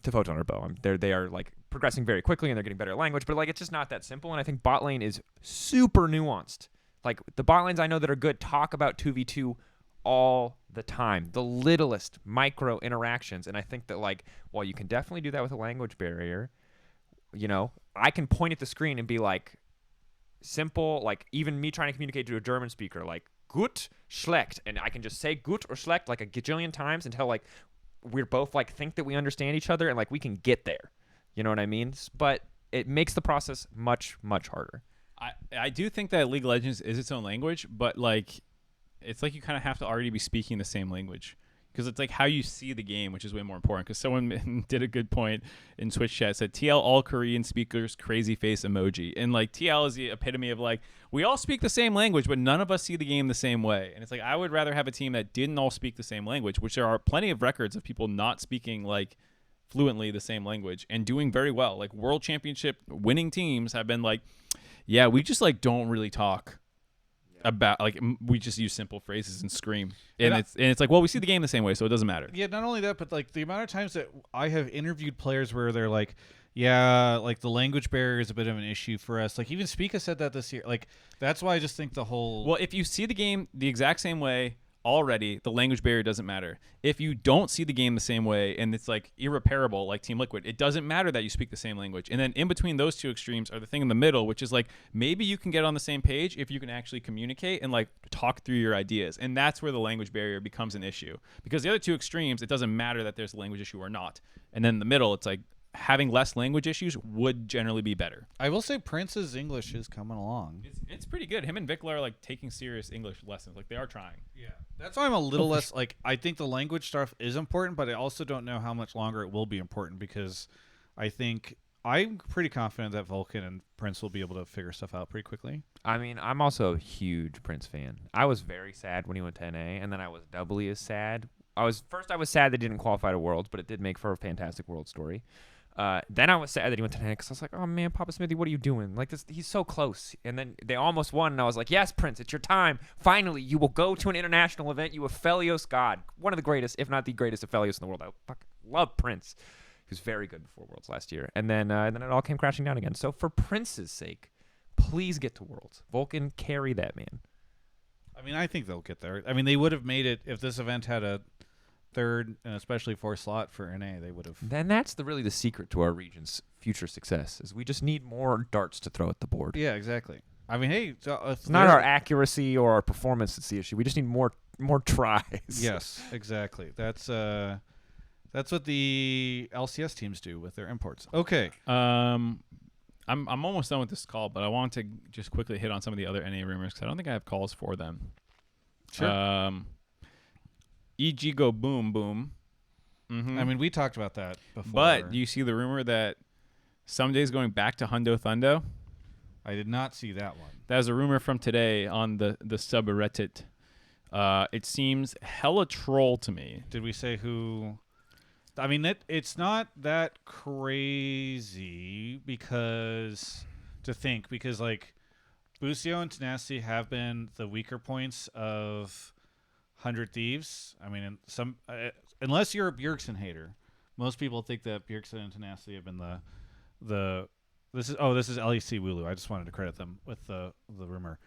Photon or Bo. They are like progressing very quickly and they're getting better at language, but like it's just not that simple. And I think bot lane is super nuanced. Like the bot lanes I know that are good talk about 2v2 all the time, the littlest micro interactions. And I think that like while you can definitely do that with a language barrier, you know, I can point at the screen and be like simple, like even me trying to communicate to a German speaker, like gut, schlecht, and I can just say gut or schlecht like a gajillion times until like we're both like think that we understand each other and like we can get there. You know what I mean? But it makes the process much, much harder. I do think that League of Legends is its own language, but like it's like you kind of have to already be speaking the same language because it's like how you see the game, which is way more important. Because someone did a good point in Twitch chat, said TL all Korean speakers crazy face emoji, and like TL is the epitome of like we all speak the same language, but none of us see the game the same way. And it's like I would rather have a team that didn't all speak the same language, which there are plenty of records of people not speaking like fluently the same language and doing very well. Like world championship winning teams have been like, yeah, we just like don't really talk about like we just use simple phrases and scream, and it's like, well, we see the game the same way, so it doesn't matter. Yeah, not only that, but like the amount of times that I have interviewed players where they're like, yeah, like the language barrier is a bit of an issue for us. Like even Spica said that this year. Like that's why I just think the whole. Well, if you see the game the exact same way already, the language barrier doesn't matter. If you don't see the game the same way and it's like irreparable like Team Liquid, it doesn't matter that you speak the same language. And then in between those two extremes are the thing in the middle, which is like maybe you can get on the same page if you can actually communicate and like talk through your ideas. And that's where the language barrier becomes an issue, because the other two extremes, it doesn't matter that there's a language issue or not. And then in the middle, it's like having less language issues would generally be better. I will say Prince's English is coming along. It's pretty good. Him and Vikla are like taking serious English lessons. Like they are trying. Yeah. That's why I'm a little less like I think the language stuff is important, but I also don't know how much longer it will be important, because I think I'm pretty confident that Vulcan and Prince will be able to figure stuff out pretty quickly. I mean, I'm also a huge Prince fan. I was very sad when he went to NA, and then I was doubly as sad. I was sad they didn't qualify to Worlds, but it did make for a fantastic World story. Then I was sad that he went to NA because I was like, oh man, Papa Smithy, what are you doing? Like this, he's so close. And then they almost won, and I was like, yes, Prince, it's your time. Finally, you will go to an international event. You Aphelios god, one of the greatest, if not the greatest Aphelios in the world. I fucking love Prince. He was very good before Worlds last year, and then it all came crashing down again. So for Prince's sake, please get to Worlds. Vulcan, carry that man. I mean, I think they'll get there. I mean, they would have made it if this event had a third and especially fourth slot for NA. They would have. Then that's really the secret to our region's future success is we just need more darts to throw at the board. Yeah, exactly. I mean, hey, it's not our accuracy or our performance that's the issue. We just need more tries. Yes, exactly. That's what the LCS teams do with their imports. Okay. I'm almost done with this call, but I want to just quickly hit on some of the other NA rumors because I don't think I have calls for them. Sure. EG go boom boom. Mm-hmm. I mean, we talked about that before. But do you see the rumor that Someday's going back to Hundo Thundo? I did not see that one. That was a rumor from today on the subreddit. It seems hella troll to me. Did we say who? I mean, it's not that crazy because like Busio and Tenacity have been the weaker points of 100 Thieves. I mean, unless you're a Bjergsen hater, most people think that Bjergsen and Tenacity have been this is LEC Wulu. I just wanted to credit them with the rumor.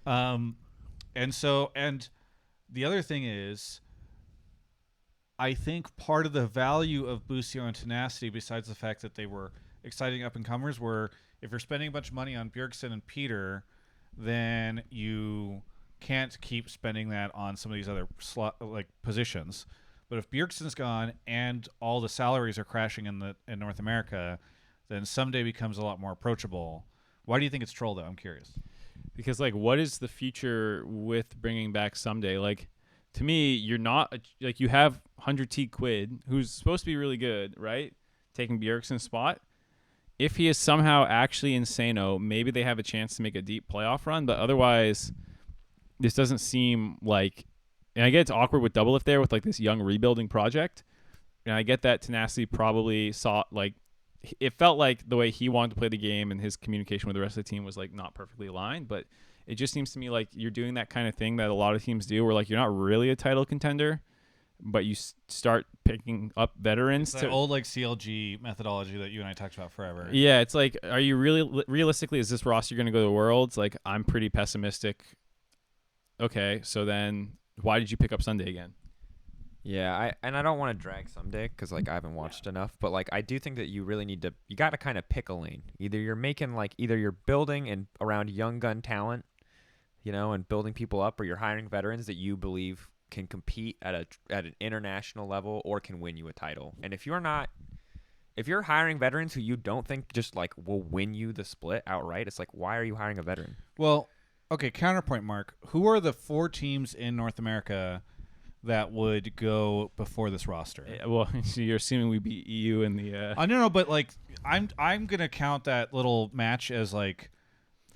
And the other thing is, I think part of the value of Busio and Tenacity, besides the fact that they were exciting up-and-comers, were if you're spending a bunch of money on Bjergsen and Peter, then you can't keep spending that on some of these other positions. But if Bjergsen's gone and all the salaries are crashing in North America, then Someday becomes a lot more approachable. Why do you think it's troll, though? I'm curious. Because, what is the future with bringing back Someday? To me, you're not you have 100T Quid, who's supposed to be really good, right? Taking Bjergsen's spot. If he is somehow actually insano, maybe they have a chance to make a deep playoff run. But otherwise, this doesn't seem like. And I get it's awkward with Doublelift there with this young rebuilding project. And I get that Tenacity probably saw it felt like the way he wanted to play the game and his communication with the rest of the team was not perfectly aligned, but it just seems to me like you're doing that kind of thing that a lot of teams do where you're not really a title contender, but you start picking up veterans. It's that old CLG methodology that you and I talked about forever. Yeah, it's are you really realistically, is this roster going to go to the Worlds? I'm pretty pessimistic. Okay, so then why did you pick up Sunday again? Yeah, I don't want to drag Someday because I haven't watched enough, but I do think that you really need to. You got to kind of pick a lane. Either you're making either you're building and around young gun talent, and building people up, or you're hiring veterans that you believe can compete at an international level or can win you a title. And if you're hiring veterans who you don't think just will win you the split outright, it's why are you hiring a veteran? Well, okay, counterpoint, Mark. Who are the 4 teams in North America that would go before this roster? Well, so you're assuming we beat EU in the. I don't know, but I'm gonna count that little match as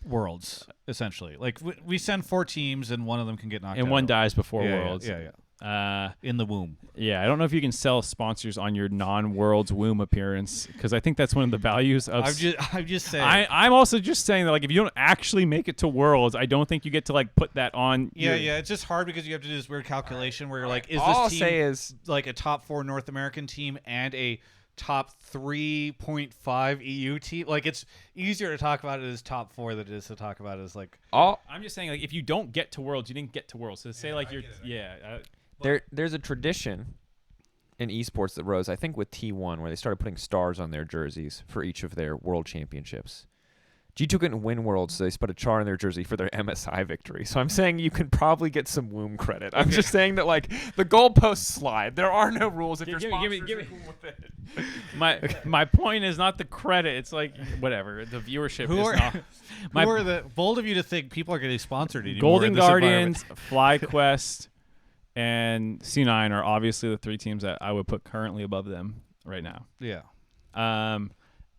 Worlds essentially. We send 4 teams and one of them can get knocked out. And one dies before Worlds. Yeah. In the womb. Yeah, I don't know if you can sell sponsors on your non-Worlds womb appearance because I think that's one of the values of. I'm just saying. I'm also just saying that if you don't actually make it to Worlds, I don't think you get to put that on. Yeah. It's just hard because you have to do this weird calculation where you're is all this team I'll say is a top 4 North American team and a top 3.5 EU team? It's easier to talk about it as top 4 than it is to talk about it as I'm just saying if you don't get to Worlds, you didn't get to Worlds. So say there's a tradition in esports that rose, I think, with T1 where they started putting stars on their jerseys for each of their world championships. G2 couldn't win Worlds, so they put a char in their jersey for their MSI victory. So I'm saying you can probably get some womb credit. I'm just saying that the goalposts slide. There are no rules if your sponsors are cool with it. My point is not the credit. It's whatever. The viewership is not. Who are the bold of you to think people are getting sponsored anymore? Golden Guardians, FlyQuest, and C9 are obviously the 3 teams that I would put currently above them right now. Yeah.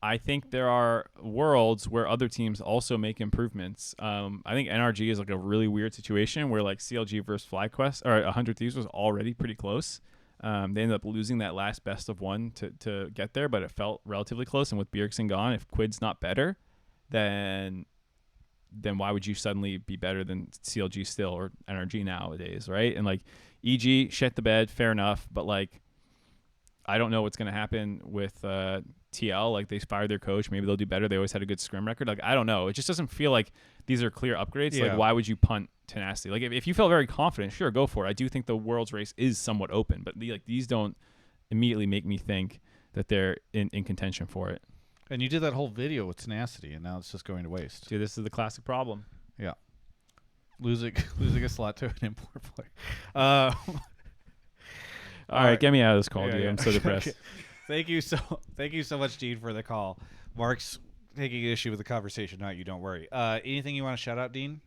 I think there are Worlds where other teams also make improvements. I think NRG is a really weird situation where CLG versus FlyQuest or 100 Thieves was already pretty close. They ended up losing that last best of one to get there, but it felt relatively close. And with Bjergsen gone, if Quid's not better, then why would you suddenly be better than CLG still or NRG nowadays, right? And like EG shit the bed, fair enough, but like I don't know what's gonna happen with TL. Like they fired their coach, maybe they'll do better. They always had a good scrim record. Like I don't know. It just doesn't feel like these are clear upgrades. Yeah. Like why would you punt tenacity? Like if you feel very confident, sure, go for it. I do think the world's race is somewhat open, but these don't immediately make me think that they're in contention for it. And you did that whole video with tenacity, and now it's just going to waste. Dude, this is the classic problem. Yeah, losing a slot to an import player. All right, get me out of this call, dude. Yeah. I'm so depressed. Thank you so much, Dean, for the call. Mark's taking issue with the conversation, not you. Don't worry. Anything you want to shout out, Dean?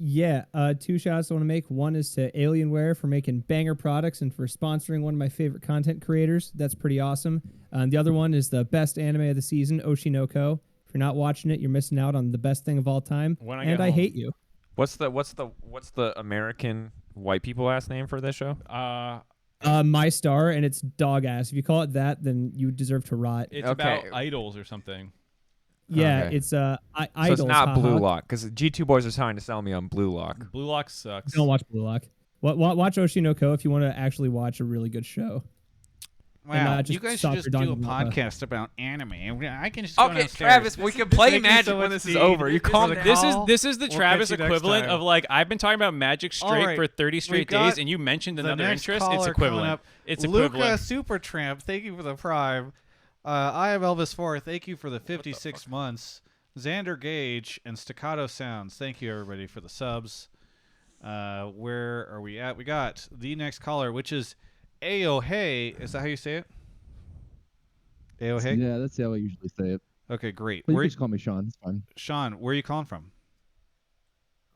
Yeah, 2 shots I want to make. One is to Alienware for making banger products and for sponsoring one of my favorite content creators. That's pretty awesome. The other one is the best anime of the season, Oshinoko. If you're not watching it, you're missing out on the best thing of all time. And I hate you. What's the American white people last name for this show? My Star, and it's dog ass. If you call it that, then you deserve to rot. It's about idols or something. Yeah, Okay. it's So idols. it's not haha. Blue Lock, because G2 boys are trying to sell me on Blue Lock. Blue Lock sucks. Don't watch Blue Lock. Watch Oshinoko if you want to actually watch a really good show. Wow, just you guys stop should just your do a Danganronpa. podcast about anime. I can just go Okay, downstairs. Travis, we can play Thank you Magic so when much, this is Dean. over. You calm down. This is the We'll Travis catch you next equivalent time. of like I've been talking about Magic straight All right, for 30 straight we've got days, and you mentioned the another next interest. It's caller coming equivalent. up. It's Luca equivalent. Supertramp, thank you for the prime. I am Elvis 4. Thank you for the 56 months. Xander Gage and Staccato Sounds. Thank you everybody for the subs. Where are we at? We got the next caller, which is ayohae. Is that how you say it? ayohae? Yeah, that's how I usually say it. Okay, great. But you Where can just call me Sean. It's fine. Sean, where are you calling from?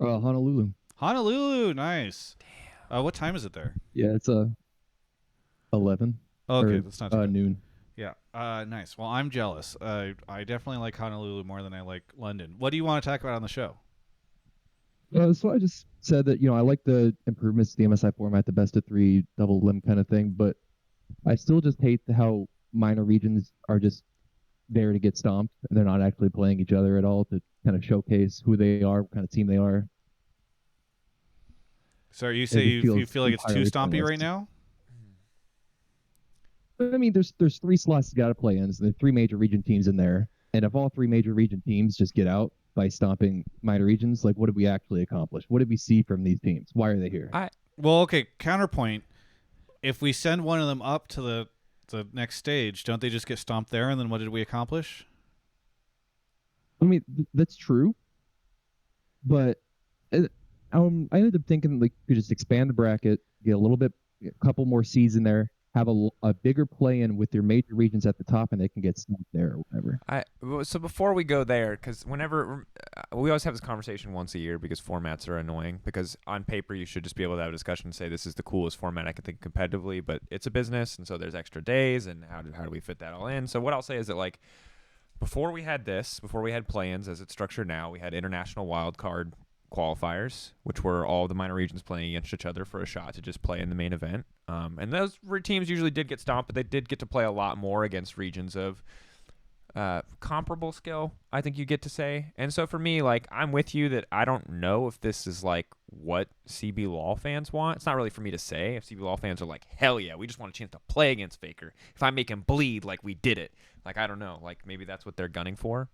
Honolulu. Honolulu. Nice. What time is it there? Yeah, it's 11. Okay, or, that's not too bad. noon. Yeah. Nice. Well, I'm jealous. I definitely like Honolulu more than I like London. What do you want to talk about on the show? So I just said that I like the improvements to the MSI format, the best of 3 double limb kind of thing, but I still just hate how minor regions are just there to get stomped and they're not actually playing each other at all to kind of showcase who they are, what kind of team they are. So you say you feel like it's too entirely stompy pointless. right now? I mean, there's 3 slots you got to play in. So there's 3 major region teams in there, and if all 3 major region teams just get out by stomping minor regions, like what did we actually accomplish? What did we see from these teams? Why are they here? Well, okay. Counterpoint: if we send one of them up to the next stage, don't they just get stomped there? And then what did we accomplish? I mean, that's true, but I ended up thinking like you could just expand the bracket, get a couple more seeds in there, have a bigger play-in with your major regions at the top, and they can get stomped there or whatever. So before we go there, because whenever we always have this conversation once a year because formats are annoying. Because on paper you should just be able to have a discussion and say this is the coolest format I can think competitively, but it's a business, and so there's extra days, and how do we fit that all in? So what I'll say is that like before we had play-ins as it's structured now, we had international wildcard qualifiers, which were all the minor regions playing against each other for a shot to just play in the main event. And those teams usually did get stomped, but they did get to play a lot more against regions of comparable skill, I think you get to say. And so for me, like, I'm with you that I don't know if this is like what CB Law fans want. It's not really for me to say. If CB Law fans are like, hell yeah, we just want a chance to play against Faker. If I make him bleed, like we did it. Like, I don't know. Like, maybe that's what they're gunning for.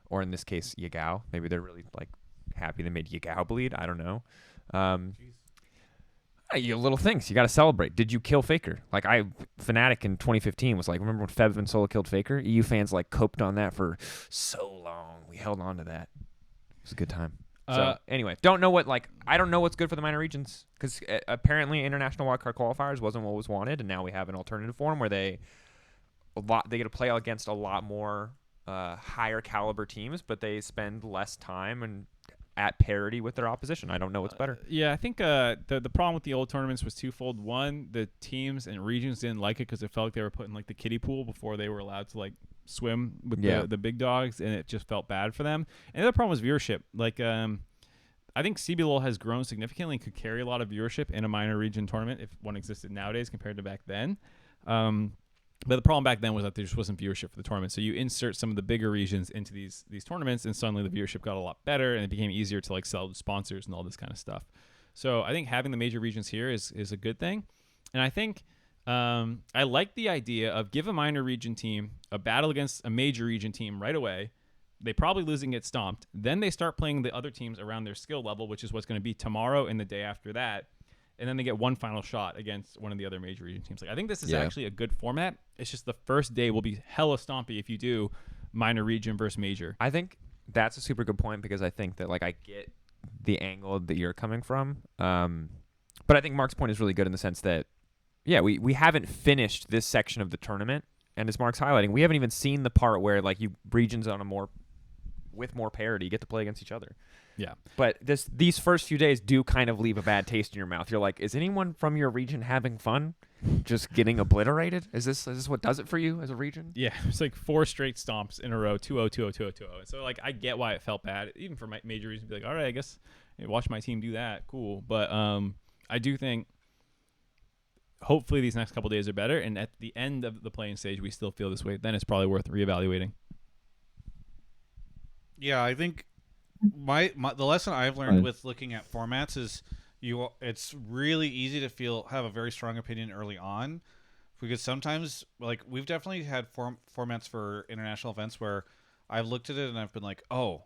Or in this case, Yagao. Maybe they're really like happy they made Yagao bleed. I don't know. You little things you got to celebrate. Did you kill Faker? Like Fnatic in 2015 was like, remember when Feb and Solo killed Faker? EU fans like coped on that for so long. We held on to that. It was a good time. So anyway, I don't know what's good for the minor regions because apparently international wildcard qualifiers wasn't what was wanted, and now we have an alternative form where they get to play against a lot more higher caliber teams, but they spend less time and at parity with their opposition. I don't know what's better. Yeah, I think the problem with the old tournaments was twofold. One, the teams and regions didn't like it because it felt like they were put in like the kiddie pool before they were allowed to like swim with the big dogs, and it just felt bad for them. And the other problem was viewership. Like I think CBLOL has grown significantly and could carry a lot of viewership in a minor region tournament if one existed nowadays compared to back then. But the problem back then was that there just wasn't viewership for the tournament. So you insert some of the bigger regions into these tournaments, and suddenly the viewership got a lot better, and it became easier to like sell to sponsors and all this kind of stuff. So I think having the major regions here is a good thing. And I think I like the idea of give a minor region team a battle against a major region team right away. They probably lose and get stomped. Then they start playing the other teams around their skill level, which is what's going to be tomorrow and the day after that. And then they get one final shot against one of the other major region teams. Like I think this is actually a good format. It's just the first day will be hella stompy if you do minor region versus major. I think that's a super good point because I think that like I get the angle that you're coming from. But I think Mark's point is really good in the sense that, yeah, we haven't finished this section of the tournament. And as Mark's highlighting, we haven't even seen the part where like you regions on with more parity get to play against each other. Yeah. But these first few days do kind of leave a bad taste in your mouth. You're like, is anyone from your region having fun? Just getting obliterated? Is this what does it for you as a region? Yeah, it's like 4 straight stomps in a row, 2-0, 2-0, 2-0, 2-0. So like I get why it felt bad, even for my major reasons. Be like, all right, I guess watch my team do that, cool. But I do think hopefully these next couple days are better, and at the end of the playing stage we still feel this way. Then it's probably worth reevaluating. Yeah, I think the lesson I've learned with looking at formats is it's really easy to have a very strong opinion early on, because sometimes like we've definitely had formats for international events where I've looked at it and I've been like, oh,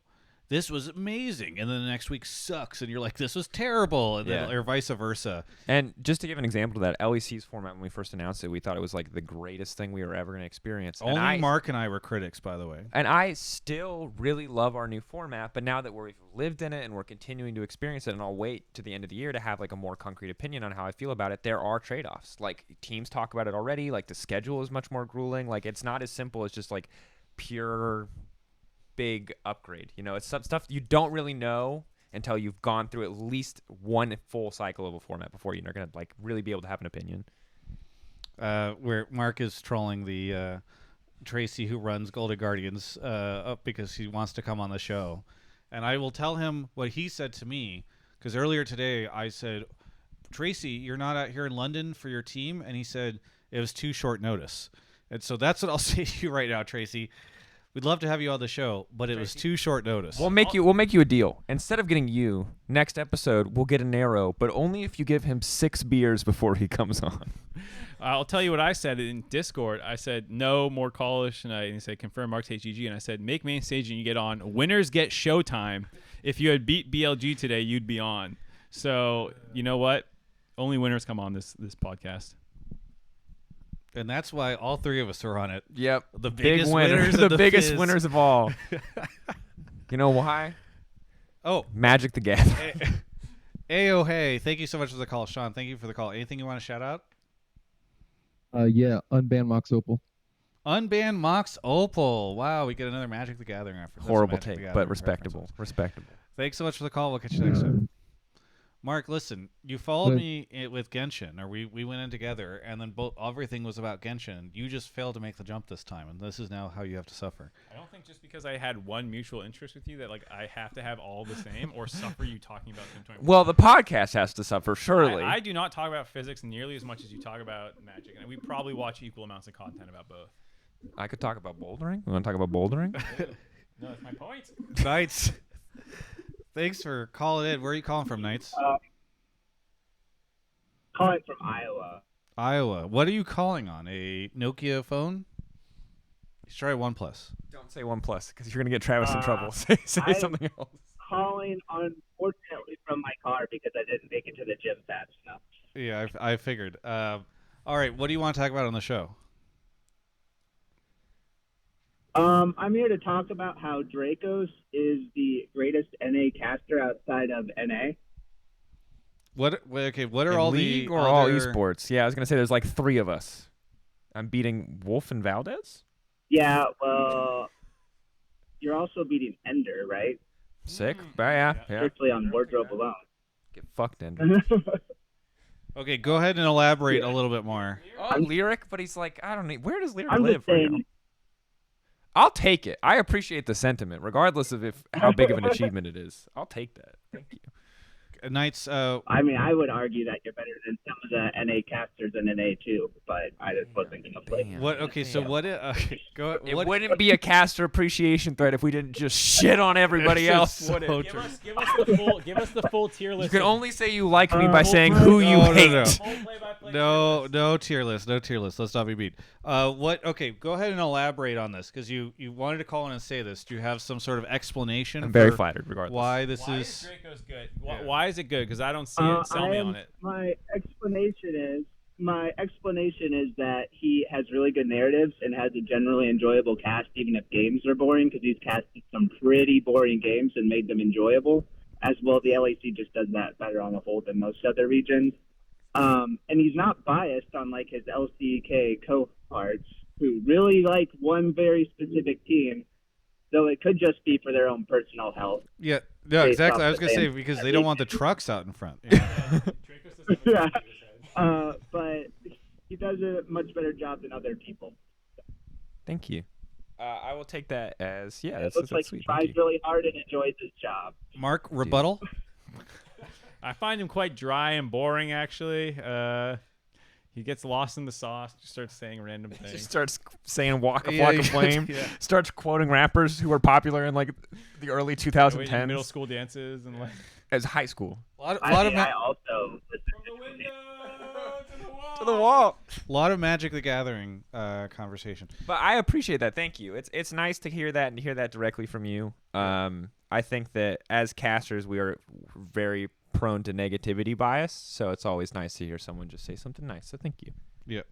this was amazing, and then the next week sucks, and you're like, this was terrible, and then, or vice versa. And just to give an example of that, LEC's format, when we first announced it, we thought it was like the greatest thing we were ever going to experience. Only Mark and I were critics, by the way. And I still really love our new format, but now that we've lived in it and we're continuing to experience it, and I'll wait to the end of the year to have like a more concrete opinion on how I feel about it, there are trade-offs. Like teams talk about it already, like the schedule is much more grueling. Like it's not as simple as just like pure big upgrade. You know, it's some stuff you don't really know until you've gone through at least one full cycle of a format before you're going to like really be able to have an opinion. Where Mark is trolling the Tracy who runs Golden Guardians up because he wants to come on the show. And I will tell him what he said to me, because earlier today I said, Tracy, you're not out here in London for your team? And he said it was too short notice. And so that's what I'll say to you right now, Tracy. We'd love to have you on the show, but it was too short notice. We'll make you a deal. Instead of getting you, next episode we'll get a Nero, but only if you give him 6 beers before he comes on. I'll tell you what I said in Discord. I said no more callish, and he said confirm Mark's HGG, and I said make main stage and you get on. Winners get showtime. If you had beat BLG today, you'd be on. So you know what? Only winners come on this podcast. And that's why all 3 of us are on it. Yep. The biggest winners the biggest winners of all. You know why? Oh. Magic the Gathering. Ayohae, thank you so much for the call. Sean, thank you for the call. Anything you want to shout out? Yeah, unban Mox Opal. Unban Mox Opal. Wow, we get another Magic the Gathering reference. Horrible take, but respectable. Respectable. Thanks so much for the call. We'll catch you next time. Mark, listen, you followed me with Genshin, or we went in together, and then everything was about Genshin. You just failed to make the jump this time, and this is now how you have to suffer. I don't think just because I had one mutual interest with you that like I have to have all the same or suffer you talking about Sim 24. Well, the podcast has to suffer, surely. I do not talk about physics nearly as much as you talk about Magic, and we probably watch equal amounts of content about both. I could talk about bouldering. You want to talk about bouldering? No, that's my point. Knights. Thanks for calling in. Where are you calling from, Knights? Calling from Iowa. Iowa. What are you calling on? A Nokia phone? You should try OnePlus. Don't say OnePlus because you're going to get Travis in trouble. Say something else. Calling unfortunately from my car because I didn't make it to the gym fast enough. Yeah, I figured. All right, what do you want to talk about on the show? I'm here to talk about how Drakos is the greatest NA caster outside of NA. What are all league the or other... all esports? Yeah, I was gonna say there's like 3 of us. I'm beating Wolf and Valdez. Yeah, well, you're also beating Ender, right? Sick. Yeah. Strictly on wardrobe alone. Get fucked, Ender. Okay, go ahead and elaborate a little bit more. Oh, Lyric, but he's like, I don't know. Where does Lyric I'm live just right saying, now? I'll take it. I appreciate the sentiment, regardless of how big of an achievement it is. I'll take that. Thank you. Knights. I mean, I would argue that you're better than some of the NA casters in NA too, but I just wasn't gonna play. What? Okay, so what? Go. It What? wouldn't be a caster appreciation thread if we didn't just shit on everybody else. So would it? true. Give us the full tier list. You can only say you like me by full saying play- who you No, no, hate. no. No tier list. No tier list. Let's not be mean. What? Okay, go ahead and elaborate on this because you wanted to call in and say this. Do you have some sort of explanation? I'm very for flattered, regardless. why this Why is? is Drakos good? Yeah. Why is it good? Because I don't see it. Sell me on it. My explanation is that he has really good narratives and has a generally enjoyable cast, even if games are boring, because he's casted some pretty boring games and made them enjoyable. As well, the LAC just does that better on the whole than most other regions. And he's not biased on like his LCK cohorts who really like one very specific team, though it could just be for their own personal health. Yeah. No, based exactly. off I was the gonna say fans. because they don't want the trucks out in front. Yeah. Yeah. But he does a much better job than other people. Thank you. I will take that as It that's looks like sweet. he Thank tries you. really hard and enjoys his job. Mark, rebuttal. I find him quite dry and boring, actually. He gets lost in the sauce, just starts saying random things. Just starts saying "Waka Yeah, Flocka yeah, Flame." yeah. Starts quoting rappers who were popular in like the early 2010s Middle school dances and like. as high school. A lot I of also listen to him. To the wall. lot of Magic the Gathering conversation. But I appreciate that. Thank you. It's nice to hear that and to hear that directly from you. I think that as casters, we are very prone to negativity bias, so it's always nice to hear someone just say something nice. So thank you. Yeah.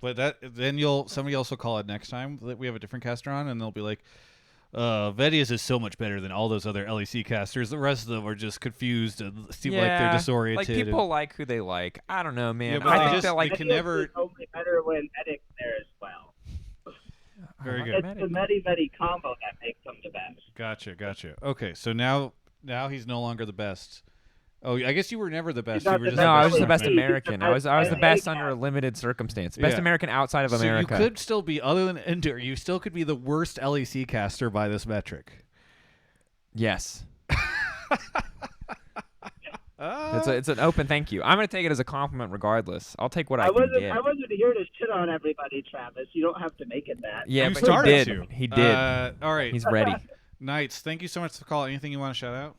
But then somebody else will call it next time that we have a different caster on, and they'll be like, Vedius is so much better than all those other LEC casters. The rest of them are just confused and seem like they're disoriented. Like people like who they like. I don't know, man. Yeah, but I they think just- that like they can never. It's only better when Medic's there as well. Very I good. like It's Medic. the Medi combo that makes them the best. Gotcha. Okay, so now he's no longer the best. Oh, I guess you were never the best. not You were the just No, I was best the best He's the American. I was the best best American. under a limited circumstance. Best Yeah. American outside of So America. you could still be, other than Ender, you still could be the worst LEC caster by this metric. Yes. It's an open thank you. I'm gonna take it as a compliment regardless. I'll take what I can wasn't get. I wasn't here to shit on everybody, Travis. You don't have to make it that. Yeah, You but started he did. to. He did. All right, He's ready. Knights, thank you so much for the call. Anything you want to shout out?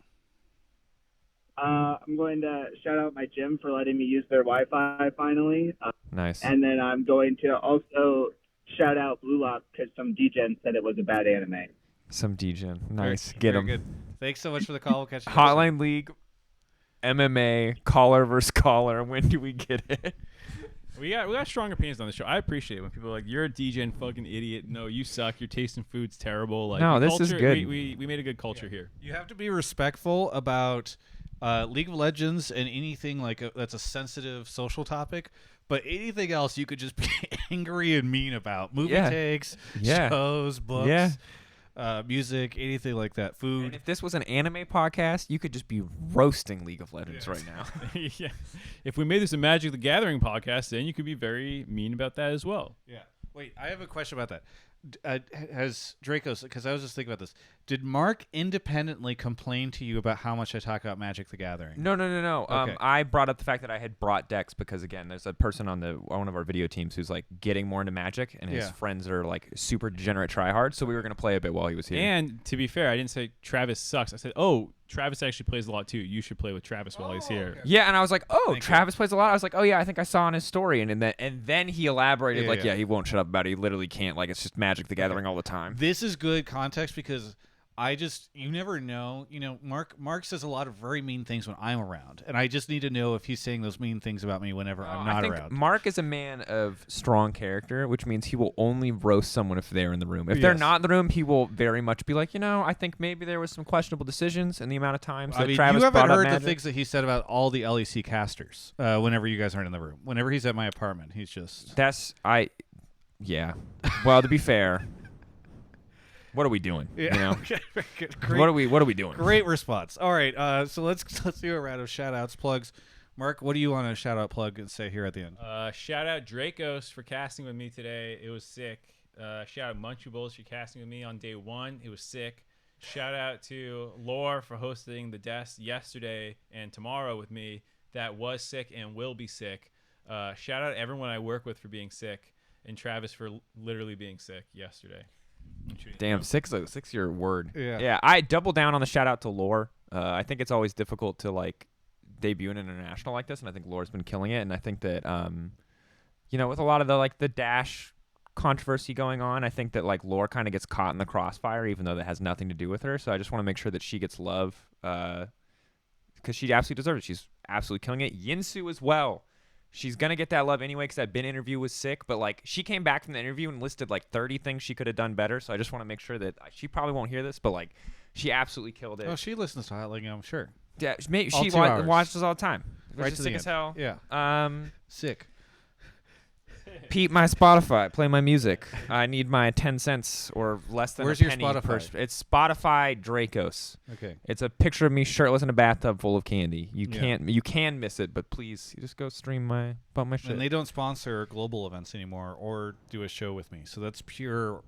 I'm going to shout out my gym for letting me use their Wi-Fi finally, Nice. and then I'm going to also shout out Blue Lock because some DGen said it was a bad anime. Some degen. Very- Nice. Get very him. Good. Thanks so much for the call. We'll catch you. next time. Hotline League, MMA, caller versus caller. When do we get it? We got strong opinions on the show. I appreciate it when people are like, "You're a DJ and fucking idiot." No, you suck. Your taste in food's terrible. Like, No, the this is culture- good. We made a good culture here. You have to be respectful about League of Legends and anything like that's a sensitive social topic. But anything else, you could just be angry and mean about. Movie Yeah. takes, Yeah. shows, books, Yeah. music, anything like that. And Food. if this was an anime podcast, you could just be roasting League of Legends right now. Yeah. If we made this a Magic the Gathering podcast, then you could be very mean about that as well. Yeah. Wait, I have a question about that. Has Drakos, because I was just thinking about this, did Mark independently complain to you about how much I talk about Magic the Gathering? No. Okay. I brought up the fact that I had brought decks because again, there's a person on one of our video teams who's like getting more into Magic, and his Yeah. friends are like super degenerate tryhards. So we were gonna play a bit while he was here. And to be fair, I didn't say Travis sucks. I said, "Oh, Travis actually plays a lot too. You should play with Travis while he's here." okay. Yeah, and I was like, "Oh, Thank you. Travis plays a lot." I was like, "Oh yeah, I think I saw on his story." And then he elaborated Yeah, like, yeah. "Yeah, he won't shut up about it. He literally can't. Like, it's just Magic the Gathering all the time." This is good context because you never know. You know, Mark says a lot of very mean things when I'm around, and I just need to know if he's saying those mean things about me whenever I'm I not think around. Mark is a man of strong character, which means he will only roast someone if they're in the room. If they're Yes. not in the room, he will very much be like, I think maybe there was some questionable decisions in the amount of times that I mean, Travis you haven't brought up heard the Magic. things that he said about all the LEC casters whenever you guys aren't in the room. Whenever he's at my apartment, he's just... Yeah. Well, to be fair, what are we doing? Yeah. You know? Okay, very good. Great, What are we doing? great response. All right, so let's do a round of shout-outs, plugs. Mark, what do you want to shout-out, plug, and say here at the end? Shout out Drakos for casting with me today. It was sick. Shout out Munchables for casting with me on day one. It was sick. Shout out to Lore for hosting the desk yesterday and tomorrow with me that was sick and will be sick. Shout out everyone I work with for being sick, and Travis for literally being sick yesterday. Damn, 606 your word. Yeah. I double down on the shout out to Lore. I think it's always difficult to like debut an international like this, and I think Lore's been killing it. And I think that with a lot of the dash controversy going on, I think that like Lore kind of gets caught in the crossfire, even though that has nothing to do with her. So I just want to make sure that she gets love because she absolutely deserves it. She's absolutely killing it. Yinsu as well. She's going to get that love anyway because that Bin interview was sick. But, like, she came back from the interview and listed, like, 30 things she could have done better. So I just want to make sure that she probably won't hear this, but, like, she absolutely killed it. Oh, she listens to Highlight, I'm sure. Yeah, she All 2 hours. watches all the time. Right to the sick end. as hell. Yeah. Sick. Pete, my Spotify. Play my music. I need my 10 cents or less than Where's a your penny Spotify? It's Spotify Drakos. Okay. It's a picture of me shirtless in a bathtub full of candy. You Yeah. can miss it, but please, you just go stream my shit. And they don't sponsor global events anymore or do a show with me. So that's pure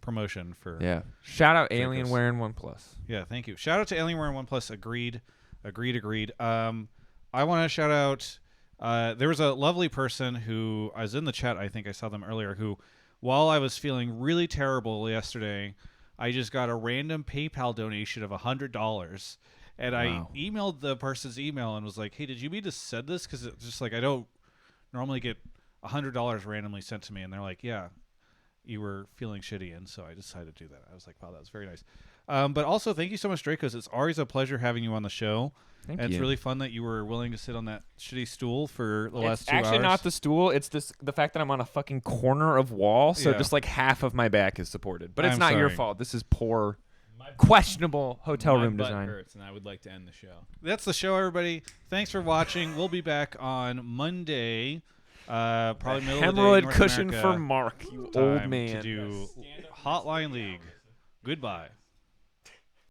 promotion for Yeah. Shout out Drakos. Alienware and OnePlus. Yeah, thank you. Shout out to Alienware and OnePlus. Agreed. I want to shout out. There was a lovely person who I was in the chat. I think I saw them earlier. Who, while I was feeling really terrible yesterday, I just got a random PayPal donation of $100, and Wow. I emailed the person's email and was like, "Hey, did you mean to send this? Because it's just like I don't normally get $100 randomly sent to me." And they're like, "Yeah, you were feeling shitty," and so I decided to do that. I was like, "Wow, that was very nice." But also, thank you so much, Drakos. It's always a pleasure having you on the show. Thank and you. It's really fun that you were willing to sit on that shitty stool for the last It's 2 hours. actually not the stool. It's the fact that I'm on a fucking corner of wall, so Yeah. just like half of my back is supported. But it's I'm not your sorry. fault. This is poor, questionable hotel My room butt design. hurts, and I would like to end the show. That's the show, everybody. Thanks for watching. We'll be back on Monday, probably middle of the day. Hemorrhoid North cushion America for Mark, you time old man. To do Hotline League. Goodbye.